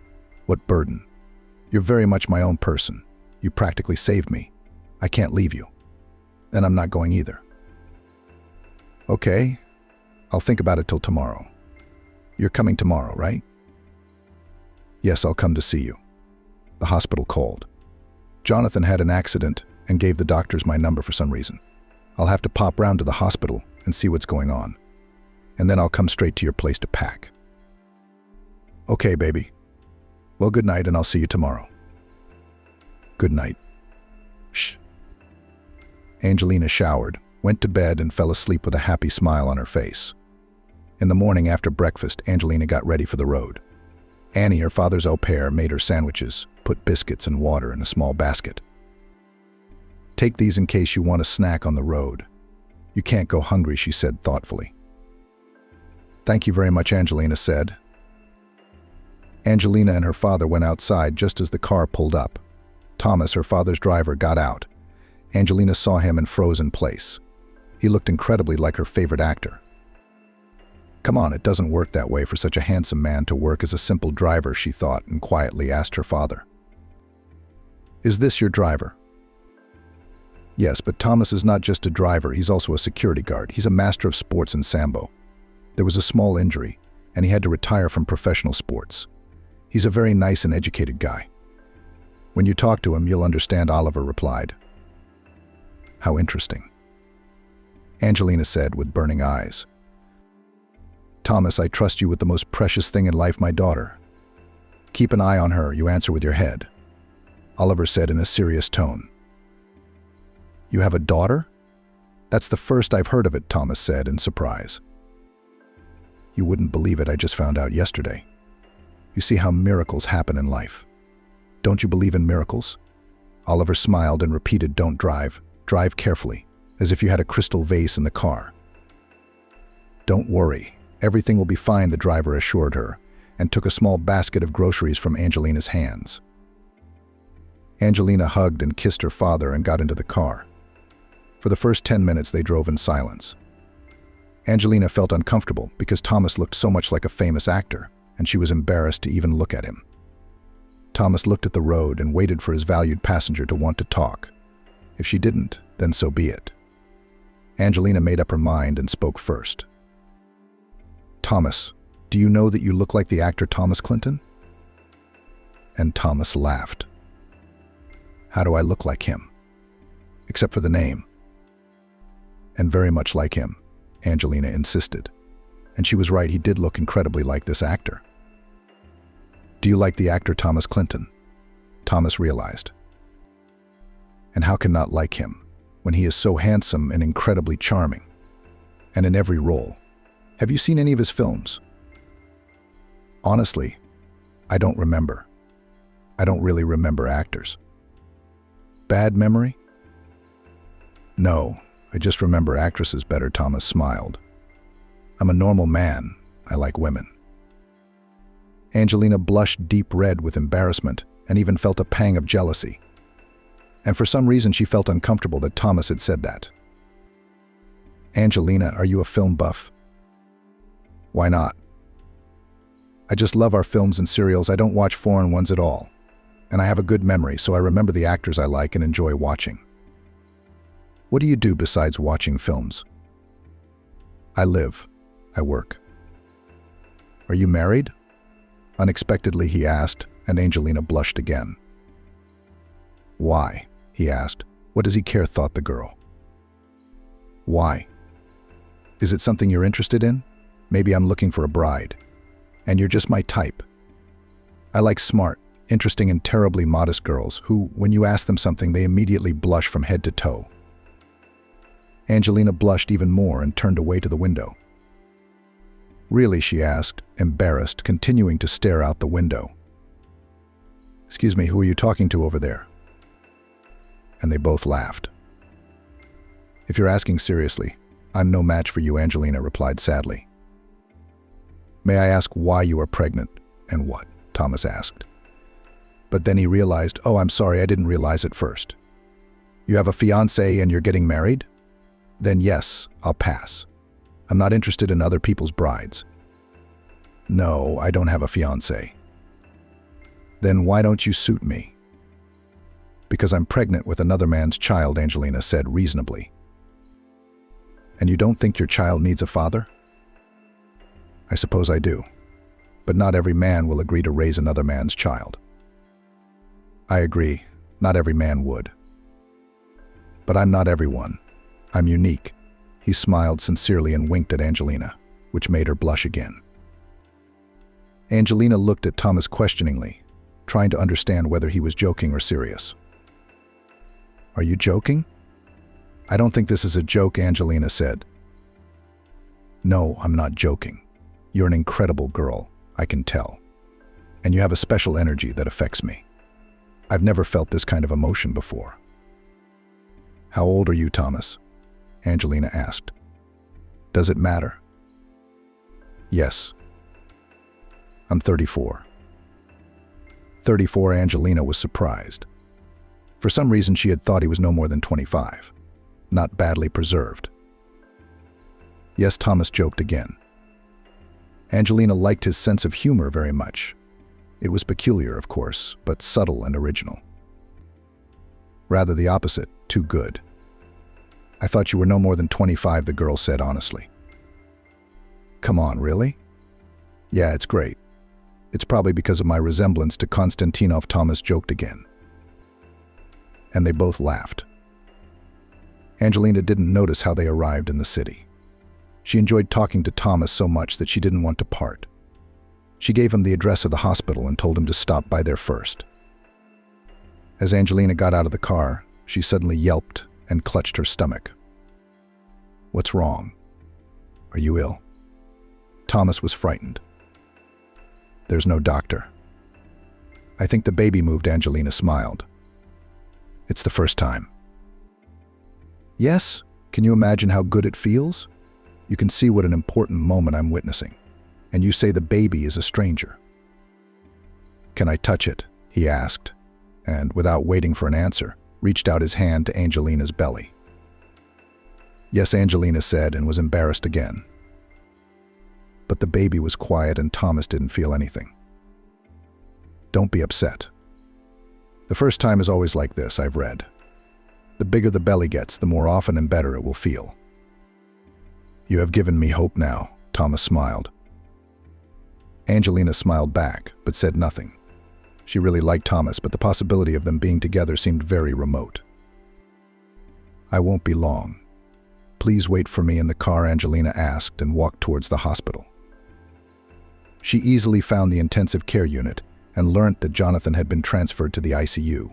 What burden? You're very much my own person. You practically saved me. I can't leave you. And I'm not going either. Okay, I'll think about it till tomorrow. You're coming tomorrow, right? Yes, I'll come to see you. The hospital called. Jonathan had an accident and gave the doctors my number for some reason. I'll have to pop round to the hospital and see what's going on. And then I'll come straight to your place to pack. Okay, baby. Well, good night, and I'll see you tomorrow. Good night. Shh. Angelina showered, went to bed, and fell asleep with a happy smile on her face. In the morning after breakfast, Angelina got ready for the road. Annie, her father's au pair, made her sandwiches, put biscuits and water in a small basket. Take these in case you want a snack on the road. You can't go hungry, she said thoughtfully. Thank you very much, Angelina said. Angelina and her father went outside just as the car pulled up. Thomas, her father's driver, got out. Angelina saw him and froze in place. He looked incredibly like her favorite actor. Come on, it doesn't work that way for such a handsome man to work as a simple driver, she thought, and quietly asked her father. Is this your driver? Yes, but Thomas is not just a driver, he's also a security guard. He's a master of sports in Sambo. There was a small injury, and he had to retire from professional sports. He's a very nice and educated guy. When you talk to him, you'll understand, Oliver replied. How interesting, Angelina said with burning eyes. Thomas, I trust you with the most precious thing in life, my daughter. Keep an eye on her, you answer with your head, Oliver said in a serious tone. You have a daughter? That's the first I've heard of it, Thomas said in surprise. You wouldn't believe it, I just found out yesterday. You see how miracles happen in life. Don't you believe in miracles? Oliver smiled and repeated, don't drive. Drive carefully, as if you had a crystal vase in the car. Don't worry, everything will be fine, the driver assured her, and took a small basket of groceries from Angelina's hands. Angelina hugged and kissed her father and got into the car. For the first 10 minutes they drove in silence. Angelina felt uncomfortable because Thomas looked so much like a famous actor, and she was embarrassed to even look at him. Thomas looked at the road and waited for his valued passenger to want to talk. If she didn't, then so be it. Angelina made up her mind and spoke first. Thomas, do you know that you look like the actor Thomas Clinton? And Thomas laughed. How do I look like him? Except for the name. And very much like him, Angelina insisted. And she was right, he did look incredibly like this actor. Do you like the actor Thomas Clinton? Thomas realized. And how can not like him, when he is so handsome and incredibly charming? And in every role. Have you seen any of his films? Honestly, I don't remember. I don't really remember actors. Bad memory? No, I just remember actresses better, Thomas smiled. I'm a normal man. I like women. Angelina blushed deep red with embarrassment and even felt a pang of jealousy. And for some reason she felt uncomfortable that Thomas had said that. Angelina, are you a film buff? Why not? I just love our films and serials. I don't watch foreign ones at all. And I have a good memory, so I remember the actors I like and enjoy watching. What do you do besides watching films? I live. I work. Are you married? Unexpectedly he asked, and Angelina blushed again. Why? He asked. What does he care, thought the girl. Why? Is it something you're interested in? Maybe I'm looking for a bride. And you're just my type. I like smart, interesting and terribly modest girls who, when you ask them something, they immediately blush from head to toe. Angelina blushed even more and turned away to the window. Really, she asked, embarrassed, continuing to stare out the window. Excuse me, who are you talking to over there? And they both laughed. If you're asking seriously, I'm no match for you, Angelina replied sadly. May I ask why you are pregnant and what? Thomas asked. But then he realized, oh, I'm sorry, I didn't realize it first. You have a fiancé and you're getting married? Then yes, I'll pass. I'm not interested in other people's brides. No, I don't have a fiancé. Then why don't you suit me? Because I'm pregnant with another man's child, Angelina said reasonably. And you don't think your child needs a father? I suppose I do. But not every man will agree to raise another man's child. I agree, not every man would. But I'm not everyone. I'm unique. He smiled sincerely and winked at Angelina, which made her blush again. Angelina looked at Thomas questioningly, trying to understand whether he was joking or serious. Are you joking? I don't think this is a joke, Angelina said. No, I'm not joking. You're an incredible girl, I can tell. And you have a special energy that affects me. I've never felt this kind of emotion before. How old are you, Thomas? Angelina asked. Does it matter? Yes. I'm 34. 34, Angelina was surprised. For some reason she had thought he was no more than 25. Not badly preserved. Yes, Thomas joked again. Angelina liked his sense of humor very much. It was peculiar, of course, but subtle and original. Rather the opposite, too good. I thought you were no more than 25, the girl said honestly. Come on, really? Yeah, it's great. It's probably because of my resemblance to Konstantinov, Thomas joked again. And they both laughed. Angelina didn't notice how they arrived in the city. She enjoyed talking to Thomas so much that she didn't want to part. She gave him the address of the hospital and told him to stop by there first. As Angelina got out of the car, she suddenly yelped and clutched her stomach. "What's wrong? Are you ill?" Thomas was frightened. "There's no doctor." "I think the baby moved," Angelina smiled. "It's the first time." "Yes? Can you imagine how good it feels? You can see what an important moment I'm witnessing. And you say the baby is a stranger." "Can I touch it?" he asked, and without waiting for an answer, reached out his hand to Angelina's belly. "Yes," Angelina said, and was embarrassed again. But the baby was quiet and Thomas didn't feel anything. "Don't be upset. The first time is always like this, I've read. The bigger the belly gets, the more often and better it will feel." "You have given me hope now," Thomas smiled. Angelina smiled back, but said nothing. She really liked Thomas, but the possibility of them being together seemed very remote. "I won't be long. Please wait for me in the car," Angelina asked and walked towards the hospital. She easily found the intensive care unit and learnt that Jonathan had been transferred to the ICU.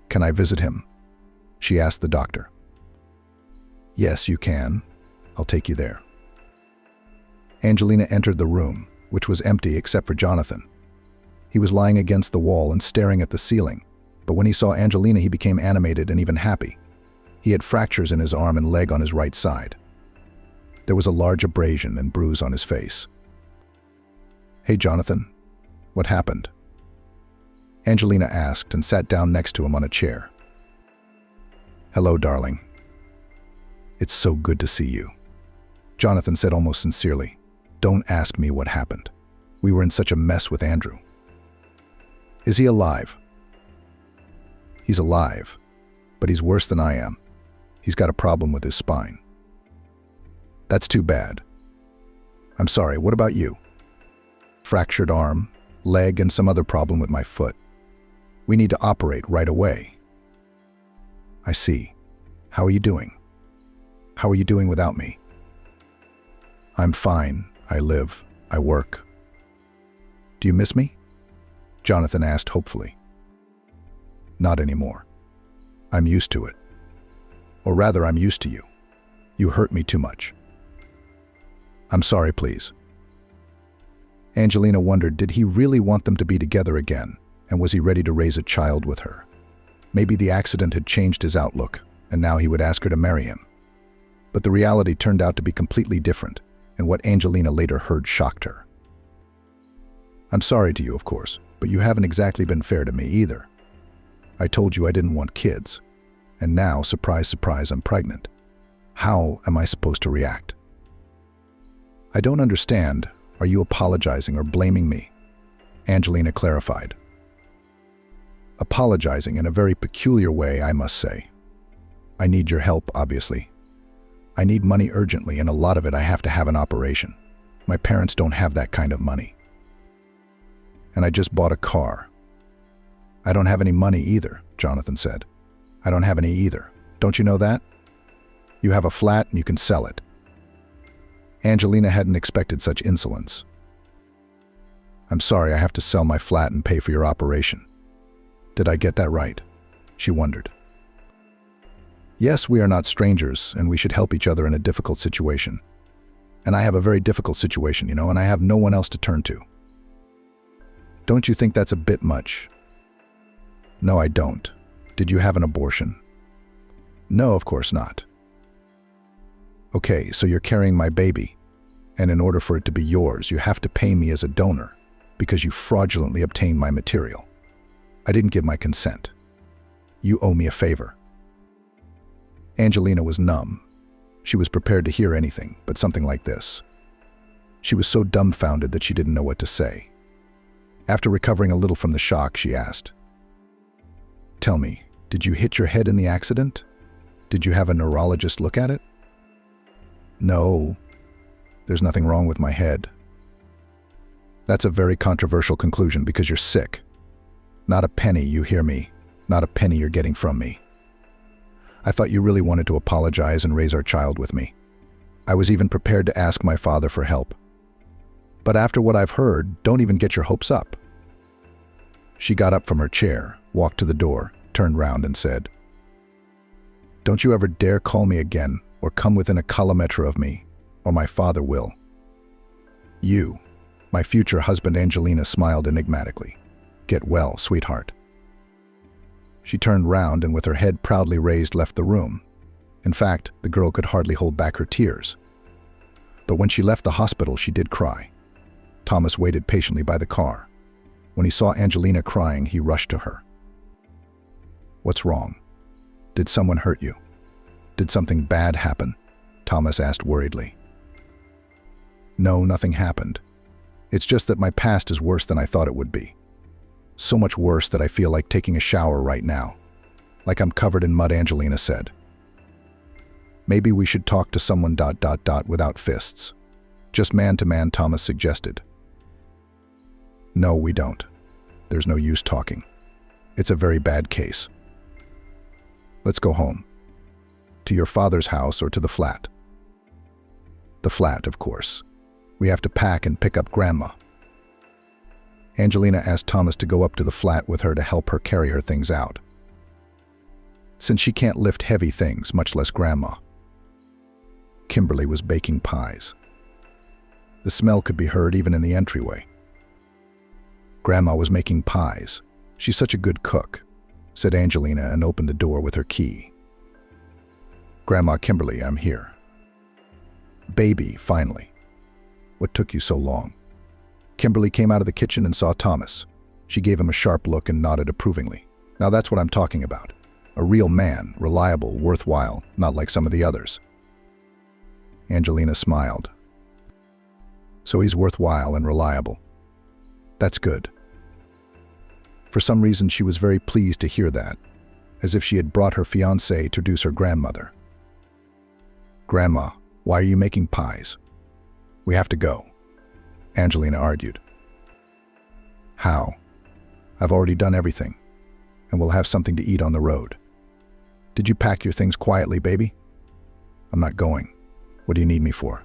"Can I visit him?" she asked the doctor. "Yes, you can. I'll take you there." Angelina entered the room, which was empty except for Jonathan. He was lying against the wall and staring at the ceiling, but when he saw Angelina, he became animated and even happy. He had fractures in his arm and leg on his right side. There was a large abrasion and bruise on his face. "Hey, Jonathan, what happened?" Angelina asked and sat down next to him on a chair. "Hello, darling. It's so good to see you," Jonathan said almost sincerely. "Don't ask me what happened. We were in such a mess with Andrew." "Is he alive?" "He's alive, but he's worse than I am. He's got a problem with his spine." "That's too bad. I'm sorry, what about you?" "Fractured arm, leg, and some other problem with my foot. We need to operate right away." "I see. How are you doing? How are you doing without me?" "I'm fine. I live. I work." "Do you miss me?" Jonathan asked hopefully. "Not anymore. I'm used to it. Or rather, I'm used to you. You hurt me too much." "I'm sorry, please." Angelina wondered, did he really want them to be together again, and was he ready to raise a child with her? Maybe the accident had changed his outlook, and now he would ask her to marry him. But the reality turned out to be completely different, and what Angelina later heard shocked her. "I'm sorry to you, of course, but you haven't exactly been fair to me either. I told you I didn't want kids, and now, surprise, surprise, I'm pregnant. How am I supposed to react?" "I don't understand. Are you apologizing or blaming me?" Angelina clarified. "Apologizing in a very peculiar way, I must say. I need your help, obviously. I need money urgently, and a lot of it I have to have an operation. My parents don't have that kind of money. And I just bought a car." "I don't have any money either," Jonathan said. "I don't have any either. Don't you know that? You have a flat and you can sell it." Angelina hadn't expected such insolence. "I'm sorry, I have to sell my flat and pay for your operation. Did I get that right?" she wondered. "Yes, we are not strangers, and we should help each other in a difficult situation. And I have a very difficult situation, and I have no one else to turn to." "Don't you think that's a bit much?" "No, I don't. Did you have an abortion?" "No, of course not." "Okay, so you're carrying my baby, and in order for it to be yours, you have to pay me as a donor because you fraudulently obtained my material. I didn't give my consent. You owe me a favor." Angelina was numb. She was prepared to hear anything, but something like this. She was so dumbfounded that she didn't know what to say. After recovering a little from the shock, she asked, "Tell me, did you hit your head in the accident? Did you have a neurologist look at it?" "No, there's nothing wrong with my head." That's a very controversial conclusion because you're sick. Not a penny, you hear me? Not a penny you're getting from me. I thought you really wanted to apologize and raise our child with me. I was even prepared to ask my father for help. But after what I've heard, don't even get your hopes up. She got up from her chair, walked to the door, turned round and said, "Don't you ever dare call me again or come within a kilometer of me, or my father will." "You," my future husband Angelina smiled enigmatically. "Get well, sweetheart." She turned round and with her head proudly raised left the room. In fact, the girl could hardly hold back her tears. But when she left the hospital, she did cry. Thomas waited patiently by the car. When he saw Angelina crying, he rushed to her. "What's wrong? Did someone hurt you? Did something bad happen?" Thomas asked worriedly. "No, nothing happened. It's just that my past is worse than I thought it would be. So much worse that I feel like taking a shower right now. Like I'm covered in mud," Angelina said. "Maybe we should talk to someone ... without fists. Just man to man," Thomas suggested. "No, we don't. There's no use talking. It's a very bad case. Let's go home. To your father's house or to the flat." "The flat, of course. We have to pack and pick up Grandma." Angelina asked Thomas to go up to the flat with her to help her carry her things out, since she can't lift heavy things, much less Grandma. Kimberly was baking pies. The smell could be heard even in the entryway. "Grandma was making pies. She's such a good cook," said Angelina and opened the door with her key. "Grandma, Kimberly, I'm here." "Baby, finally. What took you so long?" Kimberly came out of the kitchen and saw Thomas. She gave him a sharp look and nodded approvingly. "Now that's what I'm talking about. A real man, reliable, worthwhile, not like some of the others." Angelina smiled. "So he's worthwhile and reliable. That's good." For some reason, she was very pleased to hear that, as if she had brought her fiancé to introduce her grandmother. "Grandma, why are you making pies?" "We have to go," Angelina argued. "How? I've already done everything, and we'll have something to eat on the road. Did you pack your things quietly, baby?" "I'm not going. What do you need me for?"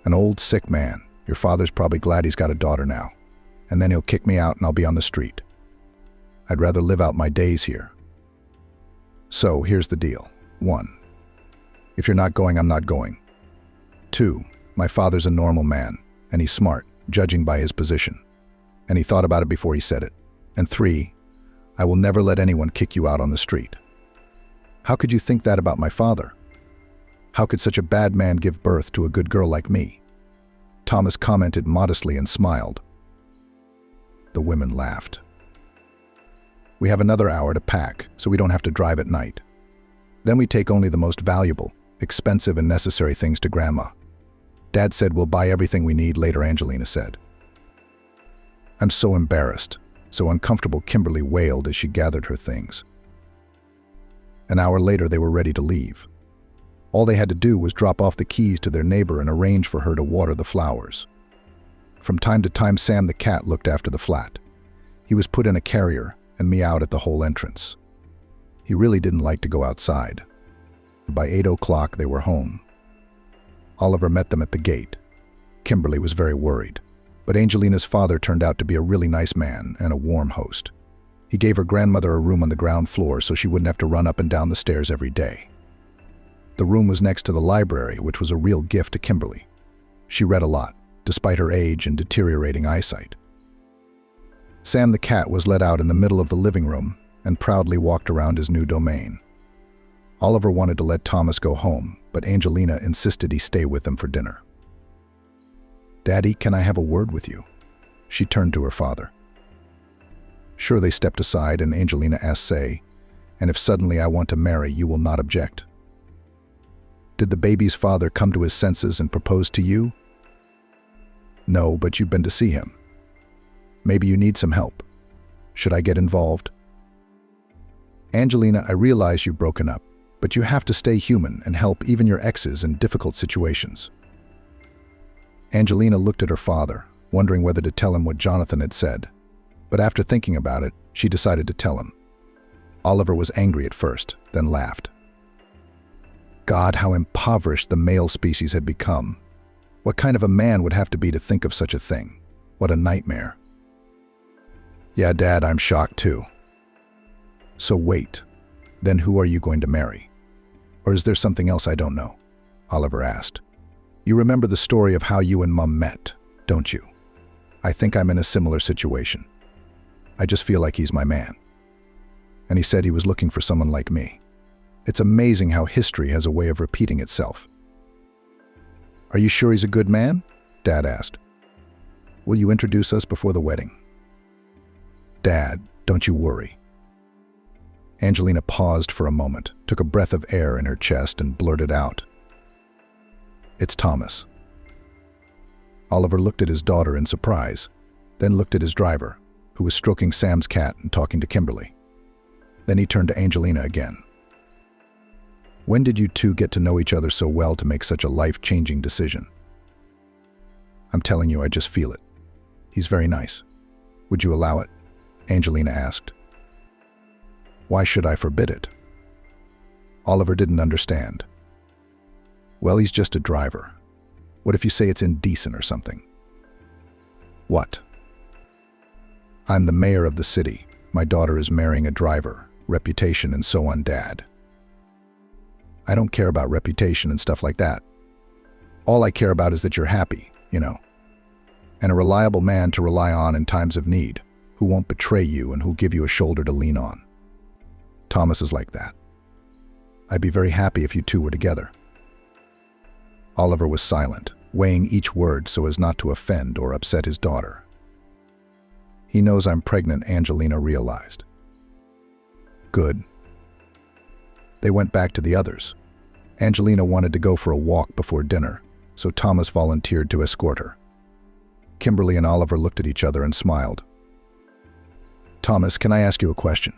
"An old, sick man. Your father's probably glad he's got a daughter now, and then he'll kick me out and I'll be on the street. I'd rather live out my days here. So, here's the deal. 1. If you're not going, I'm not going. 2. My father's a normal man, and he's smart, judging by his position. And he thought about it before he said it. And 3. I will never let anyone kick you out on the street." "How could you think that about my father? How could such a bad man give birth to a good girl like me?" Thomas commented modestly and smiled. The women laughed. "We have another hour to pack, so we don't have to drive at night. Then we take only the most valuable, expensive and necessary things to Grandma. Dad said we'll buy everything we need later," Angelina said. "I'm so embarrassed, so uncomfortable," Kimberly wailed as she gathered her things. An hour later, they were ready to leave. All they had to do was drop off the keys to their neighbor and arrange for her to water the flowers. From time to time, Sam the cat looked after the flat. He was put in a carrier and meowed at the whole entrance. He really didn't like to go outside. By 8 o'clock, they were home. Oliver met them at the gate. Kimberly was very worried, but Angelina's father turned out to be a really nice man and a warm host. He gave her grandmother a room on the ground floor so she wouldn't have to run up and down the stairs every day. The room was next to the library, which was a real gift to Kimberly. She read a lot, despite her age and deteriorating eyesight. Sam the cat was let out in the middle of the living room and proudly walked around his new domain. Oliver wanted to let Thomas go home, but Angelina insisted he stay with them for dinner. "Daddy, can I have a word with you?" She turned to her father. Sure, they stepped aside and Angelina asked, "Say, and if suddenly I want to marry, you will not object?" "Did the baby's father come to his senses and propose to you?" "No, but you've been to see him. Maybe you need some help. Should I get involved?" "Angelina, I realize you've broken up, but you have to stay human and help even your exes in difficult situations." Angelina looked at her father, wondering whether to tell him what Jonathan had said. But after thinking about it, she decided to tell him. Oliver was angry at first, then laughed. God, how impoverished the male species had become. What kind of a man would have to be to think of such a thing? What a nightmare. Yeah, Dad, I'm shocked too. So wait, then who are you going to marry? Or is there something else I don't know? Oliver asked. You remember the story of how you and Mum met, don't you? I think I'm in a similar situation. I just feel like he's my man. And he said he was looking for someone like me. It's amazing how history has a way of repeating itself. Are you sure he's a good man? Dad asked. Will you introduce us before the wedding? Dad, don't you worry. Angelina paused for a moment, took a breath of air in her chest and blurted out. It's Thomas. Oliver looked at his daughter in surprise, then looked at his driver, who was stroking Sam's cat and talking to Kimberly. Then he turned to Angelina again. When did you two get to know each other so well to make such a life-changing decision? I'm telling you, I just feel it. He's very nice. Would you allow it? Angelina asked. Why should I forbid it? Oliver didn't understand. Well, he's just a driver. What if you say it's indecent or something? What? I'm the mayor of the city. My daughter is marrying a driver, reputation and so on, Dad. I don't care about reputation and stuff like that. All I care about is that you're happy, and a reliable man to rely on in times of need, who won't betray you and who'll give you a shoulder to lean on. Thomas is like that. I'd be very happy if you two were together. Oliver was silent, weighing each word so as not to offend or upset his daughter. He knows I'm pregnant, Angelina realized. Good. They went back to the others. Angelina wanted to go for a walk before dinner, so Thomas volunteered to escort her. Kimberly and Oliver looked at each other and smiled. Thomas, can I ask you a question?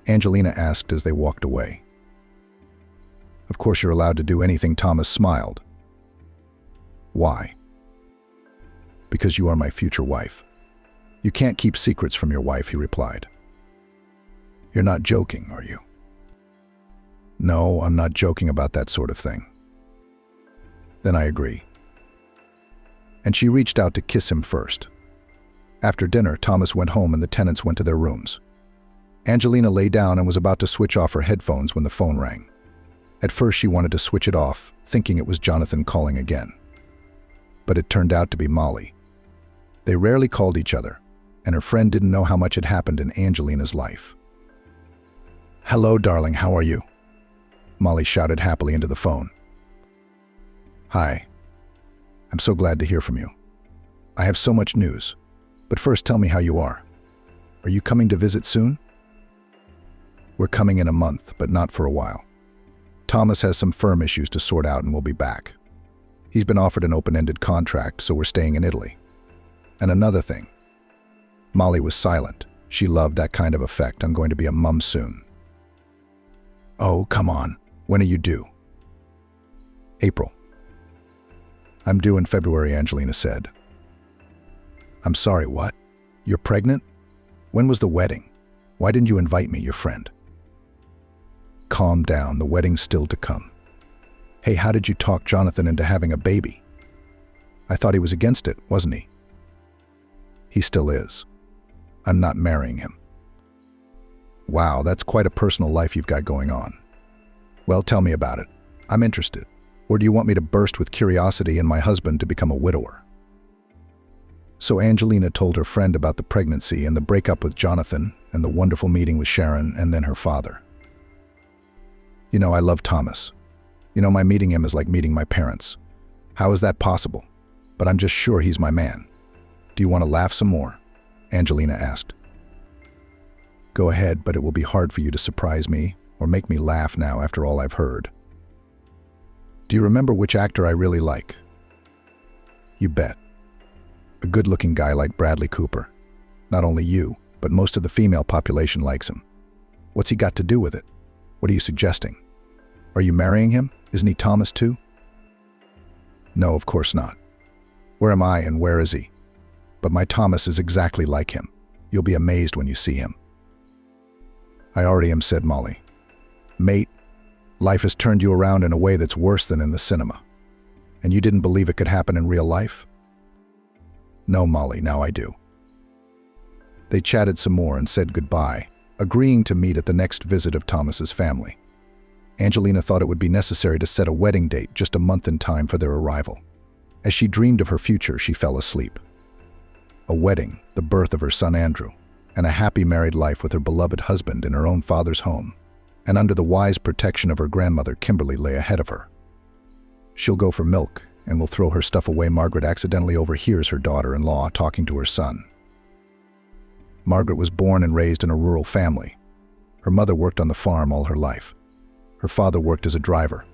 Angelina asked as they walked away. Of course you're allowed to do anything, Thomas smiled. Why? Because you are my future wife. You can't keep secrets from your wife, he replied. You're not joking, are you? No, I'm not joking about that sort of thing. Then I agree. And she reached out to kiss him first. After dinner, Thomas went home and the tenants went to their rooms. Angelina lay down and was about to switch off her headphones when the phone rang. At first she wanted to switch it off, thinking it was Jonathan calling again. But it turned out to be Molly. They rarely called each other, and her friend didn't know how much had happened in Angelina's life. Hello, darling, how are you? Molly shouted happily into the phone. Hi. I'm so glad to hear from you. I have so much news. But first tell me how you are. Are you coming to visit soon? We're coming in a month, but not for a while. Thomas has some firm issues to sort out and will be back. He's been offered an open-ended contract, so we're staying in Italy. And another thing. Molly was silent. She loved that kind of effect. I'm going to be a mum soon. Oh, come on. When are you due? April. I'm due in February, Angelina said. I'm sorry, what? You're pregnant? When was the wedding? Why didn't you invite me, your friend? Calm down, the wedding's still to come. Hey, how did you talk Jonathan into having a baby? I thought he was against it, wasn't he? He still is. I'm not marrying him. Wow, that's quite a personal life you've got going on. Well, tell me about it. I'm interested. Or do you want me to burst with curiosity and my husband to become a widower? So Angelina told her friend about the pregnancy and the breakup with Jonathan and the wonderful meeting with Sharon and then her father. I love Thomas. My meeting him is like meeting my parents. How is that possible? But I'm just sure he's my man. Do you want to laugh some more? Angelina asked. Go ahead, but it will be hard for you to surprise me or make me laugh now after all I've heard. Do you remember which actor I really like? You bet. A good-looking guy like Bradley Cooper. Not only you, but most of the female population likes him. What's he got to do with it? What are you suggesting? Are you marrying him? Isn't he Thomas too? No, of course not. Where am I and where is he? But my Thomas is exactly like him. You'll be amazed when you see him." "I already am," said Molly. "Mate, life has turned you around in a way that's worse than in the cinema. And you didn't believe it could happen in real life?" "No, Molly, now I do." They chatted some more and said goodbye, agreeing to meet at the next visit of Thomas's family. Angelina thought it would be necessary to set a wedding date just a month in time for their arrival. As she dreamed of her future, she fell asleep. A wedding, the birth of her son Andrew, and a happy married life with her beloved husband in her own father's home, and under the wise protection of her grandmother Kimberly lay ahead of her. She'll go for milk and will throw her stuff away. Margaret accidentally overhears her daughter-in-law talking to her son. Margaret was born and raised in a rural family. Her mother worked on the farm all her life. Her father worked as a driver.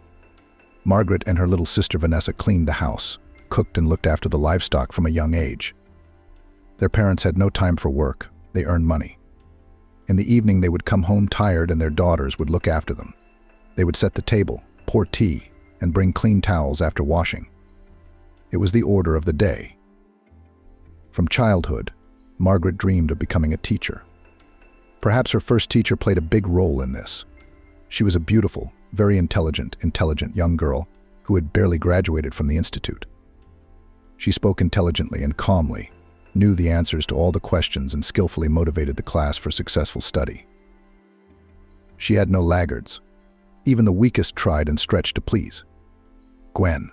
Margaret and her little sister Vanessa cleaned the house, cooked and looked after the livestock from a young age. Their parents had no time for work. They earned money. In the evening they would come home tired and their daughters would look after them. They would set the table, pour tea, and bring clean towels after washing. It was the order of the day. From childhood, Margaret dreamed of becoming a teacher. Perhaps her first teacher played a big role in this. She was a beautiful, very intelligent young girl who had barely graduated from the institute. She spoke intelligently and calmly, knew the answers to all the questions and skillfully motivated the class for successful study. She had no laggards. Even the weakest tried and stretched to please. Gwen.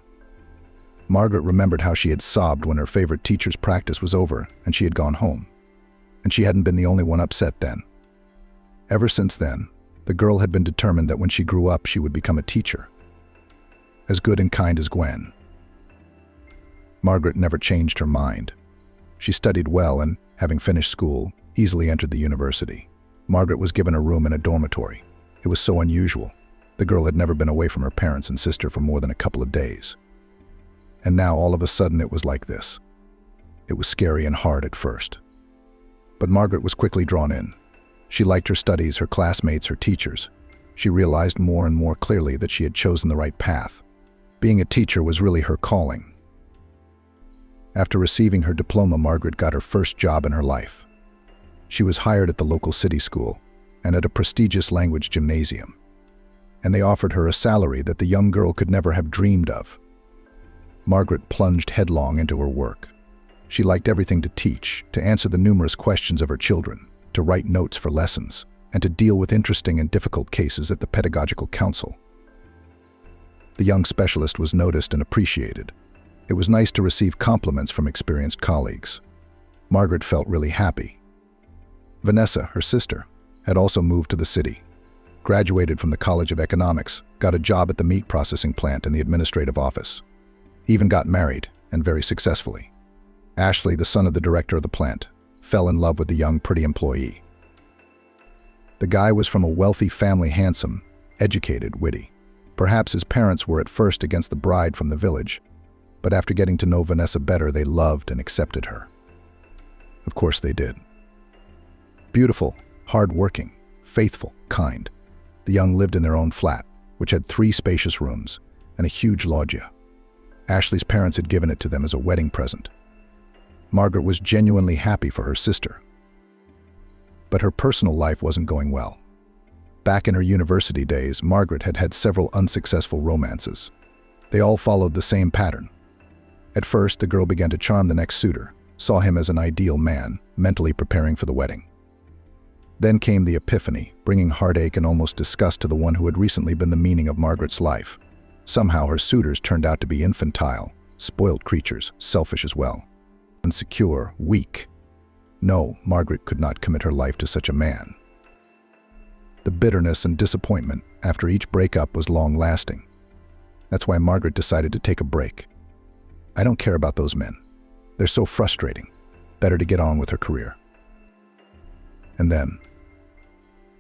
Margaret remembered how she had sobbed when her favorite teacher's practice was over and she had gone home. And she hadn't been the only one upset then. Ever since then, the girl had been determined that when she grew up she would become a teacher. As good and kind as Gwen. Margaret never changed her mind. She studied well and, having finished school, easily entered the university. Margaret was given a room in a dormitory. It was so unusual. The girl had never been away from her parents and sister for more than a couple of days. And now all of a sudden it was like this. It was scary and hard at first. But Margaret was quickly drawn in. She liked her studies, her classmates, her teachers. She realized more and more clearly that she had chosen the right path. Being a teacher was really her calling. After receiving her diploma, Margaret got her first job in her life. She was hired at the local city school and at a prestigious language gymnasium. And they offered her a salary that the young girl could never have dreamed of. Margaret plunged headlong into her work. She liked everything to teach, to answer the numerous questions of her children, to write notes for lessons, and to deal with interesting and difficult cases at the pedagogical council. The young specialist was noticed and appreciated. It was nice to receive compliments from experienced colleagues. Margaret felt really happy. Vanessa, her sister, had also moved to the city, graduated from the College of Economics, got a job at the meat processing plant in the administrative office, even got married, and very successfully. Ashley, the son of the director of the plant, fell in love with the young, pretty employee. The guy was from a wealthy family, handsome, educated, witty. Perhaps his parents were at first against the bride from the village, but after getting to know Vanessa better, they loved and accepted her. Of course they did. Beautiful, hard-working, faithful, kind. The young lived in their own flat, which had 3 spacious rooms and a huge loggia. Ashley's parents had given it to them as a wedding present. Margaret was genuinely happy for her sister. But her personal life wasn't going well. Back in her university days, Margaret had had several unsuccessful romances. They all followed the same pattern. At first, the girl began to charm the next suitor, saw him as an ideal man, mentally preparing for the wedding. Then came the epiphany, bringing heartache and almost disgust to the one who had recently been the meaning of Margaret's life. Somehow her suitors turned out to be infantile, spoiled creatures, selfish as well. Insecure, weak. No, Margaret could not commit her life to such a man. The bitterness and disappointment after each breakup was long-lasting. That's why Margaret decided to take a break. I don't care about those men. They're so frustrating. Better to get on with her career. And then,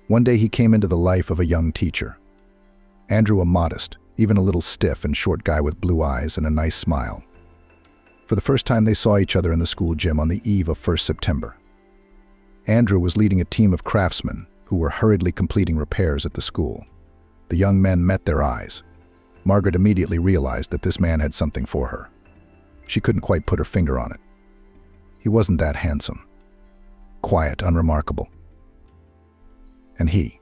one day he came into the life of a young teacher. Andrew, a modest, even a little stiff and short guy with blue eyes and a nice smile. For the first time they saw each other in the school gym on the eve of 1st September. Andrew was leading a team of craftsmen who were hurriedly completing repairs at the school. The young men met their eyes. Margaret immediately realized that this man had something for her. She couldn't quite put her finger on it. He wasn't that handsome. Quiet, unremarkable. And he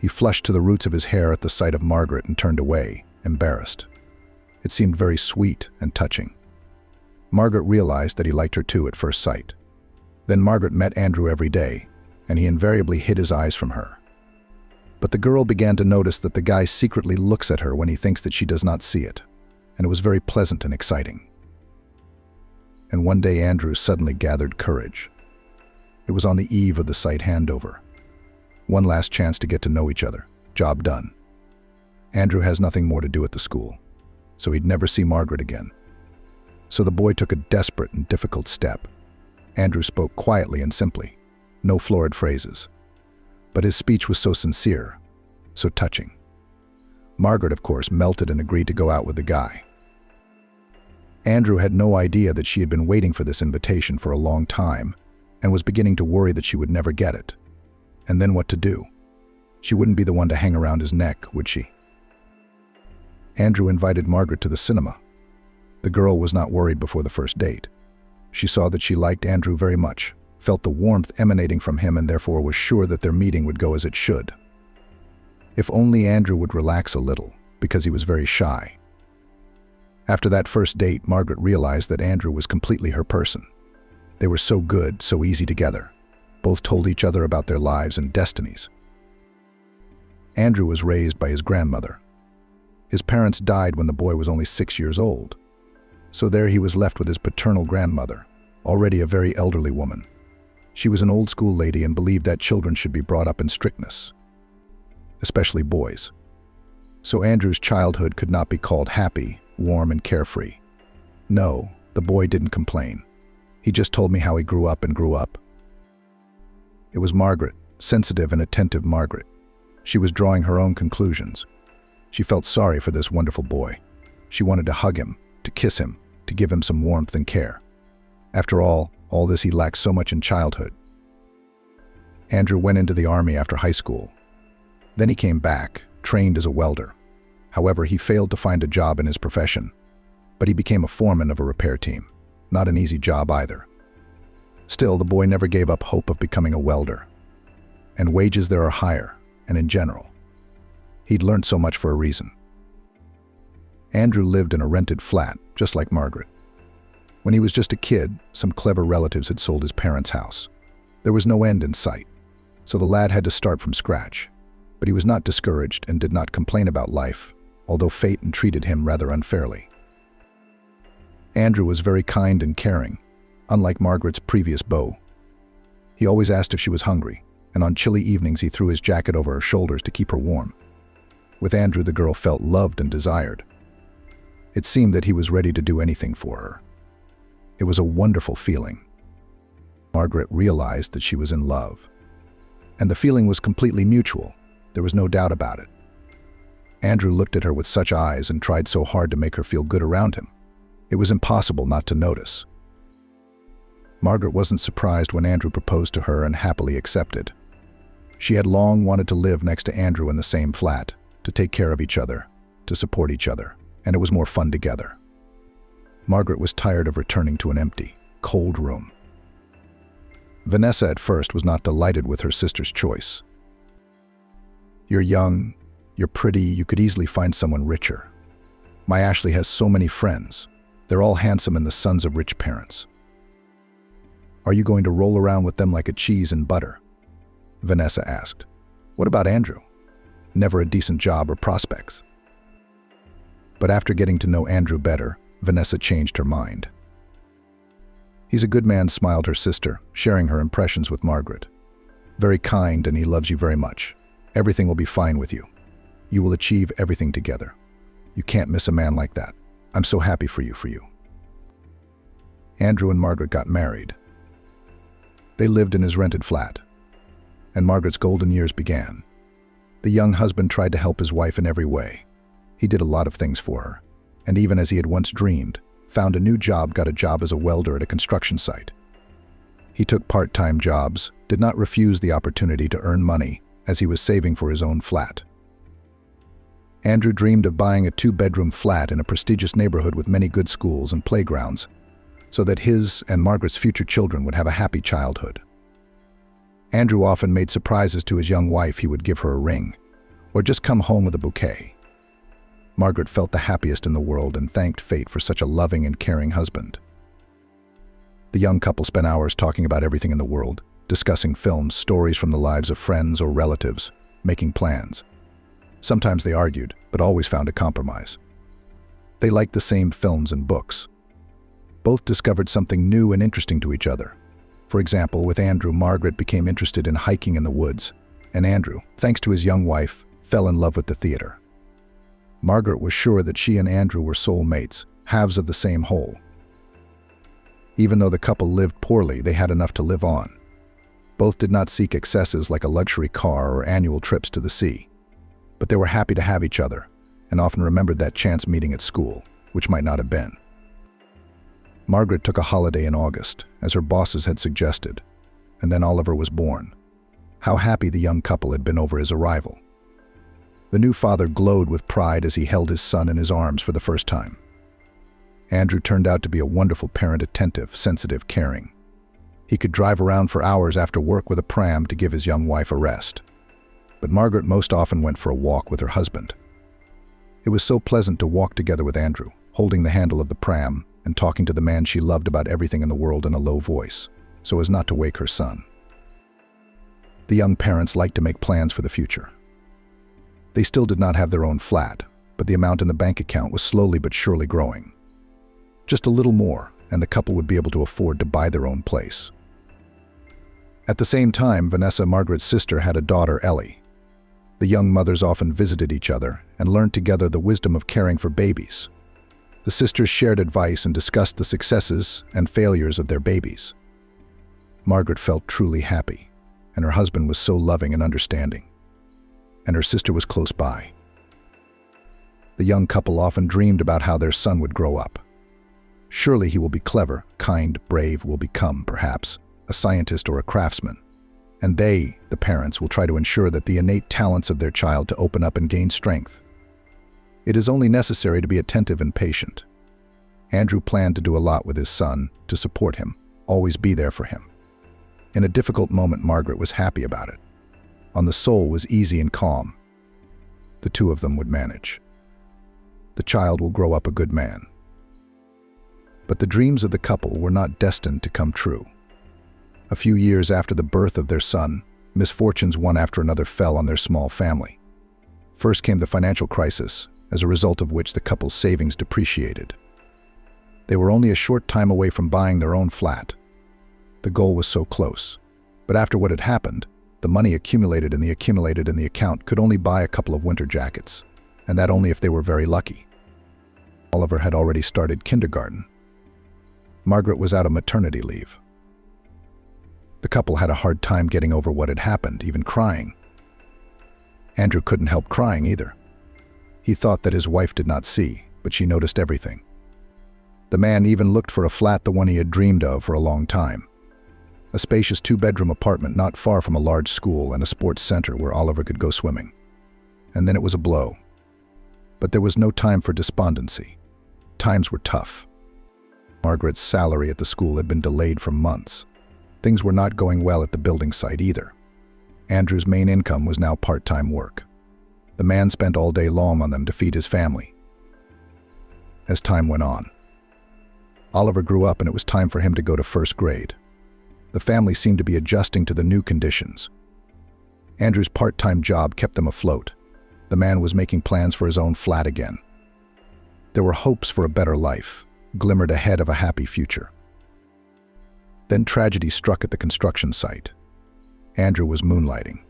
flushed to the roots of his hair at the sight of Margaret and turned away, embarrassed. It seemed very sweet and touching. Margaret realized that he liked her too at first sight. Then Margaret met Andrew every day, and he invariably hid his eyes from her. But the girl began to notice that the guy secretly looks at her when he thinks that she does not see it, and it was very pleasant and exciting. And one day Andrew suddenly gathered courage. It was on the eve of the site handover. One last chance to get to know each other. Job done. Andrew has nothing more to do at the school, so he'd never see Margaret again. So the boy took a desperate and difficult step. Andrew spoke quietly and simply, no florid phrases. But his speech was so sincere, so touching. Margaret, of course, melted and agreed to go out with the guy. Andrew had no idea that she had been waiting for this invitation for a long time and was beginning to worry that she would never get it. And then what to do? She wouldn't be the one to hang around his neck, would she? Andrew invited Margaret to the cinema. The girl was not worried before the first date. She saw that she liked Andrew very much, felt the warmth emanating from him, and therefore was sure that their meeting would go as it should. If only Andrew would relax a little, because he was very shy. After that first date, Margaret realized that Andrew was completely her person. They were so good, so easy together. Both told each other about their lives and destinies. Andrew was raised by his grandmother. His parents died when the boy was only 6 years old. So there he was left with his paternal grandmother, already a very elderly woman. She was an old-school lady and believed that children should be brought up in strictness, especially boys. So Andrew's childhood could not be called happy, warm, and carefree. No, the boy didn't complain. He just told me how he grew up. It was Margaret, sensitive and attentive Margaret. She was drawing her own conclusions. She felt sorry for this wonderful boy. She wanted to hug him, to kiss him, to give him some warmth and care. After all this he lacked so much in childhood. Andrew went into the army after high school. Then he came back, trained as a welder. However, he failed to find a job in his profession, but he became a foreman of a repair team. Not an easy job either. Still, the boy never gave up hope of becoming a welder. And wages there are higher, and in general. He'd learned so much for a reason. Andrew lived in a rented flat, just like Margaret. When he was just a kid, some clever relatives had sold his parents' house. There was no end in sight, so the lad had to start from scratch. But he was not discouraged and did not complain about life, although fate treated him rather unfairly. Andrew was very kind and caring, unlike Margaret's previous beau. He always asked if she was hungry, and on chilly evenings he threw his jacket over her shoulders to keep her warm. With Andrew, the girl felt loved and desired. It seemed that he was ready to do anything for her. It was a wonderful feeling. Margaret realized that she was in love. And the feeling was completely mutual. There was no doubt about it. Andrew looked at her with such eyes and tried so hard to make her feel good around him. It was impossible not to notice. Margaret wasn't surprised when Andrew proposed to her and happily accepted. She had long wanted to live next to Andrew in the same flat, to take care of each other, to support each other, and it was more fun together. Margaret was tired of returning to an empty, cold room. Vanessa at first was not delighted with her sister's choice. "You're young, you're pretty, you could easily find someone richer. My Ashley has so many friends. They're all handsome and the sons of rich parents. Are you going to roll around with them like a cheese and butter?" Vanessa asked. "What about Andrew? Never a decent job or prospects." But after getting to know Andrew better, Vanessa changed her mind. "He's a good man," smiled her sister, sharing her impressions with Margaret. "Very kind, and he loves you very much. Everything will be fine with you. You will achieve everything together. You can't miss a man like that. I'm so happy for you. Andrew and Margaret got married. They lived in his rented flat, and Margaret's golden years began. The young husband tried to help his wife in every way. He did a lot of things for her, and even as he had once dreamed, found a new job, got a job as a welder at a construction site. He took part-time jobs, did not refuse the opportunity to earn money, as he was saving for his own flat. Andrew dreamed of buying a 2-bedroom flat in a prestigious neighborhood with many good schools and playgrounds, so that his and Margaret's future children would have a happy childhood. Andrew often made surprises to his young wife. He would give her a ring, or just come home with a bouquet. Margaret felt the happiest in the world and thanked fate for such a loving and caring husband. The young couple spent hours talking about everything in the world, discussing films, stories from the lives of friends or relatives, making plans. Sometimes they argued, but always found a compromise. They liked the same films and books. Both discovered something new and interesting to each other. For example, with Andrew, Margaret became interested in hiking in the woods, and Andrew, thanks to his young wife, fell in love with the theater. Margaret was sure that she and Andrew were soulmates, halves of the same whole. Even though the couple lived poorly, they had enough to live on. Both did not seek excesses like a luxury car or annual trips to the sea. But they were happy to have each other, and often remembered that chance meeting at school, which might not have been. Margaret took a holiday in August, as her bosses had suggested, and then Oliver was born. How happy the young couple had been over his arrival. The new father glowed with pride as he held his son in his arms for the first time. Andrew turned out to be a wonderful parent, attentive, sensitive, caring. He could drive around for hours after work with a pram to give his young wife a rest. But Margaret most often went for a walk with her husband. It was so pleasant to walk together with Andrew, holding the handle of the pram and talking to the man she loved about everything in the world in a low voice, so as not to wake her son. The young parents liked to make plans for the future. They still did not have their own flat, but the amount in the bank account was slowly but surely growing. Just a little more, and the couple would be able to afford to buy their own place. At the same time, Vanessa, Margaret's sister, had a daughter, Ellie. The young mothers often visited each other and learned together the wisdom of caring for babies. The sisters shared advice and discussed the successes and failures of their babies. Margaret felt truly happy, and her husband was so loving and understanding. And her sister was close by. The young couple often dreamed about how their son would grow up. Surely he will be clever, kind, brave, will become, perhaps, a scientist or a craftsman. And they, the parents, will try to ensure that the innate talents of their child to open up and gain strength. It is only necessary to be attentive and patient. Andrew planned to do a lot with his son, to support him, always be there for him. In a difficult moment, Margaret was happy about it. On the soul was easy and calm. The two of them would manage. The child will grow up a good man. But the dreams of the couple were not destined to come true. A few years after the birth of their son, misfortunes one after another fell on their small family. First came the financial crisis, as a result of which the couple's savings depreciated. They were only a short time away from buying their own flat. The goal was so close. But after what had happened, the money accumulated in the account could only buy a couple of winter jackets, and that only if they were very lucky. Oliver had already started kindergarten. Margaret was out of maternity leave. The couple had a hard time getting over what had happened, even crying. Andrew couldn't help crying either. He thought that his wife did not see, but she noticed everything. The man even looked for a flat, the one he had dreamed of for a long time. A spacious two-bedroom apartment not far from a large school and a sports center where Oliver could go swimming. And then it was a blow. But there was no time for despondency. Times were tough. Margaret's salary at the school had been delayed for months. Things were not going well at the building site either. Andrew's main income was now part-time work. The man spent all day long on them to feed his family. As time went on, Oliver grew up and it was time for him to go to first grade. The family seemed to be adjusting to the new conditions. Andrew's part-time job kept them afloat. The man was making plans for his own flat again. There were hopes for a better life, glimmered ahead of a happy future. Then tragedy struck at the construction site. Andrew was moonlighting.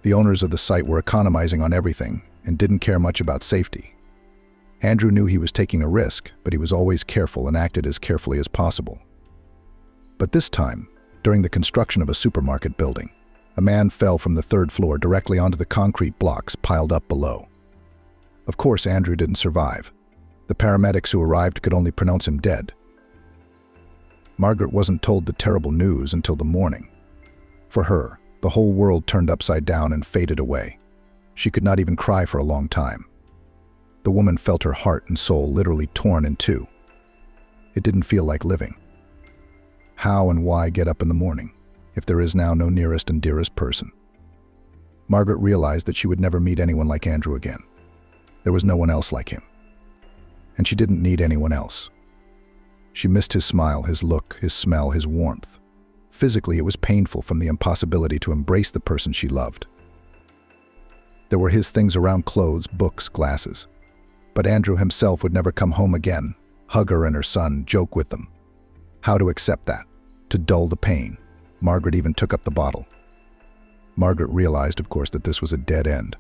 The owners of the site were economizing on everything and didn't care much about safety. Andrew knew he was taking a risk, but he was always careful and acted as carefully as possible. But this time, during the construction of a supermarket building, a man fell from the third floor directly onto the concrete blocks piled up below. Of course, Andrew didn't survive. The paramedics who arrived could only pronounce him dead. Margaret wasn't told the terrible news until the morning. For her, the whole world turned upside down and faded away. She could not even cry for a long time. The woman felt her heart and soul literally torn in two. It didn't feel like living. How and why get up in the morning, if there is now no nearest and dearest person? Margaret realized that she would never meet anyone like Andrew again. There was no one else like him. And she didn't need anyone else. She missed his smile, his look, his smell, his warmth. Physically, it was painful from the impossibility to embrace the person she loved. There were his things around: clothes, books, glasses. But Andrew himself would never come home again, hug her and her son, joke with them. How to accept that? To dull the pain, Margaret even took up the bottle. Margaret realized, of course, that this was a dead end.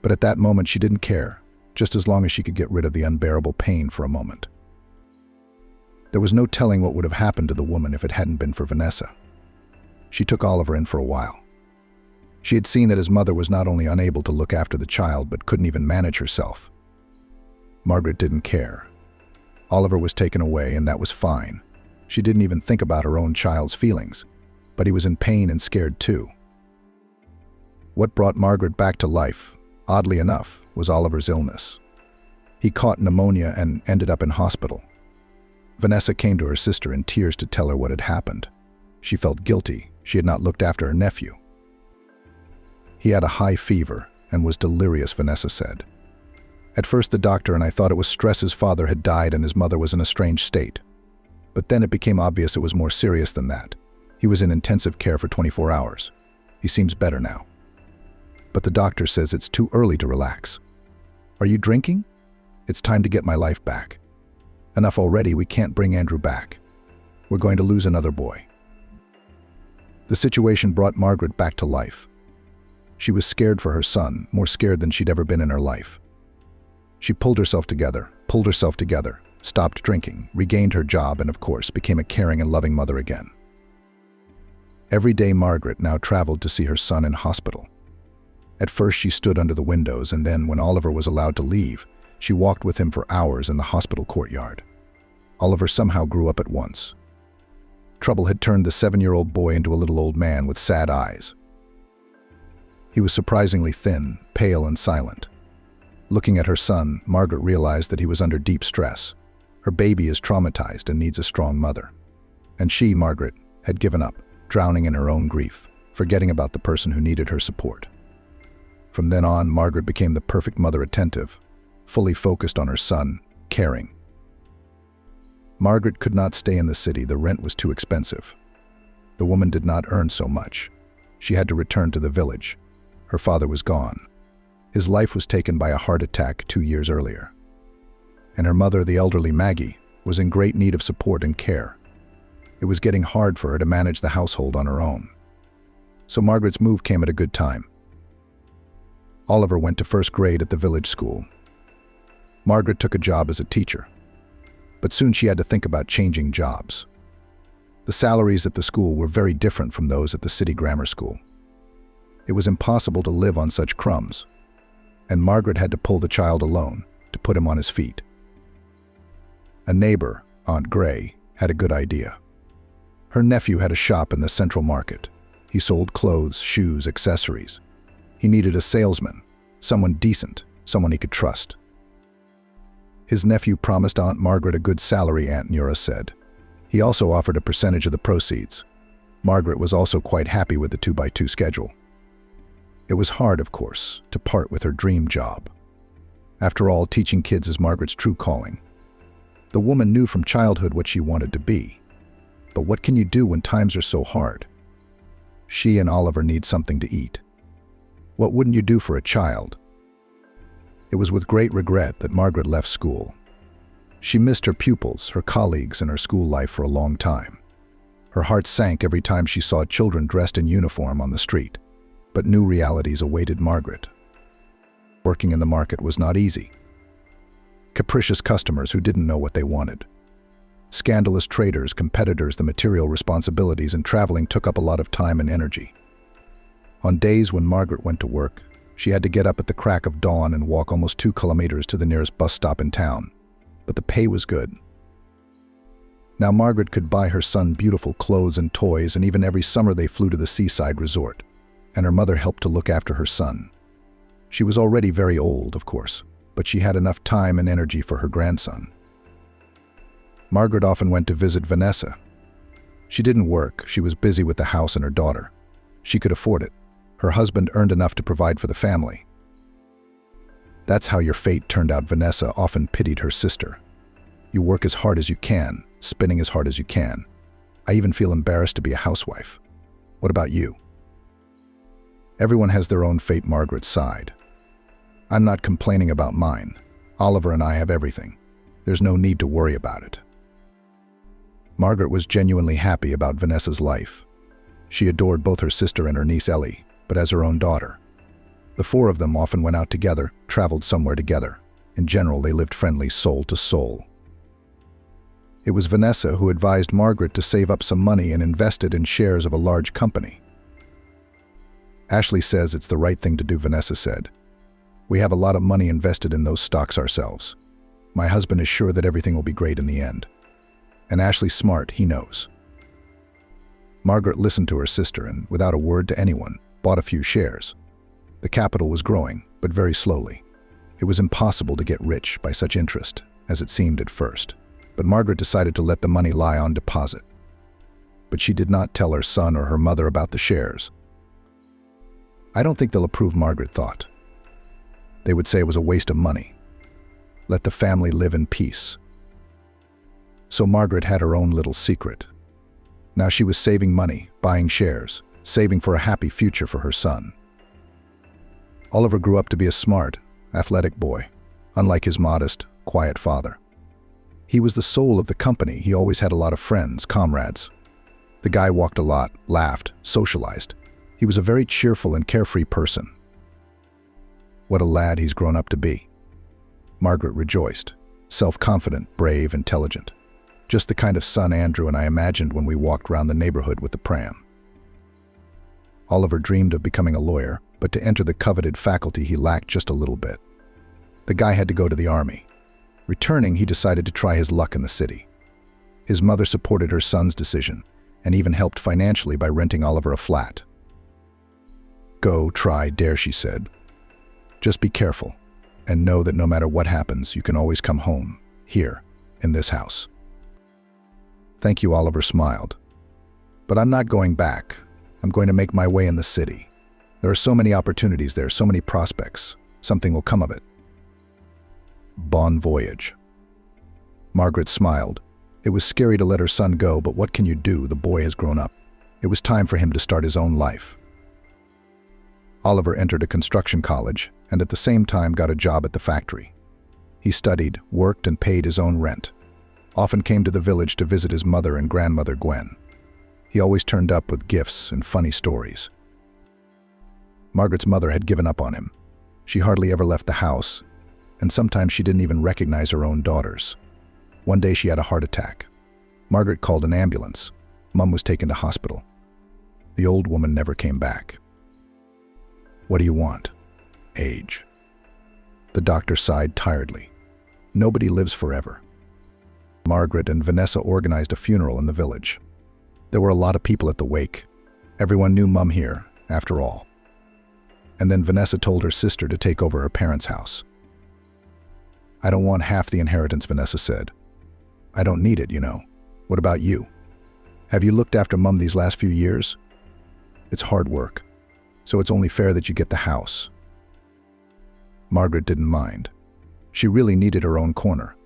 But at that moment she didn't care, just as long as she could get rid of the unbearable pain for a moment. There was no telling what would have happened to the woman if it hadn't been for Vanessa. She took Oliver in for a while. She had seen that his mother was not only unable to look after the child, but couldn't even manage herself. Margaret didn't care. Oliver was taken away, and that was fine. She didn't even think about her own child's feelings, but he was in pain and scared too. What brought Margaret back to life, oddly enough, was Oliver's illness. He caught pneumonia and ended up in hospital. Vanessa came to her sister in tears to tell her what had happened. She felt guilty. She had not looked after her nephew. He had a high fever and was delirious, Vanessa said. At first the doctor and I thought it was stress. His father had died and his mother was in a strange state. But then it became obvious it was more serious than that. He was in intensive care for 24 hours. He seems better now. But the doctor says it's too early to relax. Are you drinking? It's time to get my life back. Enough already, we can't bring Andrew back. We're going to lose another boy. The situation brought Margaret back to life. She was scared for her son, more scared than she'd ever been in her life. She pulled herself together, stopped drinking, regained her job, and of course became a caring and loving mother again. Every day Margaret now traveled to see her son in hospital. At first she stood under the windows, and then when Oliver was allowed to leave, she walked with him for hours in the hospital courtyard. Oliver somehow grew up at once. Trouble had turned the 7-year-old boy into a little old man with sad eyes. He was surprisingly thin, pale, and silent. Looking at her son, Margaret realized that he was under deep stress. Her baby is traumatized and needs a strong mother. And she, Margaret, had given up, drowning in her own grief, forgetting about the person who needed her support. From then on, Margaret became the perfect mother, attentive, fully focused on her son, caring. Margaret could not stay in the city. The rent was too expensive. The woman did not earn so much. She had to return to the village. Her father was gone. His life was taken by a heart attack 2 years earlier. And her mother, the elderly Maggie, was in great need of support and care. It was getting hard for her to manage the household on her own. So Margaret's move came at a good time. Oliver went to first grade at the village school. Margaret took a job as a teacher. But soon she had to think about changing jobs. The salaries at the school were very different from those at the city grammar school. It was impossible to live on such crumbs, and Margaret had to pull the child alone to put him on his feet. A neighbor, Aunt Gray, had a good idea. Her nephew had a shop in the central market. He sold clothes, shoes, accessories. He needed a salesman, someone decent, someone he could trust. His nephew promised Aunt Margaret a good salary, Aunt Nura said. He also offered a percentage of the proceeds. Margaret was also quite happy with the 2x2 schedule. It was hard, of course, to part with her dream job. After all, teaching kids is Margaret's true calling. The woman knew from childhood what she wanted to be. But what can you do when times are so hard? She and Oliver need something to eat. What wouldn't you do for a child? It was with great regret that Margaret left school. She missed her pupils, her colleagues, and her school life for a long time. Her heart sank every time she saw children dressed in uniform on the street. But new realities awaited Margaret. Working in the market was not easy. Capricious customers who didn't know what they wanted. Scandalous traders, competitors, the material responsibilities, and traveling took up a lot of time and energy. On days when Margaret went to work, she had to get up at the crack of dawn and walk almost 2 kilometers to the nearest bus stop in town. But the pay was good. Now Margaret could buy her son beautiful clothes and toys, and even every summer they flew to the seaside resort, and her mother helped to look after her son. She was already very old, of course, but she had enough time and energy for her grandson. Margaret often went to visit Vanessa. She didn't work, she was busy with the house and her daughter. She could afford it. Her husband earned enough to provide for the family. That's how your fate turned out. Vanessa often pitied her sister. You work as hard as you can, spinning as hard as you can. I even feel embarrassed to be a housewife. What about you? Everyone has their own fate, Margaret sighed. I'm not complaining about mine. Oliver and I have everything. There's no need to worry about it. Margaret was genuinely happy about Vanessa's life. She adored both her sister and her niece Ellie, but as her own daughter. The four of them often went out together, traveled somewhere together. In general, they lived friendly soul to soul. It was Vanessa who advised Margaret to save up some money and invest it in shares of a large company. Ashley says it's the right thing to do, Vanessa said. We have a lot of money invested in those stocks ourselves. My husband is sure that everything will be great in the end. And Ashley's smart, he knows. Margaret listened to her sister and, without a word to anyone, bought a few shares. The capital was growing, but very slowly. It was impossible to get rich by such interest, as it seemed at first. But Margaret decided to let the money lie on deposit. But she did not tell her son or her mother about the shares. I don't think they'll approve, Margaret thought. They would say it was a waste of money. Let the family live in peace. So Margaret had her own little secret. Now she was saving money, buying shares, saving for a happy future for her son. Oliver grew up to be a smart, athletic boy, unlike his modest, quiet father. He was the soul of the company. He always had a lot of friends, comrades. The guy walked a lot, laughed, socialized. He was a very cheerful and carefree person. What a lad he's grown up to be. Margaret rejoiced. Self-confident, brave, intelligent. Just the kind of son Andrew and I imagined when we walked round the neighborhood with the pram. Oliver dreamed of becoming a lawyer, but to enter the coveted faculty he lacked just a little bit. The guy had to go to the army. Returning, he decided to try his luck in the city. His mother supported her son's decision and even helped financially by renting Oliver a flat. Go, try, dare, she said. Just be careful and know that no matter what happens, you can always come home, here, in this house. Thank you, Oliver smiled. But I'm not going back. I'm going to make my way in the city. There are so many opportunities there, so many prospects. Something will come of it. Bon voyage. Margaret smiled. It was scary to let her son go, but what can you do? The boy has grown up. It was time for him to start his own life. Oliver entered a construction college and at the same time got a job at the factory. He studied, worked, and paid his own rent. Often came to the village to visit his mother and grandmother Gwen. He always turned up with gifts and funny stories. Margaret's mother had given up on him. She hardly ever left the house, and sometimes she didn't even recognize her own daughters. One day she had a heart attack. Margaret called an ambulance. Mom was taken to hospital. The old woman never came back. What do you want? Age. The doctor sighed tiredly. Nobody lives forever. Margaret and Vanessa organized a funeral in the village. There were a lot of people at the wake. Everyone knew Mum here, after all. And then Vanessa told her sister to take over her parents' house. I don't want half the inheritance, Vanessa said. I don't need it, you know. What about you? Have you looked after Mum these last few years? It's hard work, so it's only fair that you get the house. Margaret didn't mind. She really needed her own corner.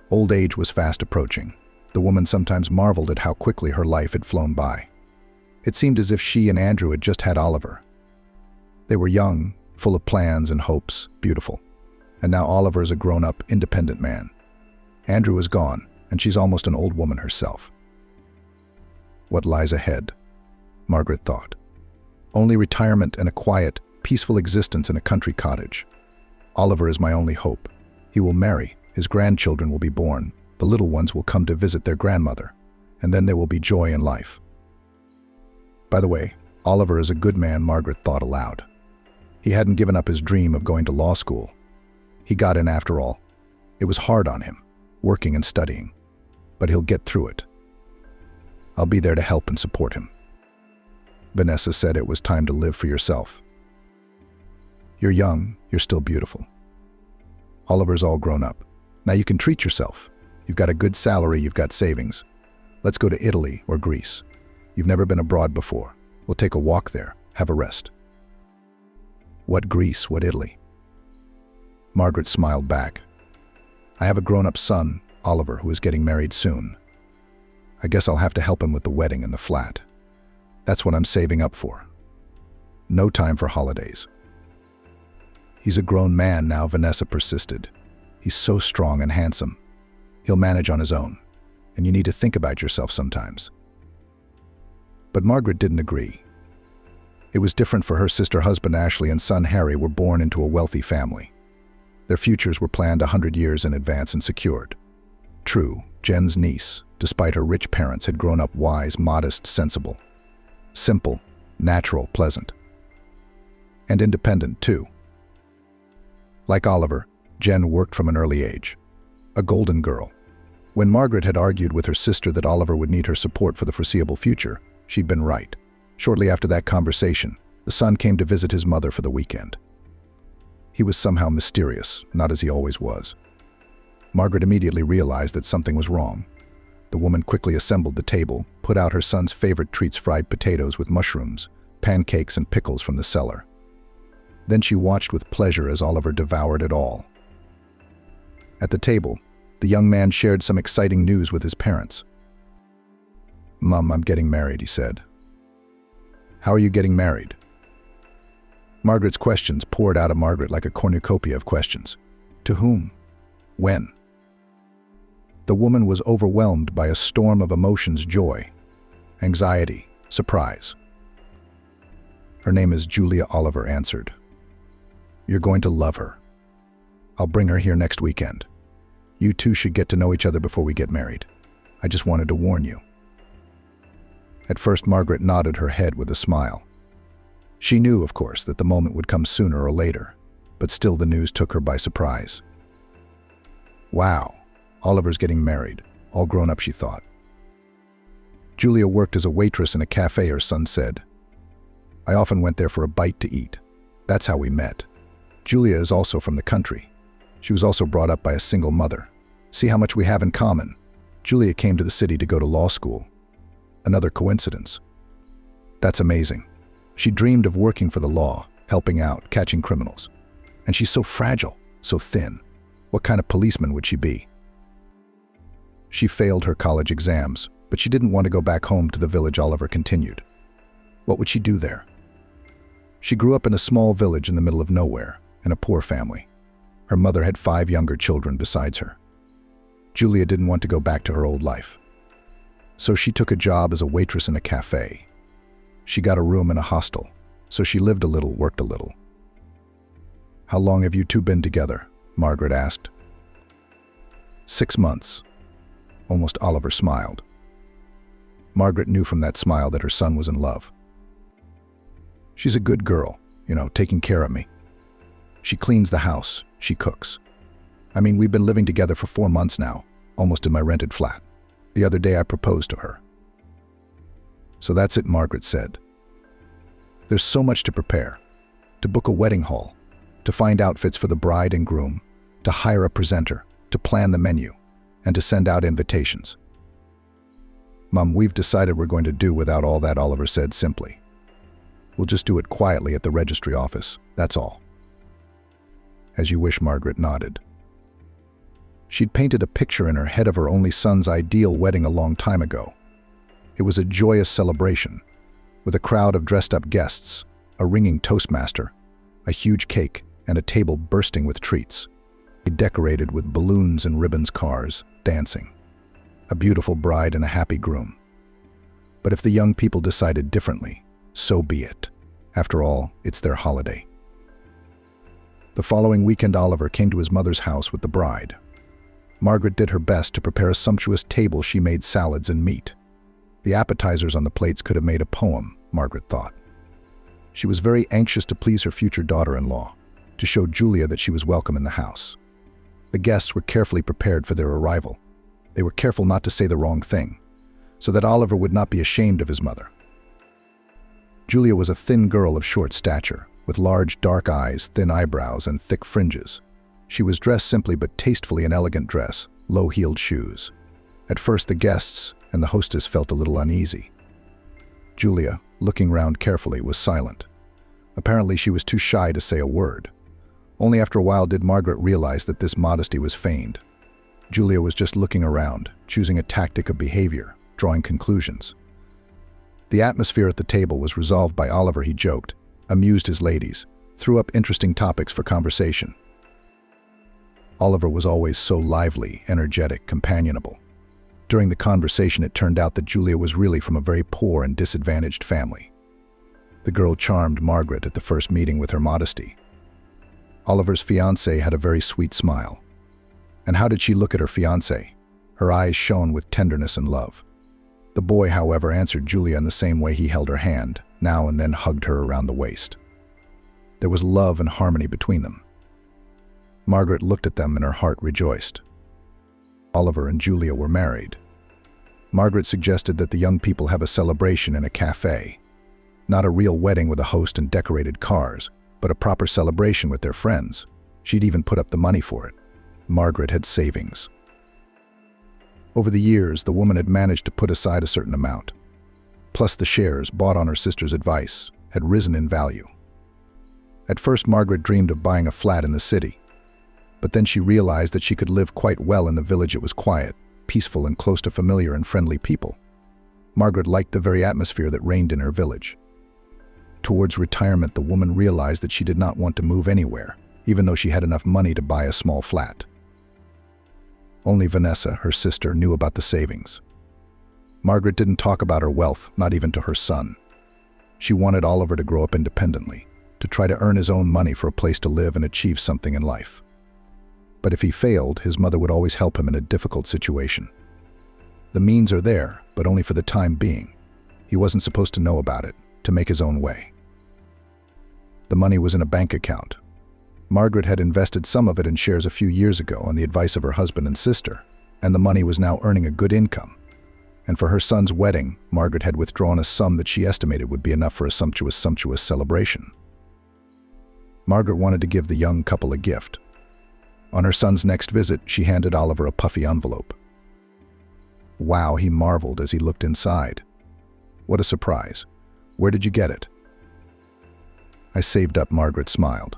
Old age was fast approaching. The woman sometimes marveled at how quickly her life had flown by. It seemed as if she and Andrew had just had Oliver. They were young, full of plans and hopes, beautiful. And now Oliver is a grown-up, independent man. Andrew is gone, and she's almost an old woman herself. What lies ahead? Margaret thought. Only retirement and a quiet, peaceful existence in a country cottage. Oliver is my only hope. He will marry, his grandchildren will be born, the little ones will come to visit their grandmother, and then there will be joy in life. By the way, Oliver is a good man, Margaret thought aloud. He hadn't given up his dream of going to law school. He got in after all. It was hard on him, working and studying, but he'll get through it. I'll be there to help and support him. Vanessa said it was time to live for yourself. You're young, you're still beautiful. Oliver's all grown up. Now you can treat yourself. You've got a good salary, you've got savings. Let's go to Italy or Greece. You've never been abroad before. We'll take a walk there, have a rest. What Greece, what Italy? Margaret smiled back. I have a grown-up son, Oliver, who is getting married soon. I guess I'll have to help him with the wedding and the flat. That's what I'm saving up for. No time for holidays. He's a grown man now, Vanessa persisted. He's so strong and handsome. He'll manage on his own, and you need to think about yourself sometimes. But Margaret didn't agree. It was different for her sister husband Ashley and son Harry were born into a wealthy family. Their futures were planned 100 years in advance and secured. True, Jen's niece, despite her rich parents, had grown up wise, modest, sensible. Simple, natural, pleasant. And independent, too. Like Oliver, Jen worked from an early age. A golden girl. When Margaret had argued with her sister that Oliver would need her support for the foreseeable future, she'd been right. Shortly after that conversation, the son came to visit his mother for the weekend. He was somehow mysterious, not as he always was. Margaret immediately realized that something was wrong. The woman quickly assembled the table, put out her son's favorite treats, fried potatoes with mushrooms, pancakes and pickles from the cellar. Then she watched with pleasure as Oliver devoured it all. At the table, the young man shared some exciting news with his parents. "Mom, I'm getting married," he said. "How are you getting married?" Margaret's questions poured out of Margaret like a cornucopia of questions. To whom? When? The woman was overwhelmed by a storm of emotions: joy, anxiety, surprise. "Her name is Julia," Oliver answered. "You're going to love her. I'll bring her here next weekend. You two should get to know each other before we get married. I just wanted to warn you." At first, Margaret nodded her head with a smile. She knew, of course, that the moment would come sooner or later, but still the news took her by surprise. Wow, Oliver's getting married, all grown up, she thought. Julia worked as a waitress in a cafe, her son said. "I often went there for a bite to eat. That's how we met." Julia is also from the country. She was also brought up by a single mother. See how much we have in common. Julia came to the city to go to law school. Another coincidence. That's amazing. She dreamed of working for the law, helping out, catching criminals. And she's so fragile, so thin. What kind of policeman would she be? She failed her college exams, but she didn't want to go back home to the village. Oliver continued. What would she do there? She grew up in a small village in the middle of nowhere, in a poor family. Her mother had 5 younger children besides her. Julia didn't want to go back to her old life. So she took a job as a waitress in a cafe. She got a room in a hostel, so she lived a little, worked a little. "How long have you two been together?" Margaret asked. 6 months. Almost Oliver smiled. Margaret knew from that smile that her son was in love. "She's a good girl, taking care of me. She cleans the house, she cooks. I mean, we've been living together for 4 months now, almost in my rented flat. The other day I proposed to her." "So that's it," Margaret said. "There's so much to prepare. To book a wedding hall, to find outfits for the bride and groom, to hire a presenter, to plan the menu, and to send out invitations." "Mom, we've decided we're going to do without all that," Oliver said simply. "We'll just do it quietly at the registry office, that's all." "As you wish," Margaret nodded. She'd painted a picture in her head of her only son's ideal wedding a long time ago. It was a joyous celebration, with a crowd of dressed-up guests, a ringing toastmaster, a huge cake, and a table bursting with treats. Decorated with balloons and ribbons, cars, dancing. A beautiful bride and a happy groom. But if the young people decided differently, so be it. After all, it's their holiday. The following weekend, Oliver came to his mother's house with the bride. Margaret did her best to prepare a sumptuous table. She made salads and meat. The appetizers on the plates could have made a poem, Margaret thought. She was very anxious to please her future daughter-in-law, to show Julia that she was welcome in the house. The guests were carefully prepared for their arrival. They were careful not to say the wrong thing, so that Oliver would not be ashamed of his mother. Julia was a thin girl of short stature, with large dark eyes, thin eyebrows, and thick fringes. She was dressed simply but tastefully in elegant dress, low-heeled shoes. At first the guests and the hostess felt a little uneasy. Julia, looking round carefully, was silent. Apparently she was too shy to say a word. Only after a while did Margaret realize that this modesty was feigned. Julia was just looking around, choosing a tactic of behavior, drawing conclusions. The atmosphere at the table was resolved by Oliver. He joked, amused his ladies, threw up interesting topics for conversation. Oliver was always so lively, energetic, companionable. During the conversation, it turned out that Julia was really from a very poor and disadvantaged family. The girl charmed Margaret at the first meeting with her modesty. Oliver's fiancée had a very sweet smile. And how did she look at her fiancé? Her eyes shone with tenderness and love. The boy, however, answered Julia in the same way. He held her hand, now and then hugged her around the waist. There was love and harmony between them. Margaret looked at them and her heart rejoiced. Oliver and Julia were married. Margaret suggested that the young people have a celebration in a cafe. Not a real wedding with a host and decorated cars, but a proper celebration with their friends. She'd even put up the money for it. Margaret had savings. Over the years, the woman had managed to put aside a certain amount. Plus the shares, bought on her sister's advice, had risen in value. At first, Margaret dreamed of buying a flat in the city. But then she realized that she could live quite well in the village. It was quiet, peaceful, and close to familiar and friendly people. Margaret liked the very atmosphere that reigned in her village. Towards retirement, the woman realized that she did not want to move anywhere, even though she had enough money to buy a small flat. Only Vanessa, her sister, knew about the savings. Margaret didn't talk about her wealth, not even to her son. She wanted Oliver to grow up independently, to try to earn his own money for a place to live and achieve something in life. But if he failed, his mother would always help him in a difficult situation. The means are there, but only for the time being. He wasn't supposed to know about it, to make his own way. The money was in a bank account. Margaret had invested some of it in shares a few years ago on the advice of her husband and sister, and the money was now earning a good income. And for her son's wedding, Margaret had withdrawn a sum that she estimated would be enough for a sumptuous celebration. Margaret wanted to give the young couple a gift. On her son's next visit, she handed Oliver a puffy envelope. Wow, he marveled as he looked inside. What a surprise. Where did you get it? I saved up, Margaret smiled.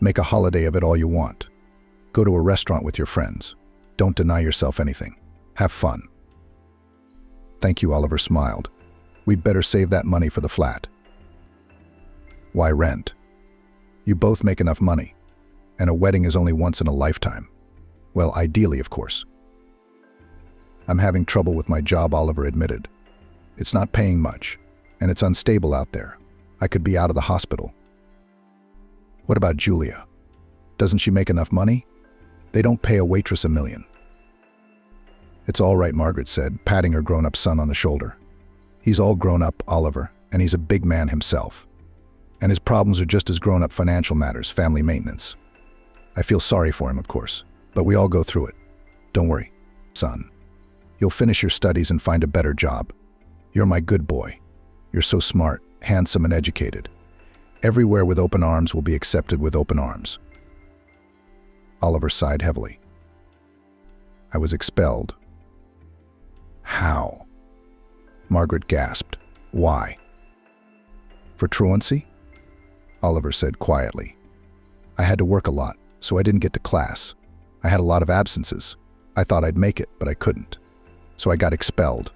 Make a holiday of it all you want. Go to a restaurant with your friends. Don't deny yourself anything. Have fun. Thank you, Oliver smiled. We'd better save that money for the flat. Why rent? You both make enough money. And a wedding is only once in a lifetime. Well, ideally, of course. I'm having trouble with my job, Oliver admitted. It's not paying much, and it's unstable out there. I could be out of the hospital. What about Julia? Doesn't she make enough money? They don't pay a waitress $1 million. It's all right, Margaret said, patting her grown-up son on the shoulder. He's all grown up, Oliver, and he's a big man himself. And his problems are just as grown-up: financial matters, family maintenance. I feel sorry for him, of course, but we all go through it. Don't worry, son. You'll finish your studies and find a better job. You're my good boy. You're so smart, handsome, and educated. Everywhere with open arms will be accepted with open arms. Oliver sighed heavily. I was expelled. How? Margaret gasped. Why? For truancy? Oliver said quietly. I had to work a lot, so I didn't get to class. I had a lot of absences. I thought I'd make it, but I couldn't. So I got expelled.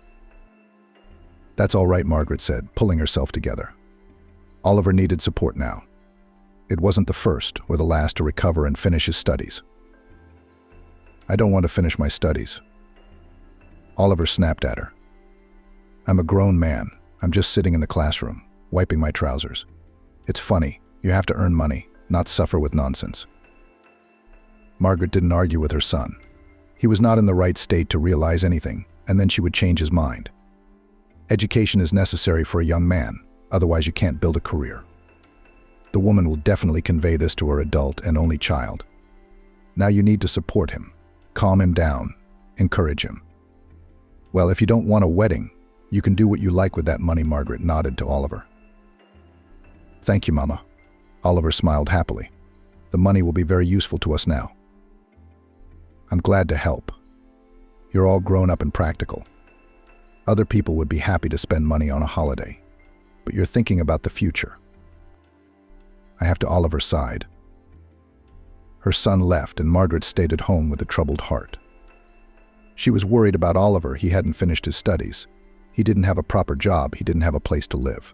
That's all right, Margaret said, pulling herself together. Oliver needed support now. It wasn't the first or the last to recover and finish his studies. I don't want to finish my studies. Oliver snapped at her. I'm a grown man. I'm just sitting in the classroom, wiping my trousers. It's funny. You have to earn money, not suffer with nonsense. Margaret didn't argue with her son. He was not in the right state to realize anything, and then she would change his mind. Education is necessary for a young man, otherwise you can't build a career. The woman will definitely convey this to her adult and only child. Now you need to support him, calm him down, encourage him. Well, if you don't want a wedding, you can do what you like with that money, Margaret nodded to Oliver. Thank you, Mama. Oliver smiled happily. The money will be very useful to us now. I'm glad to help. You're all grown up and practical. Other people would be happy to spend money on a holiday, but you're thinking about the future. I have to. Oliver sighed. Her son left and Margaret stayed at home with a troubled heart. She was worried about Oliver. He hadn't finished his studies. He didn't have a proper job. He didn't have a place to live.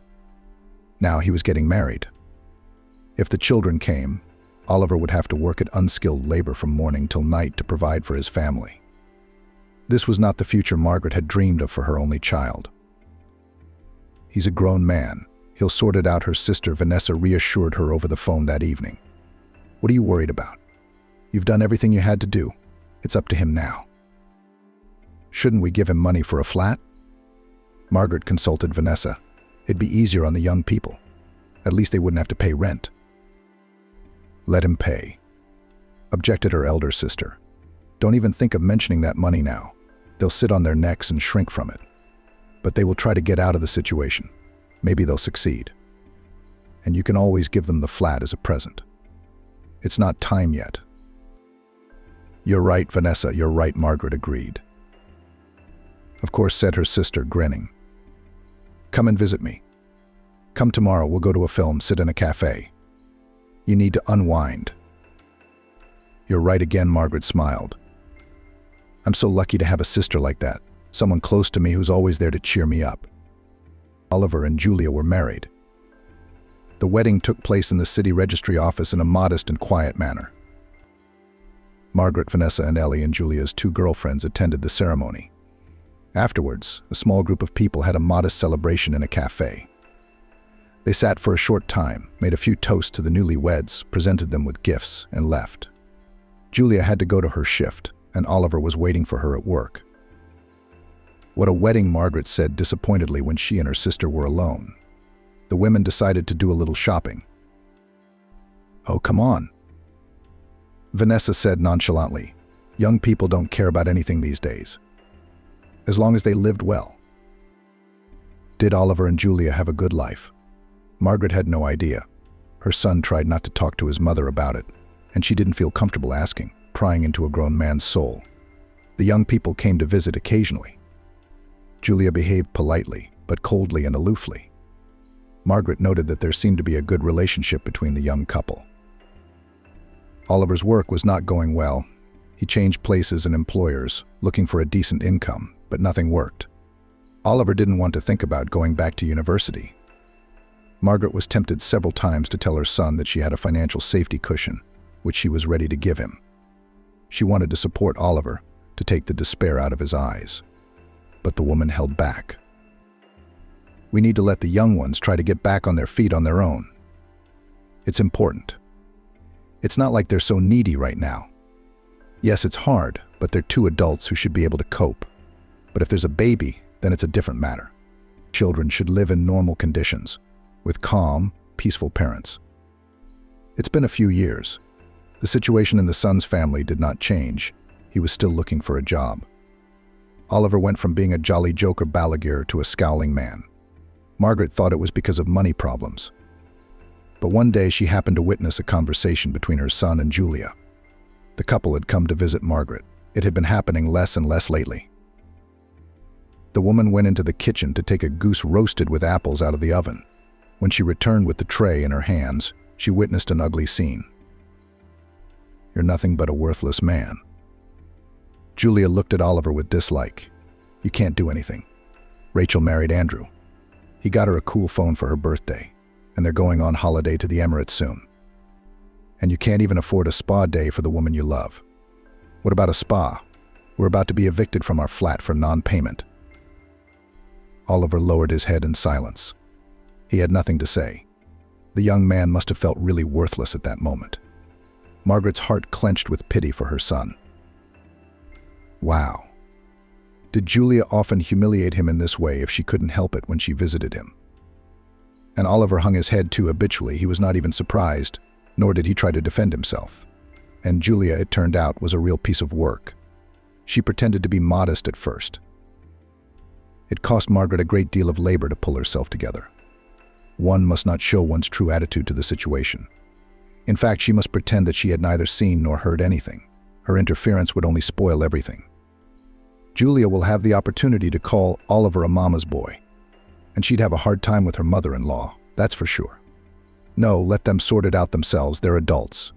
Now he was getting married. If the children came, Oliver would have to work at unskilled labor from morning till night to provide for his family. This was not the future Margaret had dreamed of for her only child. He's a grown man. He'll sort it out, her sister Vanessa reassured her over the phone that evening. What are you worried about? You've done everything you had to do. It's up to him now. Shouldn't we give him money for a flat? Margaret consulted Vanessa. It'd be easier on the young people. At least they wouldn't have to pay rent. Let him pay, objected her elder sister. Don't even think of mentioning that money now. They'll sit on their necks and shrink from it. But they will try to get out of the situation. Maybe they'll succeed. And you can always give them the flat as a present. It's not time yet. You're right, Vanessa, you're right, Margaret agreed. Of course, said her sister, grinning. Come and visit me. Come tomorrow, we'll go to a film, sit in a cafe. You need to unwind. You're right again, Margaret smiled. I'm so lucky to have a sister like that, someone close to me who's always there to cheer me up. Oliver and Julia were married. The wedding took place in the city registry office in a modest and quiet manner. Margaret, Vanessa, and Ellie and Julia's two girlfriends attended the ceremony. Afterwards, a small group of people had a modest celebration in a cafe. They sat for a short time, made a few toasts to the newlyweds, presented them with gifts, and left. Julia had to go to her shift, and Oliver was waiting for her at work. What a wedding, Margaret said disappointedly when she and her sister were alone. The women decided to do a little shopping. Oh, come on, Vanessa said nonchalantly. Young people don't care about anything these days, as long as they lived well. Did Oliver and Julia have a good life? Margaret had no idea. Her son tried not to talk to his mother about it, and she didn't feel comfortable asking, prying into a grown man's soul. The young people came to visit occasionally. Julia behaved politely, but coldly and aloofly. Margaret noted that there seemed to be a good relationship between the young couple. Oliver's work was not going well. He changed places and employers, looking for a decent income, but nothing worked. Oliver didn't want to think about going back to university. Margaret was tempted several times to tell her son that she had a financial safety cushion, which she was ready to give him. She wanted to support Oliver, to take the despair out of his eyes. But the woman held back. We need to let the young ones try to get back on their feet on their own. It's important. It's not like they're so needy right now. Yes, it's hard, but they're two adults who should be able to cope. But if there's a baby, then it's a different matter. Children should live in normal conditions, with calm, peaceful parents. It's been a few years. The situation in the son's family did not change. He was still looking for a job. Oliver went from being a jolly joker Balaguer to a scowling man. Margaret thought it was because of money problems. But one day she happened to witness a conversation between her son and Julia. The couple had come to visit Margaret. It had been happening less and less lately. The woman went into the kitchen to take a goose roasted with apples out of the oven. When she returned with the tray in her hands, she witnessed an ugly scene. You're nothing but a worthless man. Julia looked at Oliver with dislike. You can't do anything. Rachel married Andrew. He got her a cool phone for her birthday, and they're going on holiday to the Emirates soon. And you can't even afford a spa day for the woman you love. What about a spa? We're about to be evicted from our flat for non-payment. Oliver lowered his head in silence. He had nothing to say. The young man must have felt really worthless at that moment. Margaret's heart clenched with pity for her son. Wow. Did Julia often humiliate him in this way if she couldn't help it when she visited him? And Oliver hung his head too habitually. He was not even surprised, nor did he try to defend himself. And Julia, it turned out, was a real piece of work. She pretended to be modest at first. It cost Margaret a great deal of labor to pull herself together. One must not show one's true attitude to the situation. In fact, she must pretend that she had neither seen nor heard anything. Her interference would only spoil everything. Julia will have the opportunity to call Oliver a mama's boy, and she'd have a hard time with her mother-in-law, that's for sure. No, let them sort it out themselves, they're adults.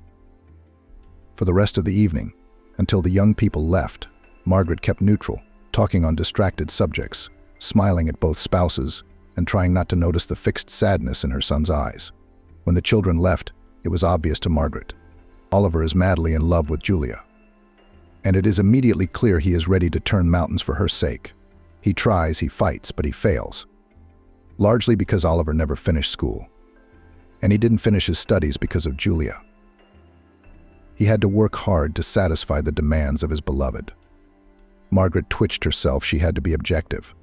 For the rest of the evening, until the young people left, Margaret kept neutral, talking on distracted subjects, smiling at both spouses, and trying not to notice the fixed sadness in her son's eyes. When the children left, it was obvious to Margaret. Oliver is madly in love with Julia. And it is immediately clear he is ready to turn mountains for her sake. He tries, he fights, but he fails. Largely because Oliver never finished school. And he didn't finish his studies because of Julia. He had to work hard to satisfy the demands of his beloved. Margaret twitched herself. She had to be objective.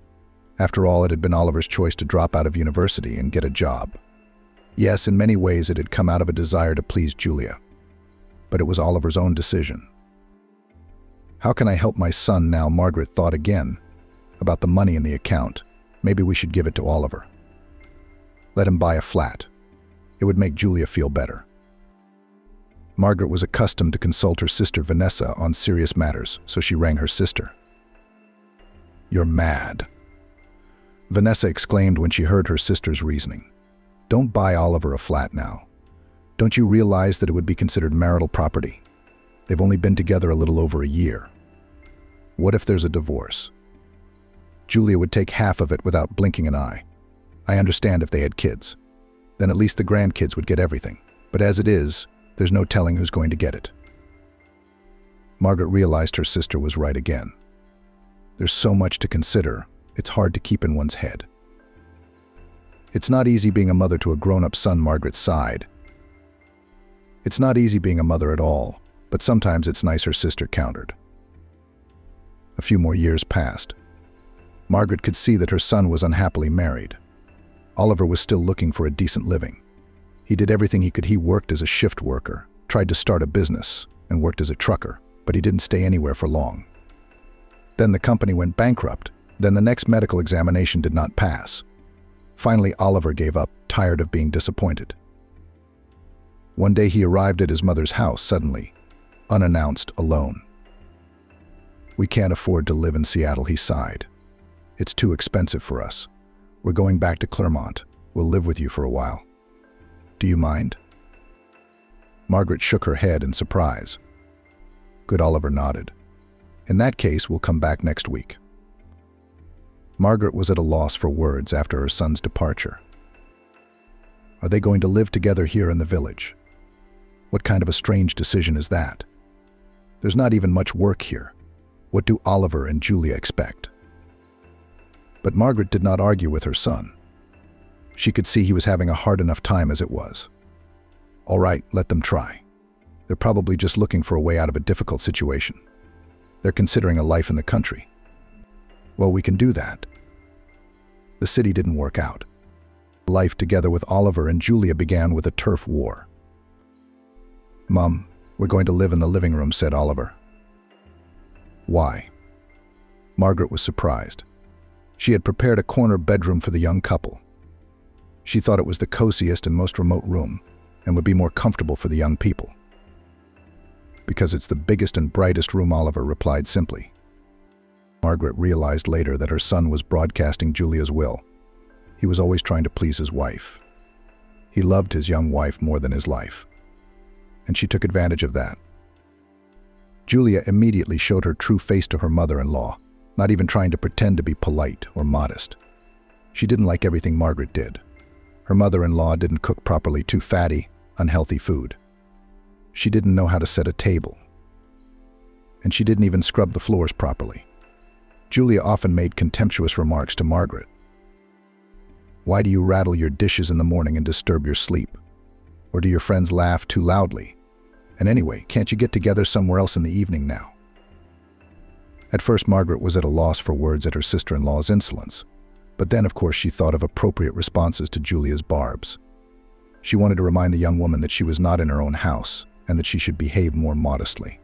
After all, it had been Oliver's choice to drop out of university and get a job. Yes, in many ways it had come out of a desire to please Julia. But it was Oliver's own decision. How can I help my son now? Margaret thought again about the money in the account. Maybe we should give it to Oliver. Let him buy a flat. It would make Julia feel better. Margaret was accustomed to consult her sister Vanessa on serious matters, so she rang her sister. "You're mad," Vanessa exclaimed when she heard her sister's reasoning. "Don't buy Oliver a flat now. Don't you realize that it would be considered marital property? They've only been together a little over a year. What if there's a divorce? Julia would take half of it without blinking an eye. I understand if they had kids. Then at least the grandkids would get everything. But as it is, there's no telling who's going to get it." Margaret realized her sister was right again. There's so much to consider, it's hard to keep in one's head. It's not easy being a mother to a grown-up son, Margaret sighed. It's not easy being a mother at all, but sometimes it's nice, her sister countered. A few more years passed. Margaret could see that her son was unhappily married. Oliver was still looking for a decent living. He did everything he could. He worked as a shift worker, tried to start a business, and worked as a trucker, but he didn't stay anywhere for long. Then the company went bankrupt. Then the next medical examination did not pass. Finally, Oliver gave up, tired of being disappointed. One day he arrived at his mother's house suddenly, unannounced, alone. "We can't afford to live in Seattle," he sighed. "It's too expensive for us. We're going back to Claremont. We'll live with you for a while. Do you mind?" Margaret shook her head in surprise. "Good," Oliver nodded. "In that case, we'll come back next week." Margaret was at a loss for words after her son's departure. Are they going to live together here in the village? What kind of a strange decision is that? There's not even much work here. What do Oliver and Julia expect? But Margaret did not argue with her son. She could see he was having a hard enough time as it was. All right, let them try. They're probably just looking for a way out of a difficult situation. They're considering a life in the country. Well, we can do that. The city didn't work out. Life together with Oliver and Julia began with a turf war. "Mum, we're going to live in the living room," said Oliver. "Why?" Margaret was surprised. She had prepared a corner bedroom for the young couple. She thought it was the coziest and most remote room, and would be more comfortable for the young people. "Because it's the biggest and brightest room," Oliver replied simply. Margaret realized later that her son was broadcasting Julia's will. He was always trying to please his wife. He loved his young wife more than his life. And she took advantage of that. Julia immediately showed her true face to her mother-in-law, not even trying to pretend to be polite or modest. She didn't like everything Margaret did. Her mother-in-law didn't cook properly, too fatty, unhealthy food. She didn't know how to set a table. And she didn't even scrub the floors properly. Julia often made contemptuous remarks to Margaret. "Why do you rattle your dishes in the morning and disturb your sleep? Or do your friends laugh too loudly? And anyway, can't you get together somewhere else in the evening now?" At first, Margaret was at a loss for words at her sister-in-law's insolence. But then, of course, she thought of appropriate responses to Julia's barbs. She wanted to remind the young woman that she was not in her own house and that she should behave more modestly.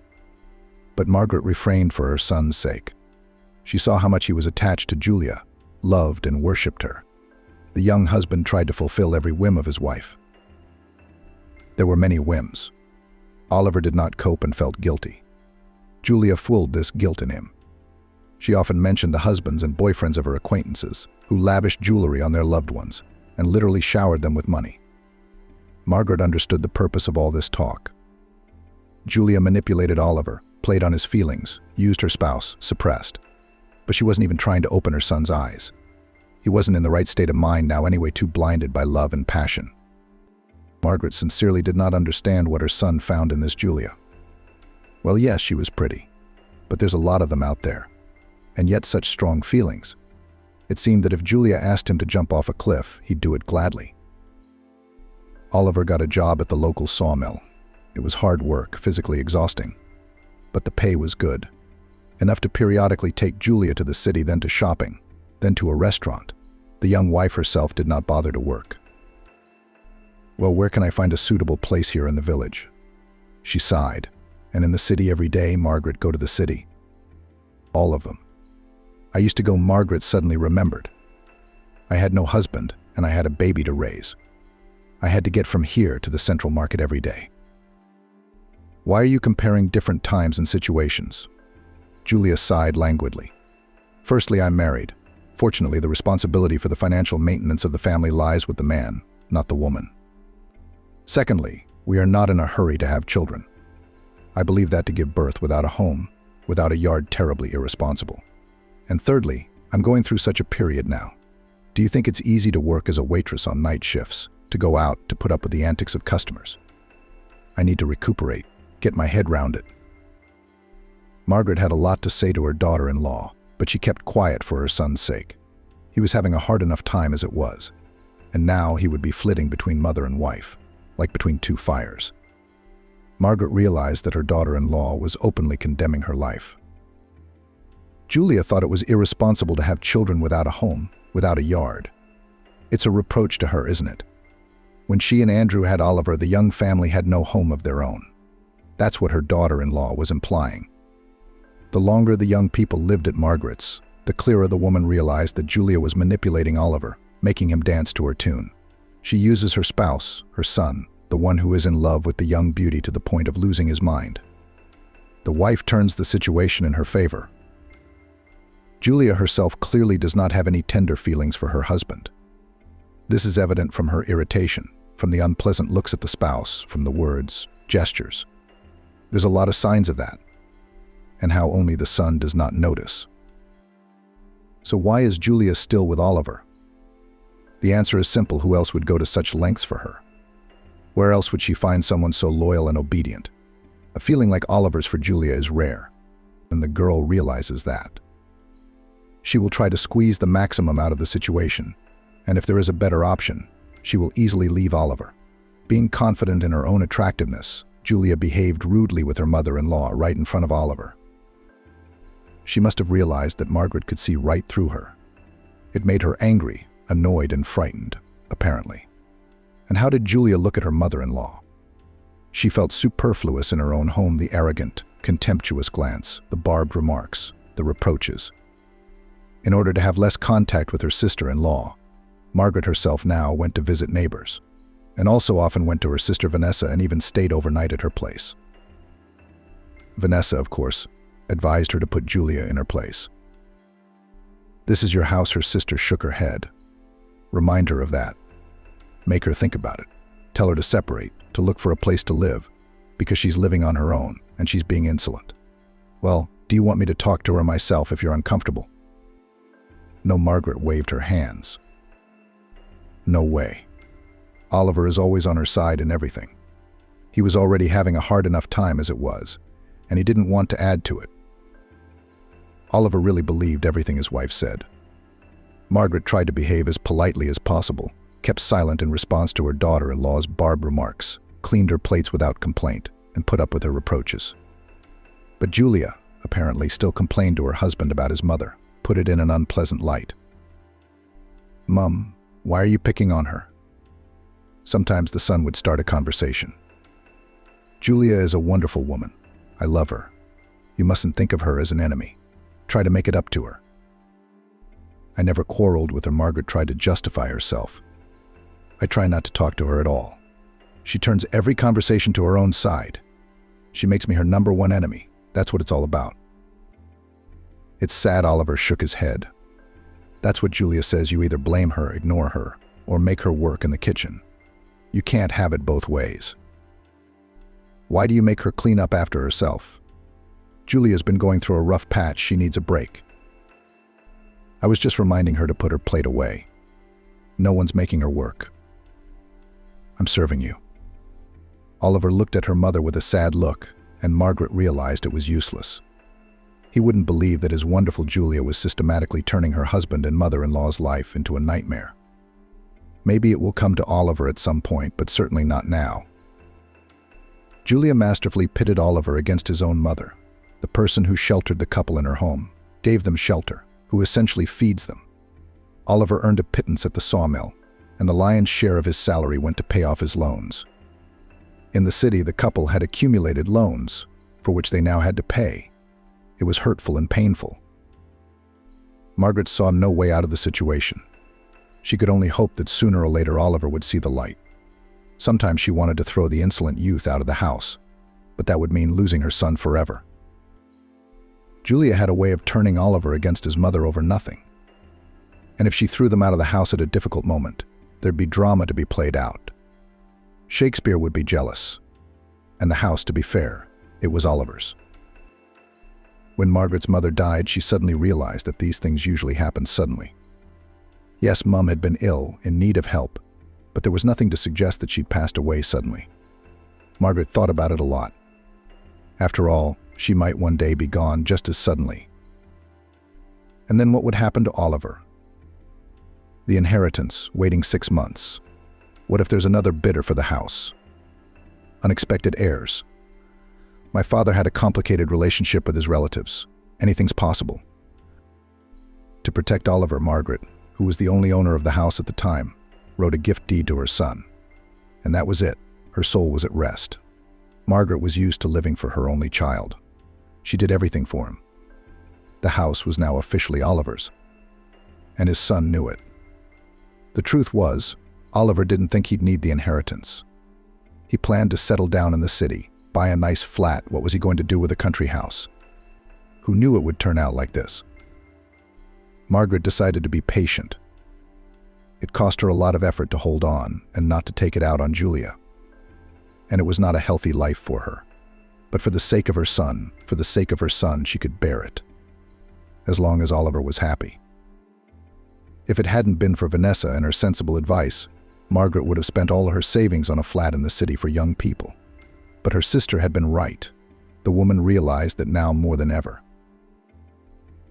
But Margaret refrained for her son's sake. She saw how much he was attached to Julia, loved and worshipped her. The young husband tried to fulfill every whim of his wife. There were many whims. Oliver did not cope and felt guilty. Julia fueled this guilt in him. She often mentioned the husbands and boyfriends of her acquaintances, who lavished jewelry on their loved ones and literally showered them with money. Margaret understood the purpose of all this talk. Julia manipulated Oliver, played on his feelings, used her spouse, suppressed. But she wasn't even trying to open her son's eyes. He wasn't in the right state of mind now anyway, too blinded by love and passion. Margaret sincerely did not understand what her son found in this Julia. Well, yes, she was pretty, but there's a lot of them out there, and yet such strong feelings. It seemed that if Julia asked him to jump off a cliff, he'd do it gladly. Oliver got a job at the local sawmill. It was hard work, physically exhausting, but the pay was good. Enough to periodically take Julia to the city, then to shopping, then to a restaurant. The young wife herself did not bother to work. Well, where can I find a suitable place here in the village? She sighed. And in the city every day, Margaret, go to the city. All of them. I used to go, Margaret suddenly remembered. I had no husband, and I had a baby to raise. I had to get from here to the central market every day. Why are you comparing different times and situations? Julia sighed languidly. Firstly, I'm married. Fortunately, the responsibility for the financial maintenance of the family lies with the man, not the woman. Secondly, we are not in a hurry to have children. I believe that to give birth without a home, without a yard, terribly irresponsible. And thirdly, I'm going through such a period now. Do you think it's easy to work as a waitress on night shifts, to go out, to put up with the antics of customers? I need to recuperate, get my head round it. Margaret had a lot to say to her daughter-in-law, but she kept quiet for her son's sake. He was having a hard enough time as it was, and now he would be flitting between mother and wife, like between two fires. Margaret realized that her daughter-in-law was openly condemning her life. Julia thought it was irresponsible to have children without a home, without a yard. It's a reproach to her, isn't it? When she and Andrew had Oliver, the young family had no home of their own. That's what her daughter-in-law was implying. The longer the young people lived at Margaret's, the clearer the woman realized that Julia was manipulating Oliver, making him dance to her tune. She uses her spouse, her son, the one who is in love with the young beauty, to the point of losing his mind. The wife turns the situation in her favor. Julia herself clearly does not have any tender feelings for her husband. This is evident from her irritation, from the unpleasant looks at the spouse, from the words, gestures. There's a lot of signs of that, and how only the son does not notice. So why is Julia still with Oliver? The answer is simple: who else would go to such lengths for her? Where else would she find someone so loyal and obedient? A feeling like Oliver's for Julia is rare, and the girl realizes that. She will try to squeeze the maximum out of the situation, and if there is a better option, she will easily leave Oliver. Being confident in her own attractiveness, Julia behaved rudely with her mother-in-law right in front of Oliver. She must have realized that Margaret could see right through her. It made her angry, annoyed, and frightened, apparently. And how did Julia look at her mother-in-law? She felt superfluous in her own home: the arrogant, contemptuous glance, the barbed remarks, the reproaches. In order to have less contact with her sister-in-law, Margaret herself now went to visit neighbors, and also often went to her sister Vanessa and even stayed overnight at her place. Vanessa, of course, advised her to put Julia in her place. "This is your house," her sister shook her head. "Remind her of that. Make her think about it. Tell her to separate, to look for a place to live, because she's living on her own and she's being insolent." "Well, do you want me to talk to her myself if you're uncomfortable?" No, Margaret waved her hands. No way. Oliver is always on her side in everything. He was already having a hard enough time as it was, and he didn't want to add to it. Oliver really believed everything his wife said. Margaret tried to behave as politely as possible, kept silent in response to her daughter-in-law's barbed remarks, cleaned her plates without complaint, and put up with her reproaches. But Julia, apparently, still complained to her husband about his mother, put it in an unpleasant light. "Mum, why are you picking on her?" Sometimes the son would start a conversation. "Julia is a wonderful woman. I love her. You mustn't think of her as an enemy. Try to make it up to her." "I never quarreled with her," Margaret tried to justify herself. "I try not to talk to her at all. She turns every conversation to her own side. She makes me her #1 enemy. That's what it's all about." It's sad. Oliver shook his head. That's what Julia says. You either blame her, ignore her, or make her work in the kitchen. You can't have it both ways. Why do you make her clean up after herself? Julia's been going through a rough patch. She needs a break. I was just reminding her to put her plate away. No one's making her work. I'm serving you. Oliver looked at her mother with a sad look, and Margaret realized it was useless. He wouldn't believe that his wonderful Julia was systematically turning her husband and mother-in-law's life into a nightmare. Maybe it will come to Oliver at some point, but certainly not now. Julia masterfully pitted Oliver against his own mother, the person who sheltered the couple in her home, gave them shelter, who essentially feeds them. Oliver earned a pittance at the sawmill, and the lion's share of his salary went to pay off his loans. In the city, the couple had accumulated loans, for which they now had to pay. It was hurtful and painful. Margaret saw no way out of the situation. She could only hope that sooner or later Oliver would see the light. Sometimes she wanted to throw the insolent youth out of the house, but that would mean losing her son forever. Julia had a way of turning Oliver against his mother over nothing. And if she threw them out of the house at a difficult moment, there'd be drama to be played out. Shakespeare would be jealous. And the house, to be fair, it was Oliver's. When Margaret's mother died, she suddenly realized that these things usually happen suddenly. Yes, Mum had been ill, in need of help, but there was nothing to suggest that she'd passed away suddenly. Margaret thought about it a lot. After all, she might one day be gone just as suddenly. And then what would happen to Oliver? The inheritance, waiting 6 months. What if there's another bidder for the house? Unexpected heirs. My father had a complicated relationship with his relatives. Anything's possible. To protect Oliver, Margaret, who was the only owner of the house at the time, wrote a gift deed to her son. And that was it. Her soul was at rest. Margaret was used to living for her only child. She did everything for him. The house was now officially Oliver's. And his son knew it. The truth was, Oliver didn't think he'd need the inheritance. He planned to settle down in the city, buy a nice flat. What was he going to do with a country house? Who knew it would turn out like this? Margaret decided to be patient. It cost her a lot of effort to hold on and not to take it out on Julia. And it was not a healthy life for her. But for the sake of her son, she could bear it. As long as Oliver was happy. If it hadn't been for Vanessa and her sensible advice, Margaret would have spent all her savings on a flat in the city for young people. But her sister had been right. The woman realized that now more than ever.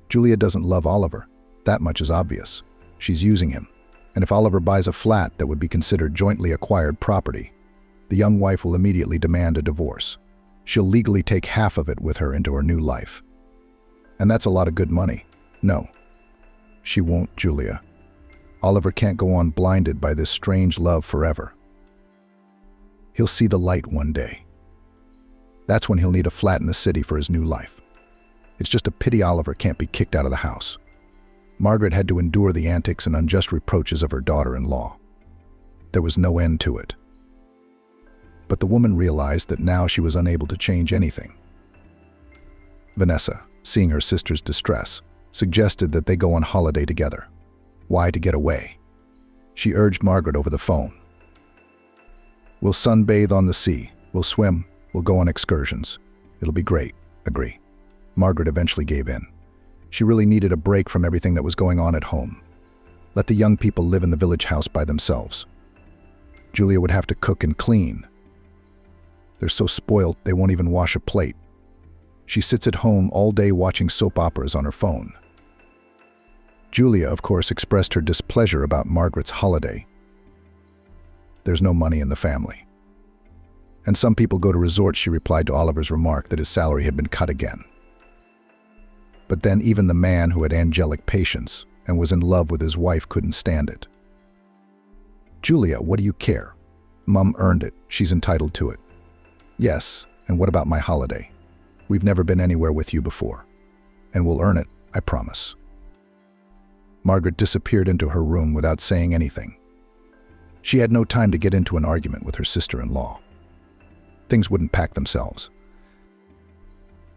Julia doesn't love Oliver. That much is obvious. She's using him. And if Oliver buys a flat that would be considered jointly acquired property, the young wife will immediately demand a divorce. She'll legally take half of it with her into her new life. And that's a lot of good money. No. She won't, Julia. Oliver can't go on blinded by this strange love forever. He'll see the light one day. That's when he'll need a flat in the city for his new life. It's just a pity Oliver can't be kicked out of the house. Margaret had to endure the antics and unjust reproaches of her daughter-in-law. There was no end to it. But the woman realized that now she was unable to change anything. Vanessa, seeing her sister's distress, suggested that they go on holiday together. Why? To get away. She urged Margaret over the phone. We'll sunbathe on the sea, we'll swim, we'll go on excursions. It'll be great, agree. Margaret eventually gave in. She really needed a break from everything that was going on at home. Let the young people live in the village house by themselves. Julia would have to cook and clean. They're so spoiled they won't even wash a plate. She sits at home all day watching soap operas on her phone. Julia, of course, expressed her displeasure about Margaret's holiday. There's no money in the family. And some people go to resorts, she replied to Oliver's remark that his salary had been cut again. But then even the man who had angelic patience and was in love with his wife couldn't stand it. Julia, what do you care? Mum earned it. She's entitled to it. Yes, and what about my holiday? We've never been anywhere with you before. And we'll earn it, I promise. Margaret disappeared into her room without saying anything. She had no time to get into an argument with her sister-in-law. Things wouldn't pack themselves.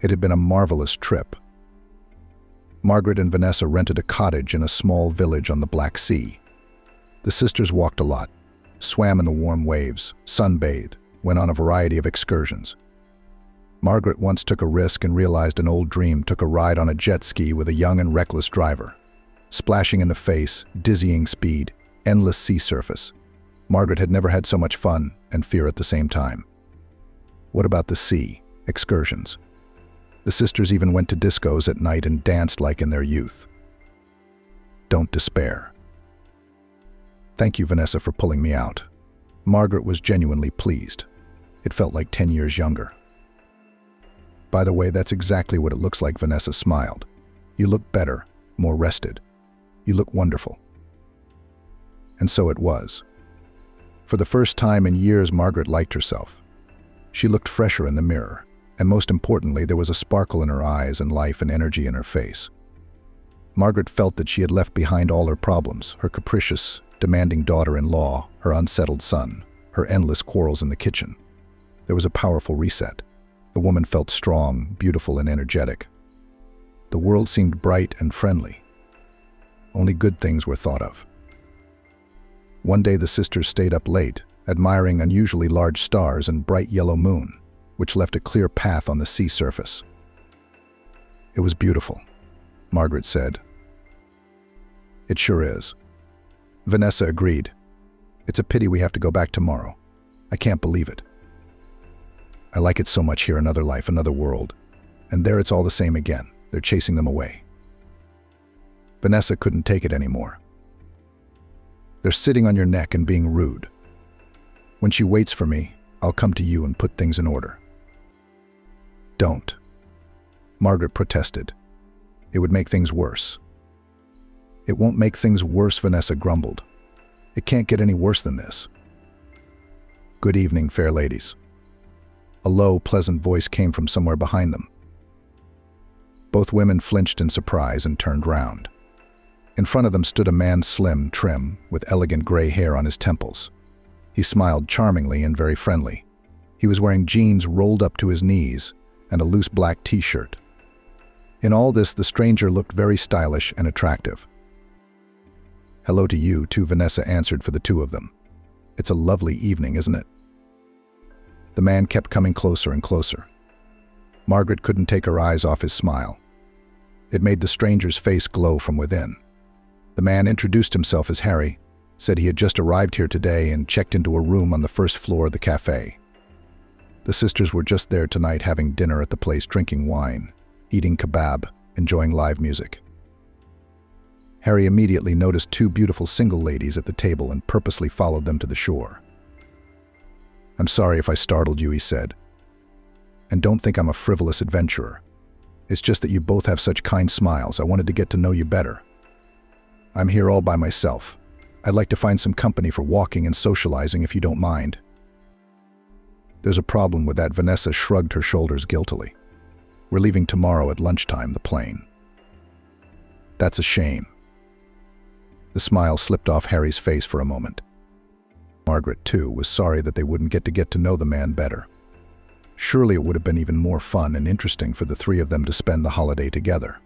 It had been a marvelous trip. Margaret and Vanessa rented a cottage in a small village on the Black Sea. The sisters walked a lot, swam in the warm waves, sunbathed, went on a variety of excursions. Margaret once took a risk and realized an old dream, took a ride on a jet ski with a young and reckless driver. Splashing in the face, dizzying speed, endless sea surface. Margaret had never had so much fun and fear at the same time. What about the sea? Excursions. The sisters even went to discos at night and danced like in their youth. Don't despair. Thank you, Vanessa, for pulling me out. Margaret was genuinely pleased. It felt like 10 years younger. By the way, that's exactly what it looks like, Vanessa smiled. You look better, more rested. You look wonderful. And so it was. For the first time in years, Margaret liked herself. She looked fresher in the mirror, and most importantly, there was a sparkle in her eyes and life and energy in her face. Margaret felt that she had left behind all her problems, her capricious, demanding daughter-in-law, her unsettled son, her endless quarrels in the kitchen. There was a powerful reset. The woman felt strong, beautiful, and energetic. The world seemed bright and friendly. Only good things were thought of. One day the sisters stayed up late, admiring unusually large stars and bright yellow moon, which left a clear path on the sea surface. It was beautiful, Margaret said. It sure is. Vanessa agreed. It's a pity we have to go back tomorrow. I can't believe it. I like it so much here, another life, another world. And there it's all the same again. They're chasing them away. Vanessa couldn't take it anymore. They're sitting on your neck and being rude. When she waits for me, I'll come to you and put things in order. Don't. Margaret protested. It would make things worse. It won't make things worse, Vanessa grumbled. It can't get any worse than this. Good evening, fair ladies. A low, pleasant voice came from somewhere behind them. Both women flinched in surprise and turned round. In front of them stood a man, slim, trim, with elegant gray hair on his temples. He smiled charmingly and very friendly. He was wearing jeans rolled up to his knees and a loose black t-shirt. In all this, the stranger looked very stylish and attractive. Hello to you too, Vanessa answered for the two of them. It's a lovely evening, isn't it? The man kept coming closer and closer. Margaret couldn't take her eyes off his smile. It made the stranger's face glow from within. The man introduced himself as Harry, said he had just arrived here today and checked into a room on the first floor of the cafe. The sisters were just there tonight having dinner at the place, drinking wine, eating kebab, enjoying live music. Harry immediately noticed two beautiful single ladies at the table and purposely followed them to the shore. I'm sorry if I startled you, he said. And don't think I'm a frivolous adventurer. It's just that you both have such kind smiles. I wanted to get to know you better. I'm here all by myself. I'd like to find some company for walking and socializing if you don't mind. There's a problem with that, Vanessa shrugged her shoulders guiltily. We're leaving tomorrow at lunchtime, the plane. That's a shame. The smile slipped off Harry's face for a moment. Margaret, too, was sorry that they wouldn't get to know the man better. Surely it would have been even more fun and interesting for the three of them to spend the holiday together.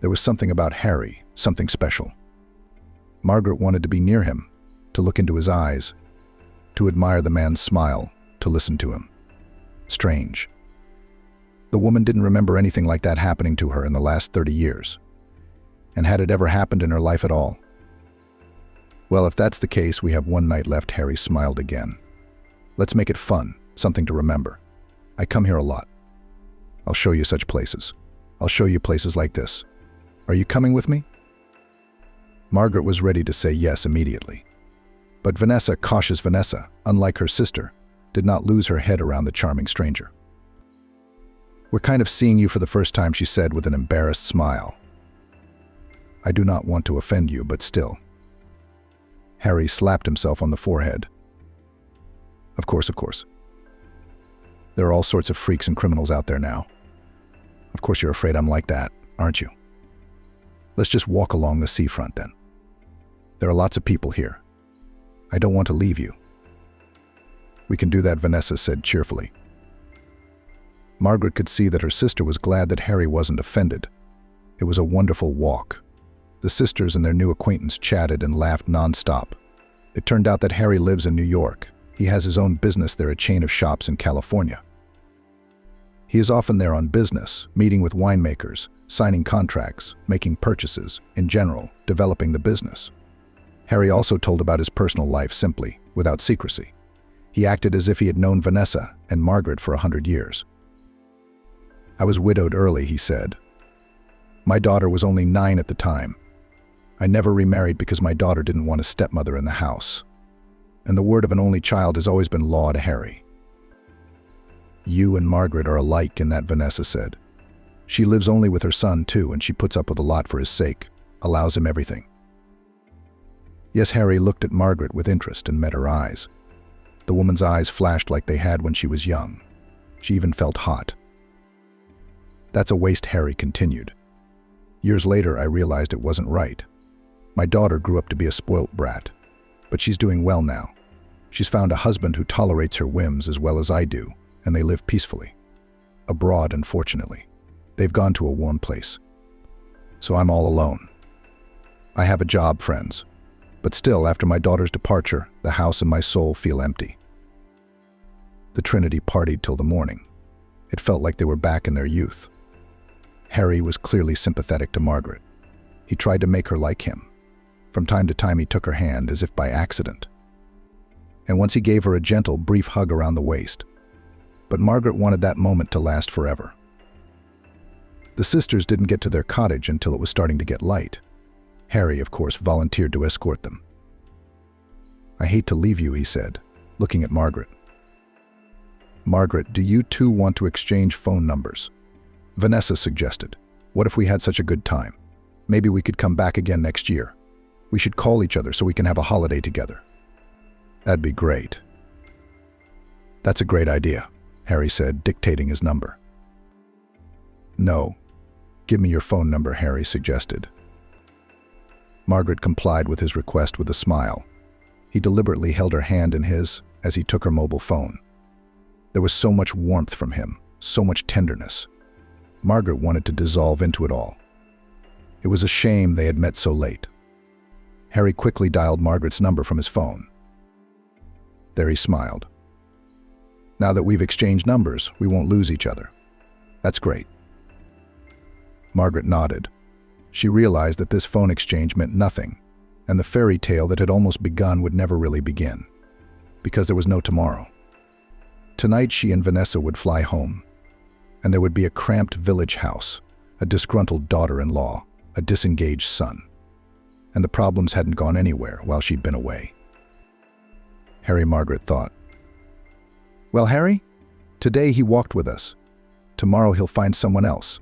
There was something about Harry, something special. Margaret wanted to be near him, to look into his eyes, to admire the man's smile, to listen to him. Strange. The woman didn't remember anything like that happening to her in the last 30 years. And had it ever happened in her life at all? Well, if that's the case, we have one night left, Harry smiled again. Let's make it fun, something to remember. I come here a lot. I'll show you such places. I'll show you places like this. Are you coming with me? Margaret was ready to say yes immediately. But Vanessa, cautious Vanessa, unlike her sister, did not lose her head around the charming stranger. We're kind of seeing you for the first time, she said with an embarrassed smile. I do not want to offend you, but still. Harry slapped himself on the forehead. Of course, of course. There are all sorts of freaks and criminals out there now. Of course you're afraid I'm like that, aren't you? Let's just walk along the seafront then. There are lots of people here. I don't want to leave you. We can do that, Vanessa said cheerfully. Margaret could see that her sister was glad that Harry wasn't offended. It was a wonderful walk. The sisters and their new acquaintance chatted and laughed non-stop. It turned out that Harry lives in New York. He has his own business there, a chain of shops in California. He is often there on business, meeting with winemakers, signing contracts, making purchases, in general, developing the business. Harry also told about his personal life simply, without secrecy. He acted as if he had known Vanessa and Margaret for 100 years. "I was widowed early," he said. "My daughter was only 9 at the time. I never remarried because my daughter didn't want a stepmother in the house. And the word of an only child has always been law to Harry." "You and Margaret are alike in that," Vanessa said. "She lives only with her son too, and she puts up with a lot for his sake, allows him everything." Yes, Harry looked at Margaret with interest and met her eyes. The woman's eyes flashed like they had when she was young. She even felt hot. "That's a waste," Harry continued. "Years later, I realized it wasn't right. My daughter grew up to be a spoilt brat, but she's doing well now. She's found a husband who tolerates her whims as well as I do, and they live peacefully. Abroad, unfortunately. They've gone to a warm place. So I'm all alone. I have a job, friends. But still, after my daughter's departure, the house and my soul feel empty." The Trinity partied till the morning. It felt like they were back in their youth. Harry was clearly sympathetic to Margaret. He tried to make her like him. From time to time he took her hand, as if by accident. And once he gave her a gentle, brief hug around the waist. But Margaret wanted that moment to last forever. The sisters didn't get to their cottage until it was starting to get light. Harry, of course, volunteered to escort them. "I hate to leave you," he said, looking at Margaret. "Margaret, do you two want to exchange phone numbers?" Vanessa suggested. "What if we had such a good time? Maybe we could come back again next year. We should call each other so we can have a holiday together." "That'd be great." "That's a great idea," Harry said, dictating his number. "No. Give me your phone number," Harry suggested. Margaret complied with his request with a smile. He deliberately held her hand in his as he took her mobile phone. There was so much warmth from him, so much tenderness. Margaret wanted to dissolve into it all. It was a shame they had met so late. Harry quickly dialed Margaret's number from his phone. There he smiled. "Now that we've exchanged numbers, we won't lose each other. That's great." Margaret nodded. She realized that this phone exchange meant nothing, and the fairy tale that had almost begun would never really begin, because there was no tomorrow. Tonight she and Vanessa would fly home, and there would be a cramped village house, a disgruntled daughter-in-law, a disengaged son. And the problems hadn't gone anywhere while she'd been away. Harry, Margaret thought. "Well, Harry, today he walked with us. Tomorrow he'll find someone else.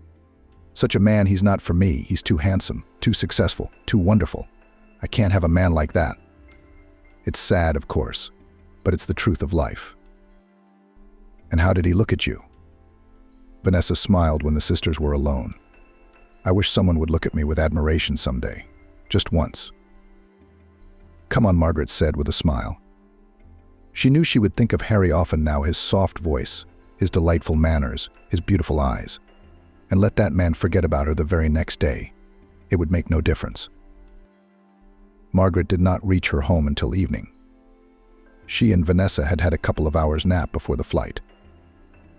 Such a man, he's not for me. He's too handsome, too successful, too wonderful. I can't have a man like that." It's sad, of course, but it's the truth of life. "And how did he look at you?" Vanessa smiled when the sisters were alone. "I wish someone would look at me with admiration someday. Just once." "Come on," Margaret said with a smile. She knew she would think of Harry often now, his soft voice, his delightful manners, his beautiful eyes. And let that man forget about her the very next day. It would make no difference. Margaret did not reach her home until evening. She and Vanessa had had a couple of hours' nap before the flight.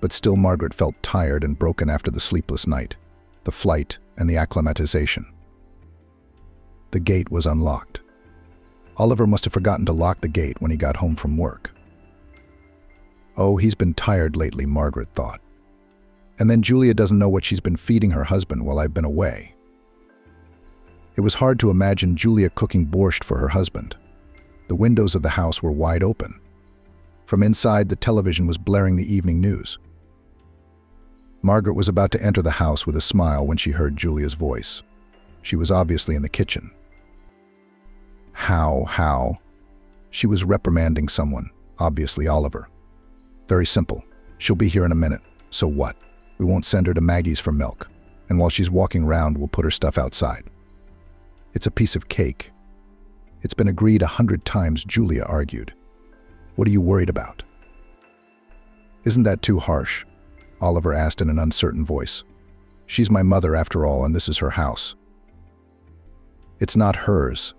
But still Margaret felt tired and broken after the sleepless night, the flight, and the acclimatization. The gate was unlocked. Oliver must have forgotten to lock the gate when he got home from work. "Oh, he's been tired lately," Margaret thought. "And then Julia doesn't know what she's been feeding her husband while I've been away." It was hard to imagine Julia cooking borscht for her husband. The windows of the house were wide open. From inside, the television was blaring the evening news. Margaret was about to enter the house with a smile when she heard Julia's voice. She was obviously in the kitchen. How? She was reprimanding someone, obviously Oliver. "Very simple. She'll be here in a minute. So what? We won't send her to Maggie's for milk. And while she's walking round, we'll put her stuff outside. It's a piece of cake." "It's been agreed 100 times," Julia argued. "What are you worried about?" "Isn't that too harsh?" Oliver asked in an uncertain voice. She's my mother after all, and this is her house. It's not hers.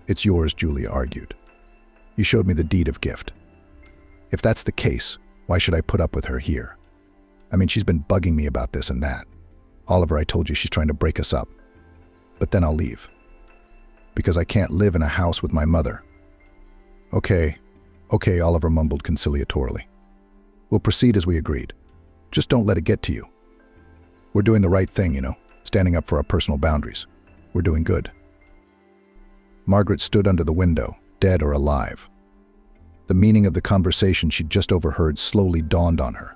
It's yours, Julia argued. You showed me the deed of gift. If that's the case, why should I put up with her here? I mean, she's been bugging me about this and that. Oliver, I told you she's trying to break us up. But then I'll leave. Because I can't live in a house with my mother. Okay, Oliver mumbled conciliatorily. We'll proceed as we agreed. Just don't let it get to you. We're doing the right thing, standing up for our personal boundaries. We're doing good. Margaret stood under the window, dead or alive. The meaning of the conversation she'd just overheard slowly dawned on her.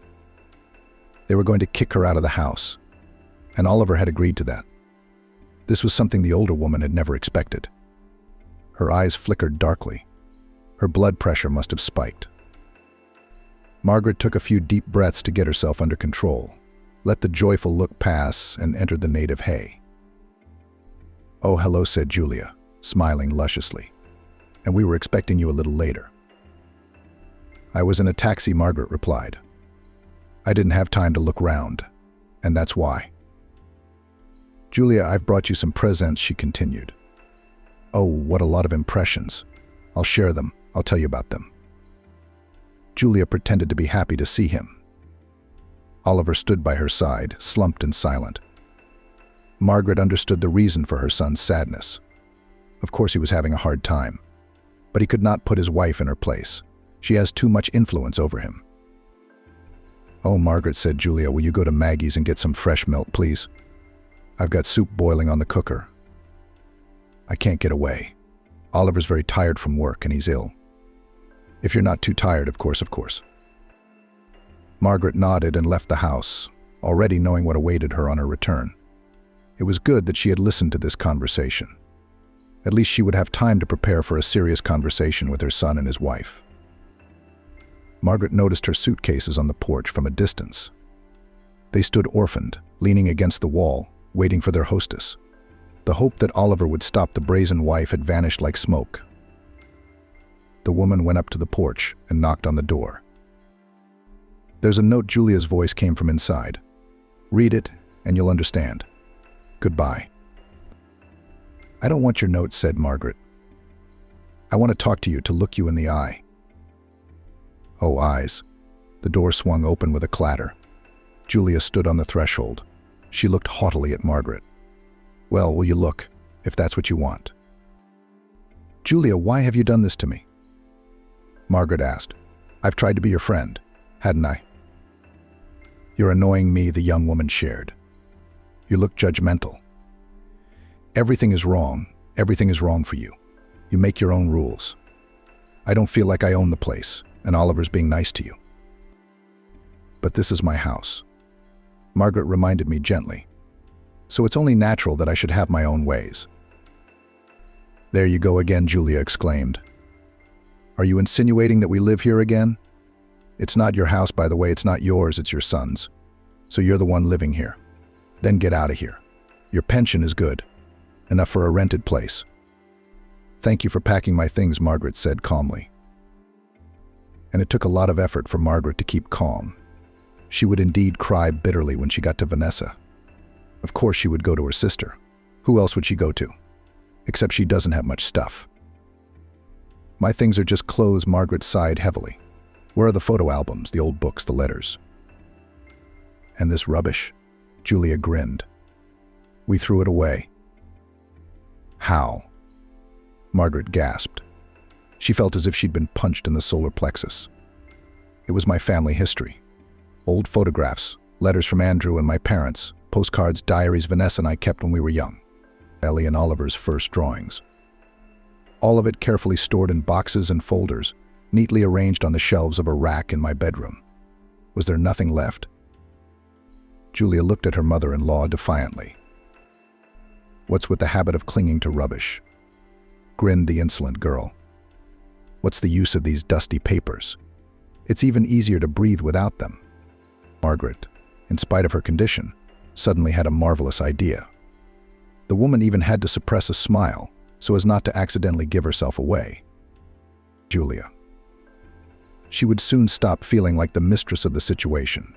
They were going to kick her out of the house, and Oliver had agreed to that. This was something the older woman had never expected. Her eyes flickered darkly. Her blood pressure must have spiked. Margaret took a few deep breaths to get herself under control, let the joyful look pass, and entered the native hay. "Oh, hello," said Julia, smiling lusciously. "And we were expecting you a little later." "I was in a taxi," Margaret replied. "I didn't have time to look round, and that's why." "Julia, I've brought you some presents," she continued. "Oh, what a lot of impressions. I'll share them. I'll tell you about them." Julia pretended to be happy to see him. Oliver stood by her side, slumped and silent. Margaret understood the reason for her son's sadness. Of course he was having a hard time, but he could not put his wife in her place. She has too much influence over him. "Oh, Margaret," said Julia, "will you go to Maggie's and get some fresh milk, please? I've got soup boiling on the cooker." "I can't get away. Oliver's very tired from work and he's ill." "If you're not too tired, of course." Margaret nodded and left the house, already knowing what awaited her on her return. It was good that she had listened to this conversation. At least she would have time to prepare for a serious conversation with her son and his wife. Margaret noticed her suitcases on the porch from a distance. They stood orphaned, leaning against the wall, waiting for their hostess. The hope that Oliver would stop the brazen wife had vanished like smoke. The woman went up to the porch and knocked on the door. "There's a note," Julia's voice came from inside. "Read it, and you'll understand. Goodbye." "I don't want your note," said Margaret. "I want to talk to you, to look you in the eye." "Oh, eyes." The door swung open with a clatter. Julia stood on the threshold. She looked haughtily at Margaret. "Well, will you look, if that's what you want?" "Julia, why have you done this to me?" Margaret asked. "I've tried to be your friend, hadn't I?" "You're annoying me," the young woman shared. "You look judgmental. Everything is wrong. Everything is wrong for you. You make your own rules. I don't feel like I own the place, and Oliver's being nice to you." "But this is my house," Margaret reminded me gently. "So it's only natural that I should have my own ways." "There you go again," Julia exclaimed. "Are you insinuating that we live here again? It's not your house, by the way. It's not yours, it's your son's. So you're the one living here. Then get out of here. Your pension is good. Enough for a rented place." "Thank you for packing my things," Margaret said calmly. And it took a lot of effort for Margaret to keep calm. She would indeed cry bitterly when she got to Vanessa. Of course she would go to her sister. Who else would she go to? Except she doesn't have much stuff. "My things are just clothes," Margaret sighed heavily. "Where are the photo albums, the old books, the letters?" "And this rubbish?" Julia grinned. "We threw it away." "How?" Margaret gasped. She felt as if she'd been punched in the solar plexus. "It was my family history. Old photographs, letters from Andrew and my parents, postcards, diaries Vanessa and I kept when we were young. Ellie and Oliver's first drawings. All of it carefully stored in boxes and folders, neatly arranged on the shelves of a rack in my bedroom. Was there nothing left?" Julia looked at her mother-in-law defiantly. "What's with the habit of clinging to rubbish?" Grinned the insolent girl. "What's the use of these dusty papers? It's even easier to breathe without them." Margaret, in spite of her condition, suddenly had a marvelous idea. The woman even had to suppress a smile so as not to accidentally give herself away. Julia. She would soon stop feeling like the mistress of the situation.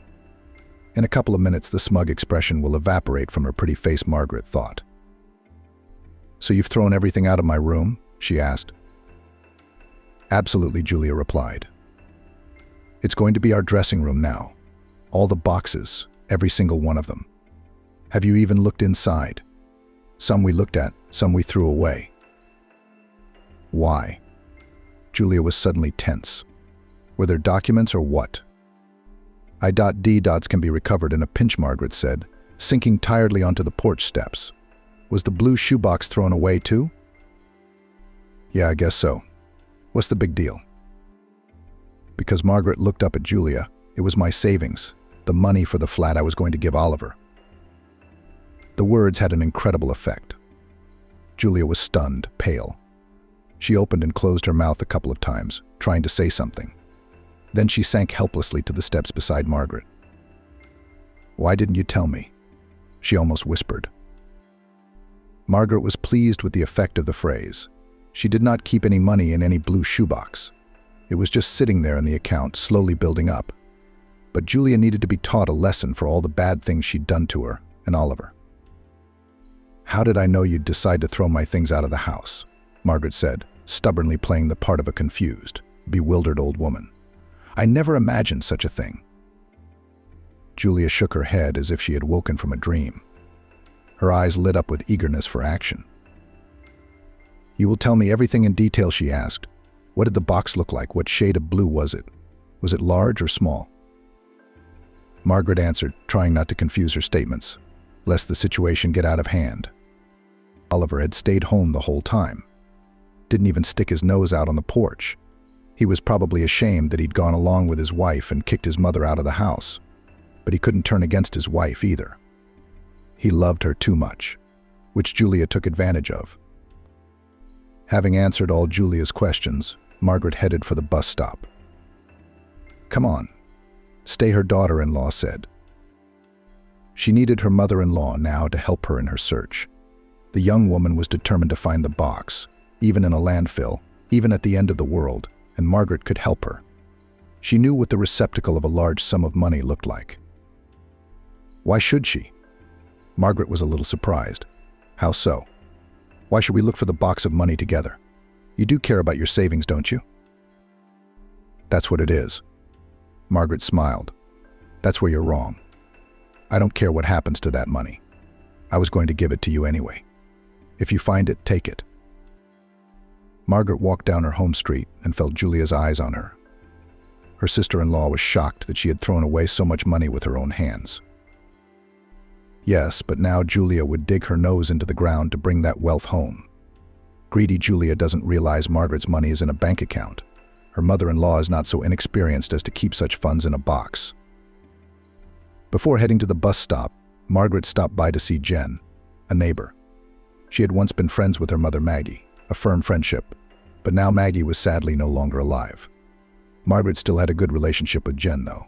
In a couple of minutes, the smug expression will evaporate from her pretty face, Margaret thought. So you've thrown everything out of my room? She asked. Absolutely, Julia replied. It's going to be our dressing room now. All the boxes, every single one of them. Have you even looked inside? Some we looked at, some we threw away. Why? Julia was suddenly tense. Were there documents or what? I.D. can be recovered in a pinch, Margaret said, sinking tiredly onto the porch steps. Was the blue shoebox thrown away too? Yeah, I guess so. What's the big deal? Because Margaret looked up at Julia. It was my savings, the money for the flat I was going to give Oliver. The words had an incredible effect. Julia was stunned, pale. She opened and closed her mouth a couple of times, trying to say something. Then she sank helplessly to the steps beside Margaret. Why didn't you tell me? She almost whispered. Margaret was pleased with the effect of the phrase. She did not keep any money in any blue shoebox. It was just sitting there in the account, slowly building up. But Julia needed to be taught a lesson for all the bad things she'd done to her and Oliver. How did I know you'd decide to throw my things out of the house? Margaret said, stubbornly playing the part of a confused, bewildered old woman. I never imagined such a thing. Julia shook her head as if she had woken from a dream. Her eyes lit up with eagerness for action. You will tell me everything in detail, she asked. What did the box look like? What shade of blue was it? Was it large or small? Margaret answered, trying not to confuse her statements, lest the situation get out of hand. Oliver had stayed home the whole time. Didn't even stick his nose out on the porch. He was probably ashamed that he'd gone along with his wife and kicked his mother out of the house. But he couldn't turn against his wife either. He loved her too much, which Julia took advantage of. Having answered all Julia's questions, Margaret headed for the bus stop. Come on, stay, her daughter-in-law said. She needed her mother-in-law now to help her in her search. The young woman was determined to find the box, even in a landfill, even at the end of the world, and Margaret could help her. She knew what the receptacle of a large sum of money looked like. Why should she? Margaret was a little surprised. How so? Why should we look for the box of money together? You do care about your savings, don't you? That's what it is. Margaret smiled. That's where you're wrong. I don't care what happens to that money. I was going to give it to you anyway. If you find it, take it. Margaret walked down her home street and felt Julia's eyes on her. Her sister-in-law was shocked that she had thrown away so much money with her own hands. Yes, but now Julia would dig her nose into the ground to bring that wealth home. Greedy Julia doesn't realize Margaret's money is in a bank account. Her mother-in-law is not so inexperienced as to keep such funds in a box. Before heading to the bus stop, Margaret stopped by to see Jen, a neighbor. She had once been friends with her mother Maggie, a firm friendship, but now Maggie was sadly no longer alive. Margaret still had a good relationship with Jen, though.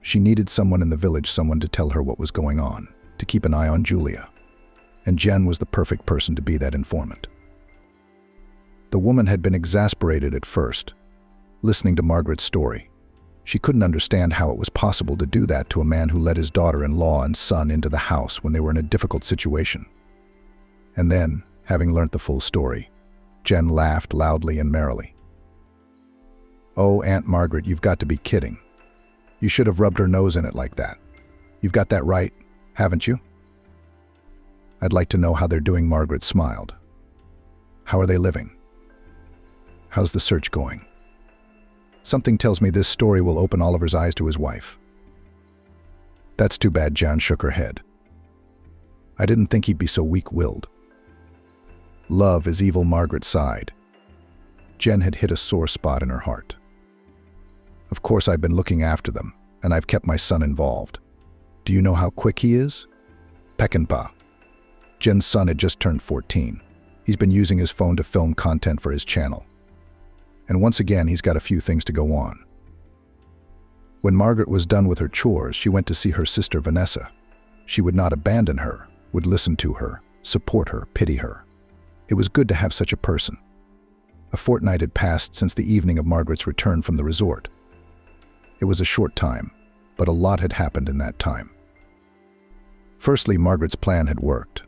She needed someone in the village, someone to tell her what was going on, to keep an eye on Julia. And Jen was the perfect person to be that informant. The woman had been exasperated at first, listening to Margaret's story. She couldn't understand how it was possible to do that to a man who let his daughter-in-law and son into the house when they were in a difficult situation. And then, having learnt the full story, Jen laughed loudly and merrily. Oh, Aunt Margaret, you've got to be kidding. You should have rubbed her nose in it like that. You've got that right, haven't you? I'd like to know how they're doing, Margaret smiled. How are they living? How's the search going? Something tells me this story will open Oliver's eyes to his wife. That's too bad, Jan shook her head. I didn't think he'd be so weak-willed. Love is evil, Margaret sighed. Jen had hit a sore spot in her heart. Of course, I've been looking after them, and I've kept my son involved. Do you know how quick he is? Peckinpah. Jen's son had just turned 14. He's been using his phone to film content for his channel. And once again, he's got a few things to go on. When Margaret was done with her chores, she went to see her sister Vanessa. She would not abandon her, would listen to her, support her, pity her. It was good to have such a person. A fortnight had passed since the evening of Margaret's return from the resort. It was a short time, but a lot had happened in that time. Firstly, Margaret's plan had worked.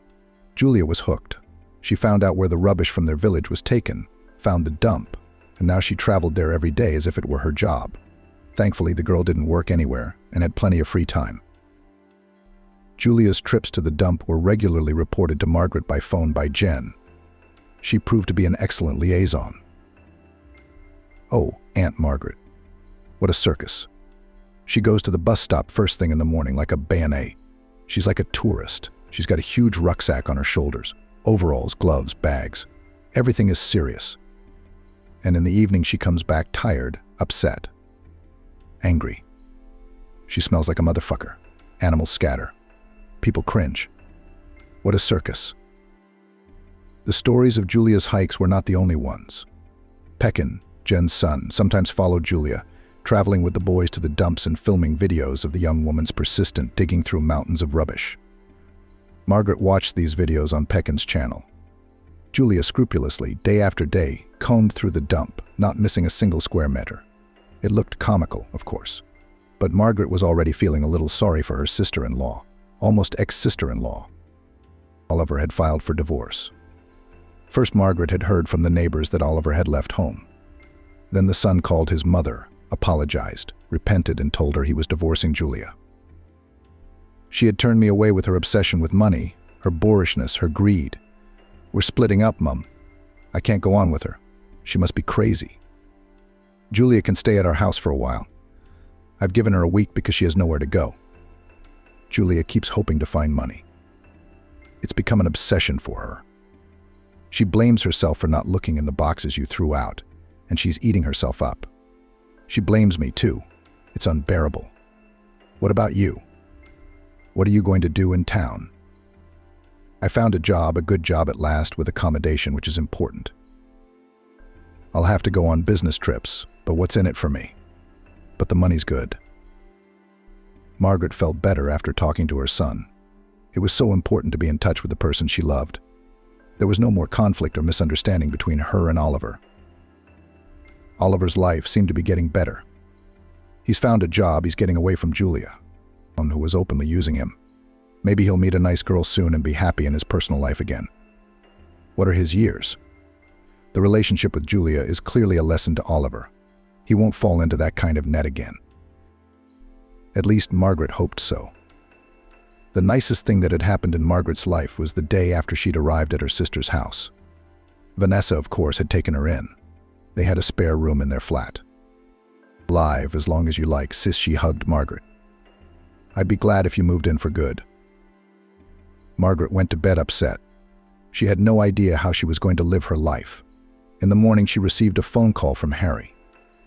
Julia was hooked. She found out where the rubbish from their village was taken, found the dump, and now she traveled there every day as if it were her job. Thankfully, the girl didn't work anywhere and had plenty of free time. Julia's trips to the dump were regularly reported to Margaret by phone by Jen. She proved to be an excellent liaison. Oh, Aunt Margaret. What a circus. She goes to the bus stop first thing in the morning like a bayonet. She's like a tourist. She's got a huge rucksack on her shoulders, overalls, gloves, bags. Everything is serious. And in the evening she comes back tired, upset, angry. She smells like a motherfucker. Animals scatter. People cringe. What a circus. The stories of Julia's hikes were not the only ones. Peckin, Jen's son, sometimes followed Julia, traveling with the boys to the dumps and filming videos of the young woman's persistent digging through mountains of rubbish. Margaret watched these videos on Peckin's channel. Julia scrupulously, day after day, combed through the dump, not missing a single square meter. It looked comical, of course. But Margaret was already feeling a little sorry for her sister-in-law, almost ex-sister-in-law. Oliver had filed for divorce. First, Margaret had heard from the neighbors that Oliver had left home. Then the son called his mother, apologized, repented, and told her he was divorcing Julia. She had turned me away with her obsession with money, her boorishness, her greed. We're splitting up, Mum. I can't go on with her. She must be crazy. Julia can stay at our house for a while. I've given her a week because she has nowhere to go. Julia keeps hoping to find money. It's become an obsession for her. She blames herself for not looking in the boxes you threw out, and she's eating herself up. She blames me too. It's unbearable. What about you? What are you going to do in town? I found a job, a good job at last, with accommodation, which is important. I'll have to go on business trips, but what's in it for me? But the money's good. Margaret felt better after talking to her son. It was so important to be in touch with the person she loved. There was no more conflict or misunderstanding between her and Oliver. Oliver's life seemed to be getting better. He's found a job, he's getting away from Julia, who was openly using him. Maybe he'll meet a nice girl soon and be happy in his personal life again. What are his years? The relationship with Julia is clearly a lesson to Oliver. He won't fall into that kind of net again. At least Margaret hoped so. The nicest thing that had happened in Margaret's life was the day after she'd arrived at her sister's house. Vanessa, of course, had taken her in. They had a spare room in their flat. Live as long as you like, sis, she hugged Margaret. I'd be glad if you moved in for good. Margaret went to bed upset. She had no idea how she was going to live her life. In the morning, she received a phone call from Harry,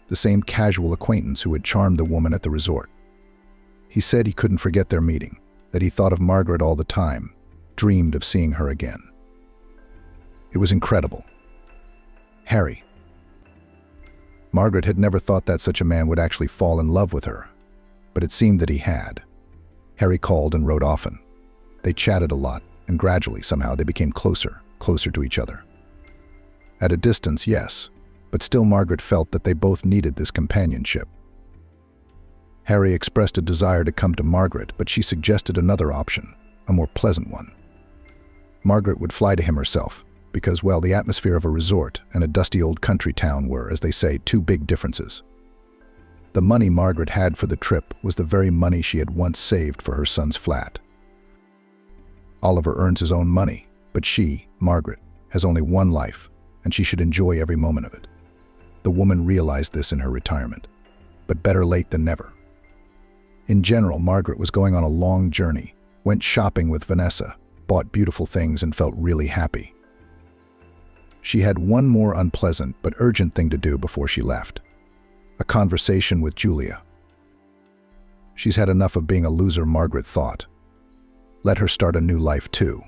the same casual acquaintance who had charmed the woman at the resort. He said he couldn't forget their meeting, that he thought of Margaret all the time, dreamed of seeing her again. It was incredible. Harry. Margaret had never thought that such a man would actually fall in love with her, but it seemed that he had. Harry called and wrote often. They chatted a lot, and gradually, somehow, they became closer to each other. At a distance, yes, but still Margaret felt that they both needed this companionship. Harry expressed a desire to come to Margaret, but she suggested another option, a more pleasant one. Margaret would fly to him herself, because, well, the atmosphere of a resort and a dusty old country town were, as they say, two big differences. The money Margaret had for the trip was the very money she had once saved for her son's flat. Oliver earns his own money, but she, Margaret, has only one life, and she should enjoy every moment of it. The woman realized this in her retirement, but better late than never. In general, Margaret was going on a long journey, went shopping with Vanessa, bought beautiful things, and felt really happy. She had one more unpleasant but urgent thing to do before she left. A conversation with Julia. She's had enough of being a loser, Margaret thought. Let her start a new life too.